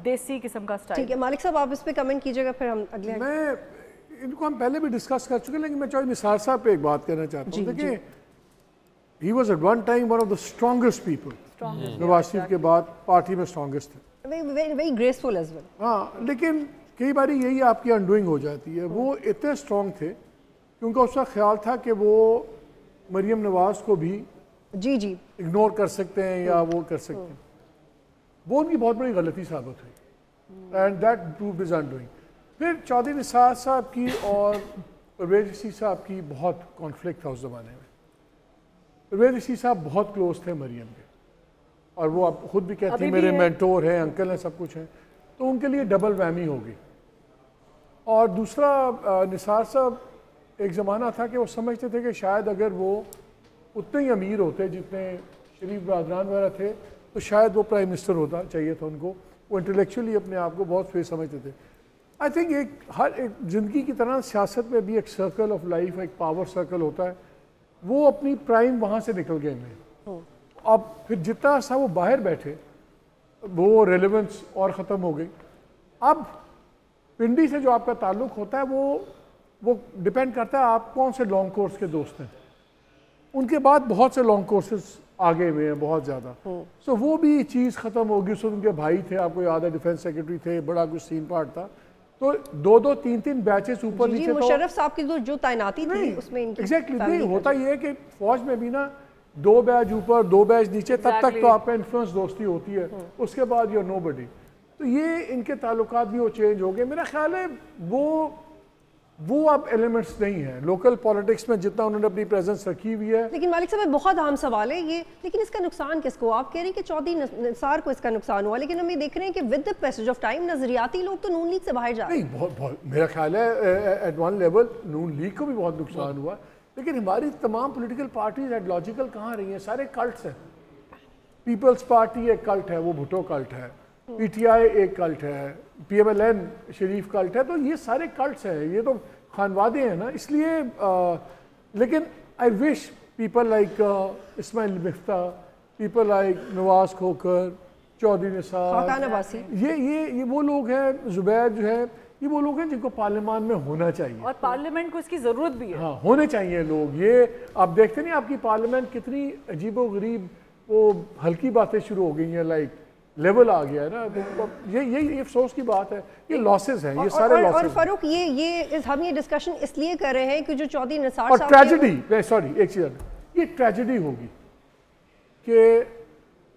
देसी किस्म का स्टाइल। ठीक है मालिक साहब, आप इस पे कमेंट कीजिएगा, फिर हम अगले। मैं इनको हम पहले भी डिस्कस कर चुके हैं, लेकिन मैं चौधरी निसार साहब पे एक बात कहना चाहता हूँ। देखिए, he was at one time one of the strongest people, Nawaz Sharif के बाद पार्टी में स्ट्रॉन्गेस्ट थे, very graceful as well। हाँ, लेकिन कई बार यही आपकी अनडूइंग हो जाती है। वो इतने स्ट्रॉन्ग थे कि उनका उसका ख्याल था कि वो मरियम नवाज को भी जी इग्नोर कर सकते हैं या वो कर सकते हैं। वो उनकी बहुत बड़ी गलती साबित हुई, and that proved his undoing. फिर चौधरी निसार साहब की और परवेज रशीद साहब की बहुत कॉन्फ्लिक्ट था उस ज़माने में। परवेज रशीद साहब बहुत क्लोज थे मरियम के, और वो आप खुद भी कहती हैं मेरे मेंटोर हैं, अंकल हैं, सब कुछ हैं, तो उनके लिए डबल वैमी होगी। और दूसरा निसार साहब, एक ज़माना था कि वो समझते थे कि शायद अगर वो उतने ही अमीर होते जितने शरीफ बरदरान वगैरह थे तो शायद वो प्राइम मिनिस्टर होता चाहिए था उनको। वो इंटेलेक्चुअली अपने आप को बहुत फेस समझते थे। आई थिंक हर एक ज़िंदगी की तरह सियासत में भी एक सर्कल ऑफ लाइफ, एक पावर सर्कल होता है, वो अपनी प्राइम वहाँ से निकल गए हैं। अब फिर जितना सा वो बाहर बैठे वो रेलेवेंस और ख़त्म हो गई। अब पिंडी से जो आपका ताल्लुक़ होता है वो डिपेंड करता है आप कौन से लॉन्ग कोर्स के दोस्त हैं। उनके बाद बहुत से लॉन्ग कोर्सेज आगे हुए हैं बहुत ज़्यादा। सो वो भी चीज़ ख़त्म होगी। उसमें उनके भाई थे, आपको याद है, डिफेंस सेक्रेटरी थे, बड़ा कुछ सीन पार्ट था। तो 2-2, 3-3 बैचेस ऊपर नीचे। मुशर्रफ साहब की जो तैनाती थी उसमें एग्जैक्टली होता ये है कि फौज में भी ना 2 बैच ऊपर 2 बैच नीचे, तब तक तो आपका इन्फ्लुएंस दोस्ती होती है, उसके बाद यूर नोबडी। तो ये इनके ताल्लुकात भी वो चेंज हो गए। मेरा ख्याल है वो अब एलिमेंट्स नहीं है लोकल पॉलिटिक्स में जितना उन्होंने अपनी प्रेजेंस रखी हुई है। लेकिन मालिक साहब बहुत अहम सवाल है ये, लेकिन इसका नुकसान किसको? आप कह रहे हैं कि चौधरी निसार को इसका नुकसान हुआ, लेकिन हम ये देख रहे हैं कि with the passage of time नजरियाती लोग तो नून लीग से बाहर जा रहे हैं। बहुत मेरा ख्याल है एट वन लेवल नून लीग को भी बहुत नुकसान हुआ, लेकिन हमारी तमाम पॉलिटिकल पार्टीज आइडियोलॉजिकल कहाँ रही हैं? सारे कल्ट्स हैं। पीपल्स पार्टी एक कल्ट है, वो भुट्टो कल्ट है। पीटीआई एक कल्ट है, पीएमएलएन शरीफ कल्ट है। तो ये सारे कल्ट्स हैं, ये तो खानवादे हैं ना, इसलिए लेकिन I wish people like Ismail Miftah, people like Nawaz Khokhar, Chaudhry Nisar, ये वो लोग हैं, जुबैर जो है, ये वो लोग हैं जिनको पार्लियामान में होना चाहिए और पार्लियामेंट को इसकी जरूरत भी है। हाँ, होने चाहिए लोग। ये आप देखते नहीं आपकी पार्लियामेंट कितनी अजीबो गरीब वो हल्की बातें शुरू हो गई हैं, लाइक लेवल आ गया है ना। तो ये अफसोस की बात है, ये लॉसेस हैं, ये सारे लॉसेस। और फारूक हम ये डिस्कशन इसलिए कर रहे हैं कि जो चौधरी निसार और ट्रेजेडी, सॉरी एक चीज़, ये ट्रेजेडी होगी कि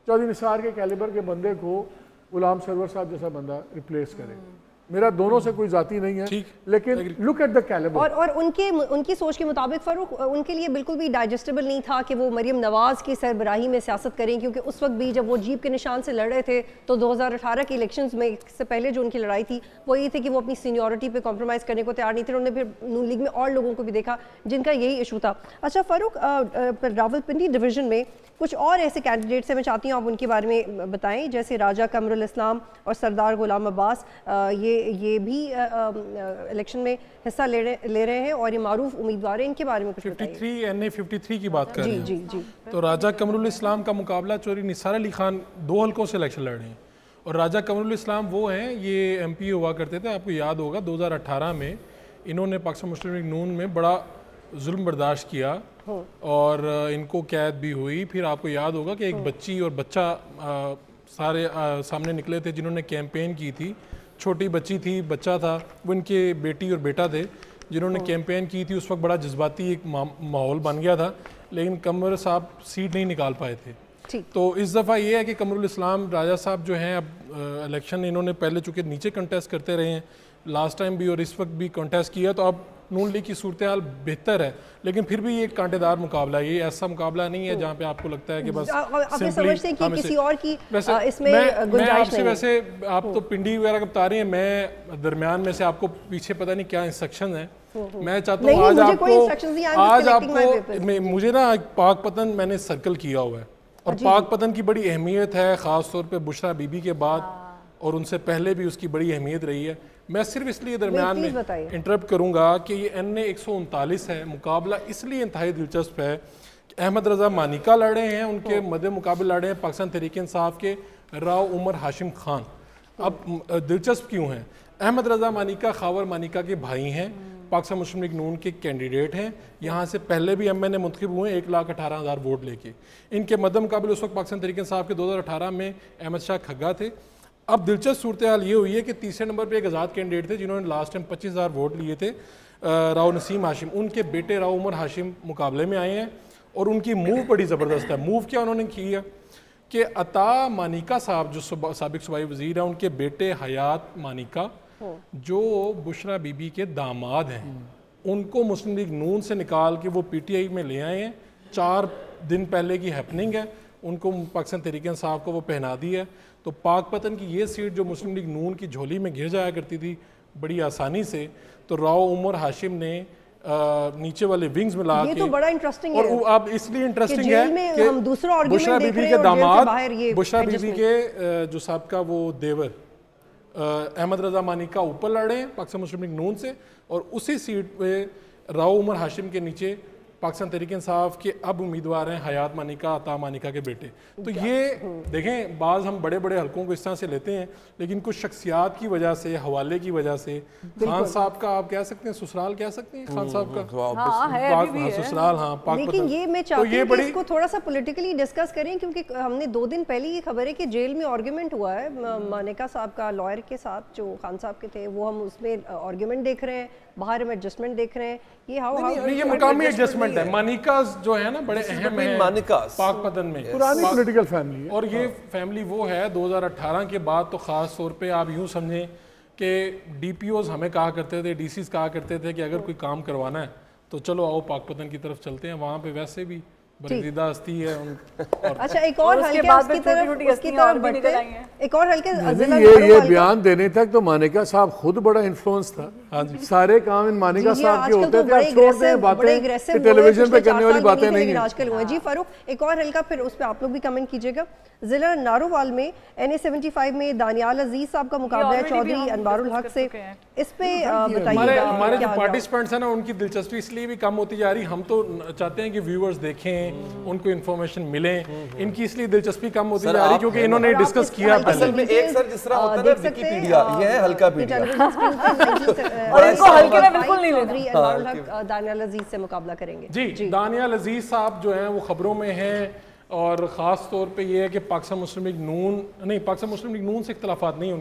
चौधरी निसार के कैलिबर के बंदे को गुलाम सरवर साहब जैसा बंदा रिप्लेस करे। मेरा दोनों से कोई जाती नहीं है, लेकिन लुक एट द कैलिबर। और उनकी सोच के मुताबिक फारूक उनके लिए बिल्कुल भी डाइजेस्टेबल नहीं था कि वो मरियम नवाज की सरबराही में सियासत करें, क्योंकि उस वक्त भी जब वो जीप के निशान से लड़ रहे थे तो 2018 के इलेक्शंस में से पहले जो उनकी लड़ाई थी वो ये थी कि वो अपनी सीनियरिटी पे कॉम्प्रोमाइज़ करने को तैयार नहीं थे। उन्होंने फिर नून लीग में और लोगों को भी देखा जिनका यही इशू था। अच्छा फारूक, रावलपिंडी डिवीज़न में कुछ और ऐसे कैंडिडेट्स हैं, मैं चाहती हूँ आप उनके बारे में बताएं, जैसे राजा कमरुल इस्लाम और सरदार गुलाम अब्बास। ये भी इलेक्शन में हिस्सा ले रहे हैं और ये मारूफ उम्मीदवार हैं, इनके बारे में कुछ बताइए। 53 NA 53 की बात कर रहे हैं। जी। तो राजा कमरुल इस्लाम का मुकाबला चौधरी निसार अली खान 2 हल्कों से इलेक्शन लड़ रहे हैं। और राजा कमरुल इस्लाम वो हैं, ये MP हुआ करते थे, आपको याद होगा 2018 में इन्होंने पाकिस्तान मुस्लिम लीग नून में बड़ा जुल्म बर्दाश्त किया और इनको कैद भी हुई। फिर आपको याद होगा कि एक बच्ची और बच्चा सारे सामने निकले थे जिन्होंने कैंपेन की थी। छोटी बच्ची थी, बच्चा था, वो इनके बेटी और बेटा थे जिन्होंने कैंपेन की थी। उस वक्त बड़ा जज्बाती एक माहौल बन गया था, लेकिन कमर साहब सीट नहीं निकाल पाए थे। तो इस दफ़ा ये है कि कमरुल इस्लाम राजा साहब जो हैं, अब इलेक्शन इन्होंने पहले चूँकि नीचे कंटेस्ट करते रहे हैं लास्ट टाइम भी और इस वक्त भी कंटेस्ट किया, तो अब नून लीग की सूरत हाल बेहतर है, लेकिन फिर भी ये कांटेदार मुकाबला है। ये ऐसा मुकाबला नहीं है जहाँ पे आपको लगता है कि बस समझते हैं कि किसी और की इसमें मैं आपसे वैसे आप तो पिंडी वगैरह का बता रही हैं, मैं दरमियान में से आपको पीछे पता नहीं क्या इंस्ट्रक्शन है। मैं चाहता हूँ आज आपको मुझे ना पाक पतन मैंने सर्कल किया हुआ है और पाक पतन की बड़ी अहमियत है, ख़ास तौर पे बुशरा बीबी के बाद और उनसे पहले भी उसकी बड़ी अहमियत रही है। मैं सिर्फ इसलिए दरमियान में इंटरप्ट करूंगा कि ये NA 139 है। मुकाबला इसलिए इंतहाई दिलचस्प है कि अहमद रज़ा मानिका लड़े हैं, उनके मद्दे मुकाबले लड़े हैं पाकिस्तान तहरीक इंसाफ के राव उमर हाशिम खान। अब दिलचस्प क्यों हैं? अहमद रज़ा मानिका खावर मानिका के भाई हैं, पाकिस्तान मुस्लिम लीग नून के कैंडिडेट हैं, यहाँ से पहले भी MNA मुंतखब हुए 1,18,000 वोट लेके। इनके मद्दे मुकाबले उस वक्त पाकिस्तान तहरीक इंसाफ के 2018 में अहमद शाह खग्गा थे। अब दिलचस्प सूरत हाल ये हुई है कि तीसरे नंबर पे एक आज़ाद कैंडिडेट थे जिन्होंने लास्ट टाइम 25,000 वोट लिए थे, राव नसीम हाशिम। उनके बेटे राव उमर हाशिम मुकाबले में आए हैं और उनकी मूव बड़ी ज़बरदस्त है। मूव क्या उन्होंने की है कि अता मानिका साहब जो साबिक सूबाई वज़ीर हैं, उनके बेटे हयात मानिका जो बुशरा बीबी के दामाद हैं, उनको मुस्लिम लीग नून से निकाल के वो PTI में ले आए हैं। 4 दिन पहले की हैपनिंग है। उनको पाकिस्तान तहरीक इंसाफ को वो पहना दी है। तो पाकपतन की ये सीट जो मुस्लिम लीग नून की झोली में घिर जाया करती थी बड़ी आसानी से, तो राव उमर हाशिम ने नीचे वाले विंग्स में ला ये के, तो बड़ा इंटरेस्टिंग और है। अब इसलिए इंटरेस्टिंग है कि हम दूसरा आर्गुमेंट बुशरा देख बीबी रहे के हैं और जेल के बाहर दामाद, ये बुशरा बीबी adjustment। के जो साहब का वो देवर अहमद रजा मानिका ऊपर लड़े हैं पाकिस्तान मुस्लिम लीग नून से, और उसी सीट पे राव उमर हाशिम के नीचे पाकिस्तान तहरीक इंसाफ के अब उम्मीदवार हैं हयात मानिका, अता मानिका के बेटे। तो ये देखें, बाज़ हम बड़े बड़े हलकों को इस तरह से लेते हैं, लेकिन कुछ शख्सियात की वजह से, हवाले की वजह से, खान साहब का आप कह सकते हैं ससुराल कह सकते हैं खान साहब का, हाँ, है, अभी भी है। ससुराल, हाँ पाकपतन। लेकिन ये मैं तो चाहती ये हूँ कि बड़ी इसको थोड़ा सा पॉलिटिकली डिस्कस करें, क्योंकि हमने 2 दिन पहले ये खबर है कि जेल में आर्गुमेंट हुआ है मानिका साहब का लॉयर के साथ जो खान साहब के थे, वो हम उसमें आर्गुमेंट देख रहे हैं, बाहर हम एडजस्टमेंट देख रहे हैं। ये मुकामी एडजस्टमेंट है। मानिका जो है ना बड़े अहम है पाकपतन में, पुरानी पॉलिटिकल फैमिली है, और ये फैमिली वो है 2018 के बाद तो ख़ास तौर पे आप यूँ समझें कि DPOs हमें कहा करते थे, DCs कहा करते थे कि अगर कोई काम करवाना है तो चलो आओ पाकपतन की तरफ चलते हैं, वहाँ पे वैसे भी बरीदा हस्ती है अच्छा, एक और हल्के उसकी तरफ बढ़ते हैं, एक और हल्के ये बयान देने तक तो मानिका साहब खुद बड़ा इन्फ्लुएंस था। हाँ जी, सारे काम इन मानिका साहब के होते थे, बड़े अब छोड़ दें बातें, टेलीविजन पे करने वाली बातें नहीं है आजकल हुए। जी फारूक, एक और हल्का, फिर उस पे आप लोग भी कमेंट कीजिएगा। जिला नारोवाल में NA-75 में दानियाल अजीज साहब का मुकाबला है चौधरी अनवारुल हक से, इस पे बताइएगा। हमारे जो पार्टिसिपेंट्स हैं ना उनकी दिलचस्पी इसलिए भी कम होती जा रही, हम तो चाहते हैं कि व्यूअर्स देखें, उनको इन्फॉर्मेशन मिले, इनकी इसलिए दिलचस्पी कम होती जा रही क्योंकि इन्होंने डिस्कस किया असल में एक सर जिस तरह होता है ना विकिपीडिया, ये है हल्का पीडिया, और इनको हल्के में बिल्कुल नहीं लेना। चौधरी अनवारुल हक दानियाल अजीज से मुकाबला करेंगे। जी, दानियाल अजीज साहब जो हैं वो खबरों में हैं, और ख़ास तौर पे ये है कि पाकिस्तान मुस्लिम लीग नून नहीं, पाकिस्तान मुस्लिम लीग नून से इख्तलाफात नहीं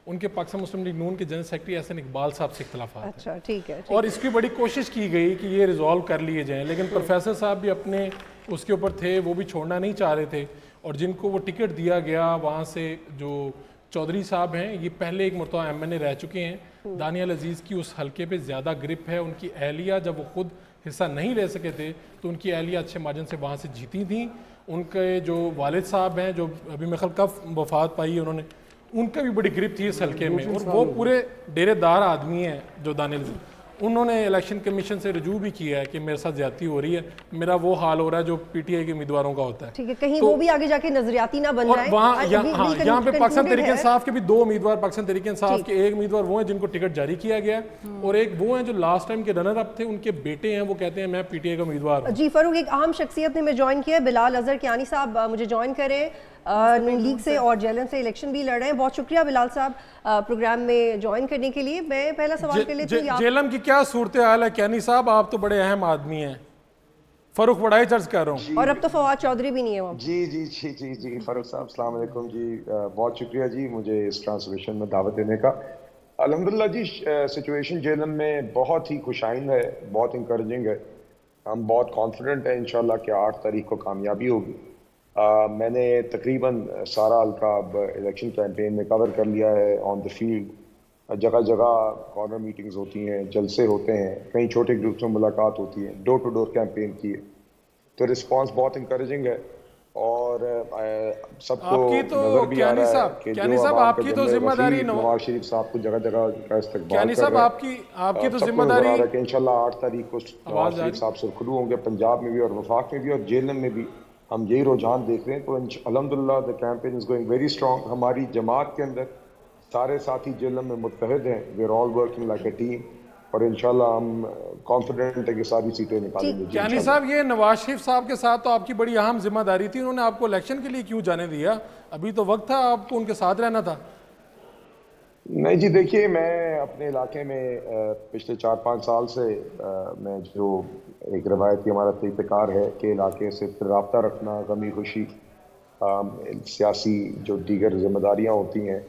उनके पाकिस्तान मुस्लिम लीग नून के जनरल सेक्रेटरी एहसन इकबाल साहब से इख्तलाफात हैं। अच्छा, ठीक है। और इसकी बड़ी कोशिश की गई कि ये रिजॉल्व कर लिए जाएं, लेकिन प्रोफेसर साहब भी अपने उसके ऊपर थे, वो भी छोड़ना नहीं चाह रहे थे, और जिनको वो टिकट दिया गया वहाँ से, जो चौधरी साहब हैं, ये पहले एक मरतबा MNA रह चुके हैं। दानियाल अजीज़ की उस हल्के पे ज़्यादा ग्रिप है, उनकी अहलिया जब वो खुद हिस्सा नहीं ले सके थे तो उनकी अहलिया अच्छे मार्जिन से वहाँ से जीती थी। उनके जो वालिद साहब हैं, जो अभी मेरे ख्याल कब वफात पाई है उन्होंने, उनका भी बड़ी ग्रिप थी इस हल्के में, और वो पूरे डेरेदार आदमी हैं जो दानियाल अजीज़। उन्होंने इलेक्शन कमीशन से रजू भी किया है कि मेरे साथ ज्यादती हो रही है, मेरा वो हाल हो रहा है जो PTI के उम्मीदवारों का होता है। ठीक है, कहीं वो भी आगे जाके नजरियाती ना बन जाए। वहाँ यहाँ पे पाकिस्तान तहरीक इंसाफ के भी 2 उम्मीदवार, पाकिस्तान तहरीक इंसाफ के एक उम्मीदवार वो हैं जिनको टिकट जारी किया गया, और एक वो हैं जो लास्ट टाइम के रनर अप थे, उनके बेटे हैं, वो कहते हैं मैं PTI का उम्मीदवार हूं। जी फारूक, एक अहम शख्सियत ने मैं ज्वाइन किया है, बिलाल अजहर कियानी साहब मुझे ज्वाइन करें, लीग से और जेलन से इलेक्शन भी लड़ रहे हैं। बहुत शुक्रिया बिलाल साहब प्रोग्राम में ज्वाइन करने के लिए। मैं पहला सवाल कर लेती हूँ, जेलम की क्या सूरत हाल है कियानी साहब? आप तो बड़े अहम आदमी हैं। फारूक बड़ाई चर्च कर रहा हूँ, और अब तो फवाद चौधरी भी नहीं है वहाँ। जी फारूक साहब अस्सलाम वालेकुम जी, बहुत शुक्रिया जी मुझे इस ट्रांसलेशन में दावत देने का। अल्हम्दुलिल्लाह जी, सिचुएशन जेलम में बहुत ही खुशाइंद है, बहुत इंकरेजिंग है। हम बहुत कॉन्फिडेंट हैं इंशाल्लाह कि 8 तारीख को कामयाबी होगी। मैंने तकरीबन सारा हल्का अब इलेक्शन कैंपेन में कवर कर लिया है, ऑन द फील्ड जगह जगह कॉर्नर मीटिंग्स होती हैं, जलसे होते हैं, कई छोटे ग्रुप्स में मुलाकात होती है, डोर टू डोर कैंपेन की है, तो रिस्पांस बहुत इंकरेजिंग है। और सबको नजर भी आ रहा है कि जो आपकी तो जिम्मेदारी नवाज शरीफ साहब को जगह जगह का इस्तकबाल कर रहे हैं, आपकी तो जिम्मेदारी है कि इंशाल्लाह 8 तारीख को नवाज शरीफ साहब से खुलू होंगे, पंजाब में भी और वफाक में भी और जेलम में भी हम यही रुझान देख रहे हैं। तो अल्हम्दुलिल्लाह the campaign is going very strong. हमारी जमात के अंदर सारे साथी जेलम में मुत्तहिद हैं, we are all working like a team, और इंशाल्लाह हम कॉन्फिडेंट है कि सारी सीटें निकालेंगे। यानी साहब, ये नवाज शरीफ साहब के साथ तो आपकी बड़ी अहम जिम्मेदारी थी, उन्होंने आपको इलेक्शन के लिए क्यों जाने दिया? अभी तो वक्त था आपको उनके साथ रहना था। नहीं जी, देखिए मैं अपने इलाके में पिछले 4-5 साल से मैं जो एक रवायती हमारा तरीक़ाकार है कि इलाके से रब्ता रखना, गमी खुशी, सियासी जो दीगर जिम्मेदारियाँ होती हैं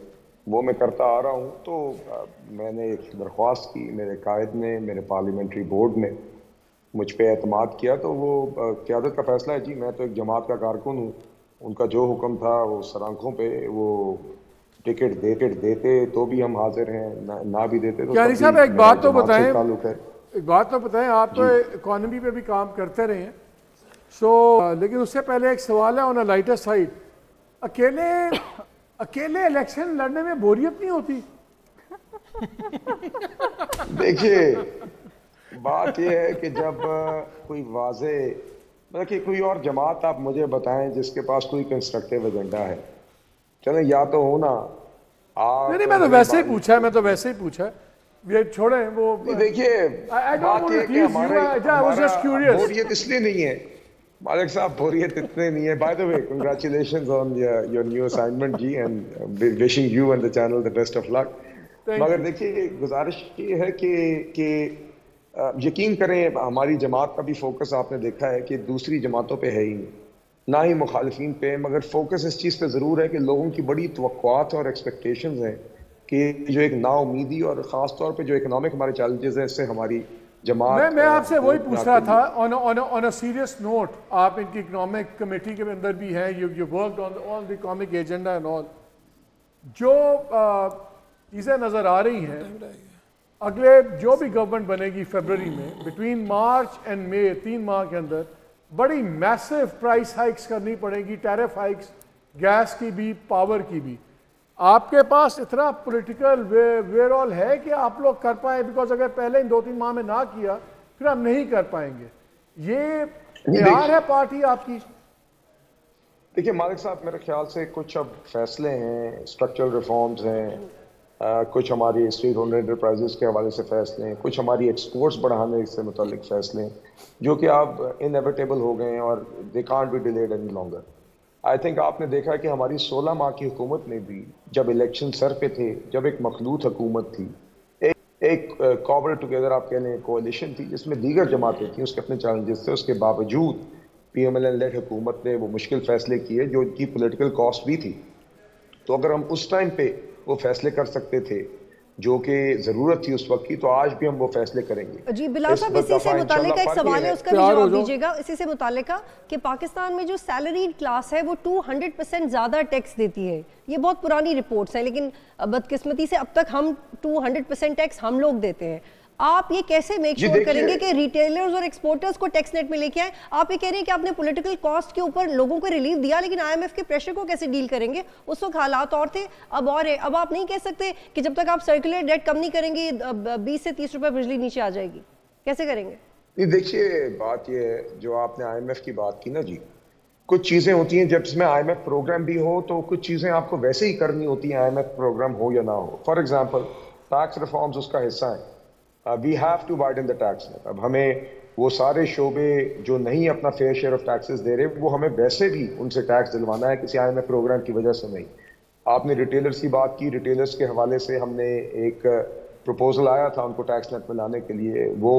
वो मैं करता आ रहा हूँ। तो मैंने एक दरख्वास्त की, मेरे कायद ने, मेरे पार्लियामेंट्री बोर्ड ने मुझ पर एतमाद किया, तो वो क़यादत का फ़ैसला है जी। मैं तो एक जमात का कारकुन हूँ, उनका जो हुक्म था वो सरांखों पे, वो टिकट देते तो भी हम हाजिर हैं, ना भी देते तो। यानी साहब एक बात तो बताएं, आप तो इकॉनमी पे भी काम करते रहे हैं, लेकिन उससे पहले एक सवाल है ऑन अ लाइटर साइड, अकेले इलेक्शन लड़ने में बोरियत नहीं होती? देखिए बात यह है कि जब कोई वाजे मतलब कि कोई और जमात आप मुझे बताएं जिसके पास कोई कंस्ट्रक्टिव एजेंडा है, चलें या तो हो ना आप। नहीं, मैं तो वैसे ही पूछा है, ये छोड़ें वो। देखिए बात ये कि बोरियत इसलिए नहीं है मालिक साहब, बोरियत इतने नहीं है। By the way congratulations on your new assignment जी, and wishing you and the channel the best of luck. मगर देखिए गुजारिश ये है कि यकीन करें हमारी जमात का भी फोकस आपने देखा है कि दूसरी जमातों पे है ही नहीं, ना ही मुखालिफिन पे, मगर फोकस इस चीज़ पे ज़रूर है कि लोगों की बड़ी तवक्कुआत और एक्सपेक्टेशंस हैं कि जो एक नाउमीदी और ख़ास तौर पे जो इकोनॉमिक हमारे चैलेंजेस हैं इससे हमारी जमात। मैं आपसे वही पूछ रहा था ऑन अ सीरियस नोट, आप इनकी इकोनॉमिक कमेटी के अंदर भी हैं, you worked on all the economic agenda and all, जो चीज़ें नज़र आ रही हैं अगले जो भी गवर्नमेंट बनेगी फरवरी में, बिटवीन मार्च एंड मई 3 माह के अंदर बड़ी मैसिव प्राइस हाइक्स करनी पड़ेगी, टैरिफ हाइक्स, गैस की भी, पावर की भी। आपके पास इतना पॉलिटिकल वेयरऑल है कि आप लोग कर पाए? बिकॉज अगर पहले इन 2-3 माह में ना किया फिर हम नहीं कर पाएंगे। ये तैयार है पार्टी आपकी? देखिए मालिक साहब, मेरे ख्याल से कुछ अब फैसले हैं, स्ट्रक्चरल रिफॉर्म्स हैं, कुछ हमारी स्टेट ओन्ड एंटरप्राइजेस के हवाले से फैसले हैं, कुछ हमारी एक्सपोर्ट्स बढ़ाने से मुतालिक फैसले हैं जो कि अब इनएविटेबल हो गए हैं और they can't be delayed any longer. I think आपने देखा कि हमारी 16 माह की हुकूमत में भी जब इलेक्शन सर पे थे, जब एक मखलूत हुकूमत थी, एक कॉबल टुगेदर आप कह लें कोalition थी जिसमें दीगर जमातें थी, उसके अपने चैलेंजेस थे, उसके बावजूद PMLN लेड हुकूमत ने वो मुश्किल फैसले किए जो उनकी पोलिटिकल कॉस्ट भी थी। तो अगर हम उस टाइम पे वो फैसले कर सकते थे जो कि ज़रूरत थी उस वक्त की, तो आज भी हम वो फैसले करेंगे। जी बिलाल साहब, इसी से मुताल्लिक एक सवाल है, उसका भी जवाब दीजिएगा। इसी से मुताल्लिक कि पाकिस्तान में जो सैलरीड क्लास है वो 200% ज़्यादा टैक्स देती है, ये बहुत पुरानी रिपोर्ट्स हैं, लेकिन बदकिस्मती से अब तक हम 200% टैक्स हम लोग देते हैं। आप ये कैसे मेक श्योर करेंगे कि रिटेलर्स और एक्सपोर्टर्स को टैक्स नेट में लेके आए? आप ये कह रहे हैं कि आपने पॉलिटिकल कॉस्ट के ऊपर लोगों को रिलीफ दिया, लेकिन IMF के प्रेशर को कैसे डील करेंगे? उस वक्त हालात और थे, अब और है। अब आप नहीं कह सकते कि जब तक आप सर्कुलर डेट कम नहीं करेंगे 20 से 30 रुपए बिजली नीचे आ जाएगी, कैसे करेंगे? नहीं देखिए बात ये है, जो आपने IMF की बात की ना जी, कुछ चीज़ें होती हैं जब इसमें IMF प्रोग्राम भी हो तो कुछ चीज़ें आपको वैसे ही करनी होती हैं, IMF प्रोग्राम हो या ना हो। फॉर एग्जाम्पल टैक्स रिफॉर्म्स उसका हिस्सा है। We have to widen the tax net. अब हमें वो सारे शोबे जो नहीं अपना फेयर शेयर ऑफ टैक्सेस दे रहे, वो हमें वैसे भी उनसे टैक्स दिलवाना है, किसी IMF प्रोग्राम की वजह से नहीं। आपने रिटेलर्स की बात की, रिटेलर्स के हवाले से हमने एक प्रपोजल आया था उनको टैक्स नेट में लाने के लिए, वो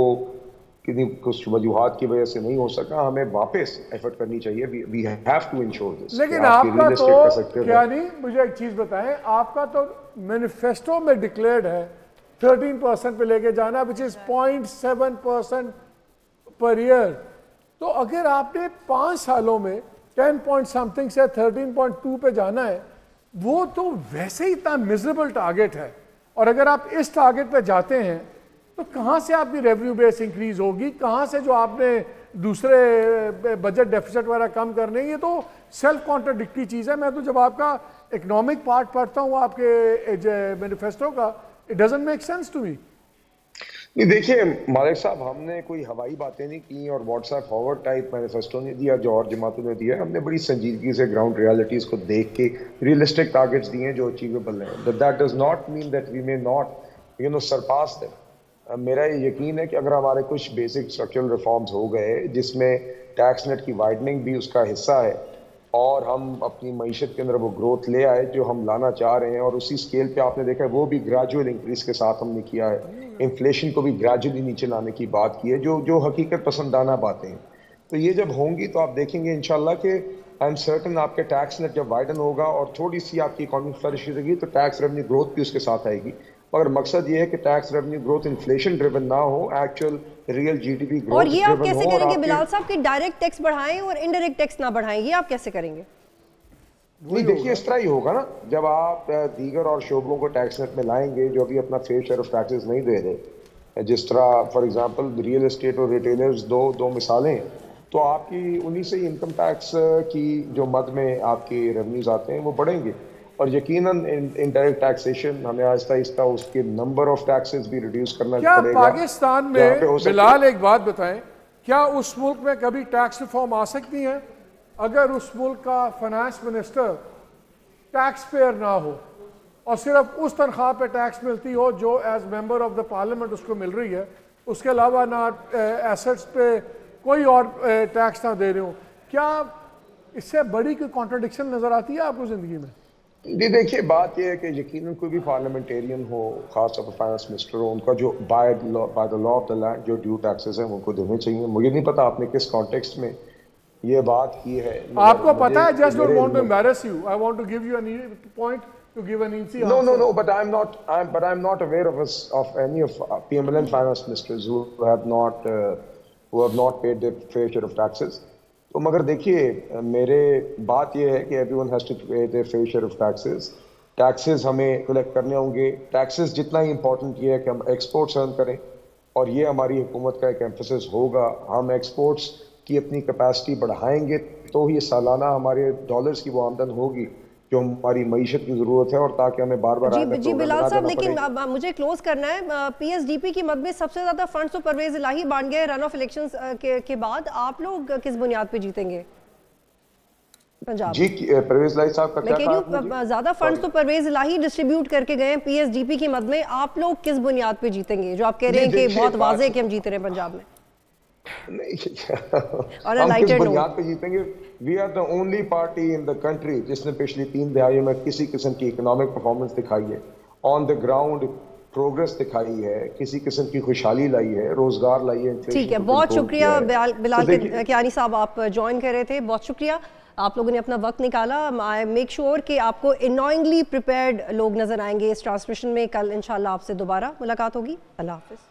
किसी कुछ वजूहात की वजह से नहीं हो सका। हमें वापस एफर्ट करनी चाहिए, we have to ensure this. लेकिन आपका तो क्या नहीं, मुझे एक चीज़ बताएं, आपका तो मैनिफेस्टो में डिक्लेयर्ड है 13% पे लेके जाना, विच इज 0.7% पर ईयर। तो अगर आपने 5 सालों में 10 पॉइंट समथिंग से 13.2 पे जाना है, वो तो वैसे ही इतना मिजरेबल टारगेट है। और अगर आप इस टारगेट पे जाते हैं तो कहाँ से आपकी रेवेन्यू बेस इंक्रीज होगी, कहाँ से जो आपने दूसरे बजट डेफिसिट वगैरह कम करने, ये तो सेल्फ कॉन्ट्राडिक्टरी चीज़ है। मैं तो जब आपका इकोनॉमिक पार्ट पढ़ता हूँ आपके मैनिफेस्टो का, It doesn't make sense to me. नहीं देखिए मालिक साहब, हमने कोई हवाई बातें नहीं की और व्हाट्सएप फॉरवर्ड टाइप मैनिफेस्टो नहीं दिया जो और जमातों ने दिया। हमने बड़ी संजीदगी से ग्राउंड रियलिटीज़ को देख के रियलिस्टिक टारगेट्स दिए हैं जो अचीवेबल हैं। But that does not mean that we may not surpass them. मेरा ये यकीन है कि अगर हमारे कुछ बेसिक स्ट्रक्चरल रिफॉर्म्स हो गए जिसमें टैक्स नेट की वाइडनिंग भी उसका हिस्सा है और हम अपनी मईशत के अंदर वो ग्रोथ ले आए जो हम लाना चाह रहे हैं, और उसी स्केल पे आपने देखा है वो भी ग्रेजुअल इंक्रीज के साथ हमने किया है, इन्फ्लेशन को भी ग्रेजुअली नीचे लाने की बात की है, जो हकीकत पसंदाना बातें हैं। तो ये जब होंगी तो आप देखेंगे इंशाल्लाह कि आई एम सर्टन आपके टैक्स नेट जब वाइडन होगा और थोड़ी सी आपकी इकोनॉमिक फ्लरिश रहेगी तो टैक्स रेवेन्यू ग्रोथ भी उसके साथ आएगी। मगर मकसद ये है कि tax revenue growth inflation driven ना हो, एक्चुअल रियल जीडीपी ग्रोथ। और ये आप कैसे करेंगे बिलाल साहब कि डायरेक्ट टैक्स बढ़ाएं और इनडायरेक्ट टैक्स ना बढ़ाएं, ये आप कैसे करेंगे? नहीं देखिए इस तरह ही होगा ना, जब आप दीगर और शोबों को टैक्स नेट में लाएंगे जो अभी अपना फेयर शेयर ऑफ टैक्सेस नहीं दे रहे, जिस तरह फॉर एग्जांपल रियल एस्टेट और रिटेलर्स दो मिसालें, तो आपकी उन्हीं से इनकम टैक्स की जो मद में आपके रेवेन्यूज आते हैं वो बढ़ेंगे। और यकीनन इनडायरेक्ट टैक्सेशन हमें आहिस्ता आहिस्ता उसके नंबर ऑफ टैक्सेस भी रिड्यूस करना क्या पड़ेगा। पाकिस्तान में बिलाल एक बात बताएं, क्या उस मुल्क में कभी टैक्स रिफॉर्म आ सकती है अगर उस मुल्क का फाइनेंस मिनिस्टर टैक्स पेयर ना हो और सिर्फ उस तनख्वाह पे टैक्स मिलती हो जो as member of the parliament उसको मिल रही है, उसके अलावा ना एसेट्स पे कोई और टैक्स ना दे रहे हो? क्या इससे बड़ी कोई कॉन्ट्रडिक्शन नजर आती है आपको जिंदगी में? जी देखिए, बात यह है कि यकीनन कोई भी पार्लियामेंटेरियन हो, खासतौर पर फाइनेंस मिनिस्टर हो, उनका जो by the law of the land जो ड्यू टैक्सेस हैं उनको देने चाहिए। मुझे नहीं पता आपने किस कॉन्टेक्स्ट में ये बात की है। आपको पता है, just don't want to embarrass you, I want to give you an point to give an easy answer. No, but I'm not aware of any of PMLN finance ministers who have not paid their fair share of taxes. तो मगर देखिए, मेरे बात ये है कि everyone has to pay their fair share of taxes. Taxes हमें collect करने होंगे। टैक्सेस जितना ही इम्पोर्टेंट ये है कि हम एक्सपोर्ट्स अर्न करें, और ये हमारी हुकूमत का एक एम्फेसिस होगा। हम एक्सपोर्ट्स की अपनी कैपेसिटी बढ़ाएंगे तो ही सालाना हमारे डॉलर्स की वो आमदन होगी जो हमारी मईशत की जरूरत है, और ताकि हमें बार बार जी बिलाल साहब, लेकिन अब मुझे क्लोज करना है। पीएसडीपी की मद में सबसे ज्यादा फंड्स तो परवेज इलाही बांट गए रन ऑफ इलेक्शंस के बाद। आप लोग किस बुनियाद पे जीतेंगे पंजाब? जी परवेज इलाही साहब का क्या कहा? ज्यादा फंड्स तो परवेज इलाही डिस्ट्रीब्यूट करके गए पीएसडीपी की मद में। आप लोग किस बुनियाद पे जीतेंगे जो आप कह रहे हैं कि बहुत वाज़ेह कि हम जीत रहे हैं पंजाब में? और हम किस बुनियाद पे जीतेंगे? We are the only party in the country जिसने पिछली 3 दहाइयों में किसी किस्म की इकोनॉमिक परफॉर्मेंस दिखाई है, ऑन द ग्राउंड प्रोग्रेस दिखाई है, किसी किस्म की खुशहाली लाई है, रोजगार लाई है। ठीक है, बहुत शुक्रिया बिलाल कियानी साहब, आप ज्वाइन कर रहे थे। बहुत शुक्रिया, आप लोगों ने अपना वक्त निकाला। आई मेक श्योर कि आपको इनॉइंगली प्रिपेयर्ड लोग नजर आएंगे इस ट्रांसमिशन में। कल इंशाल्लाह आपसे दोबारा मुलाकात होगी। अल्लाह हाफिज़।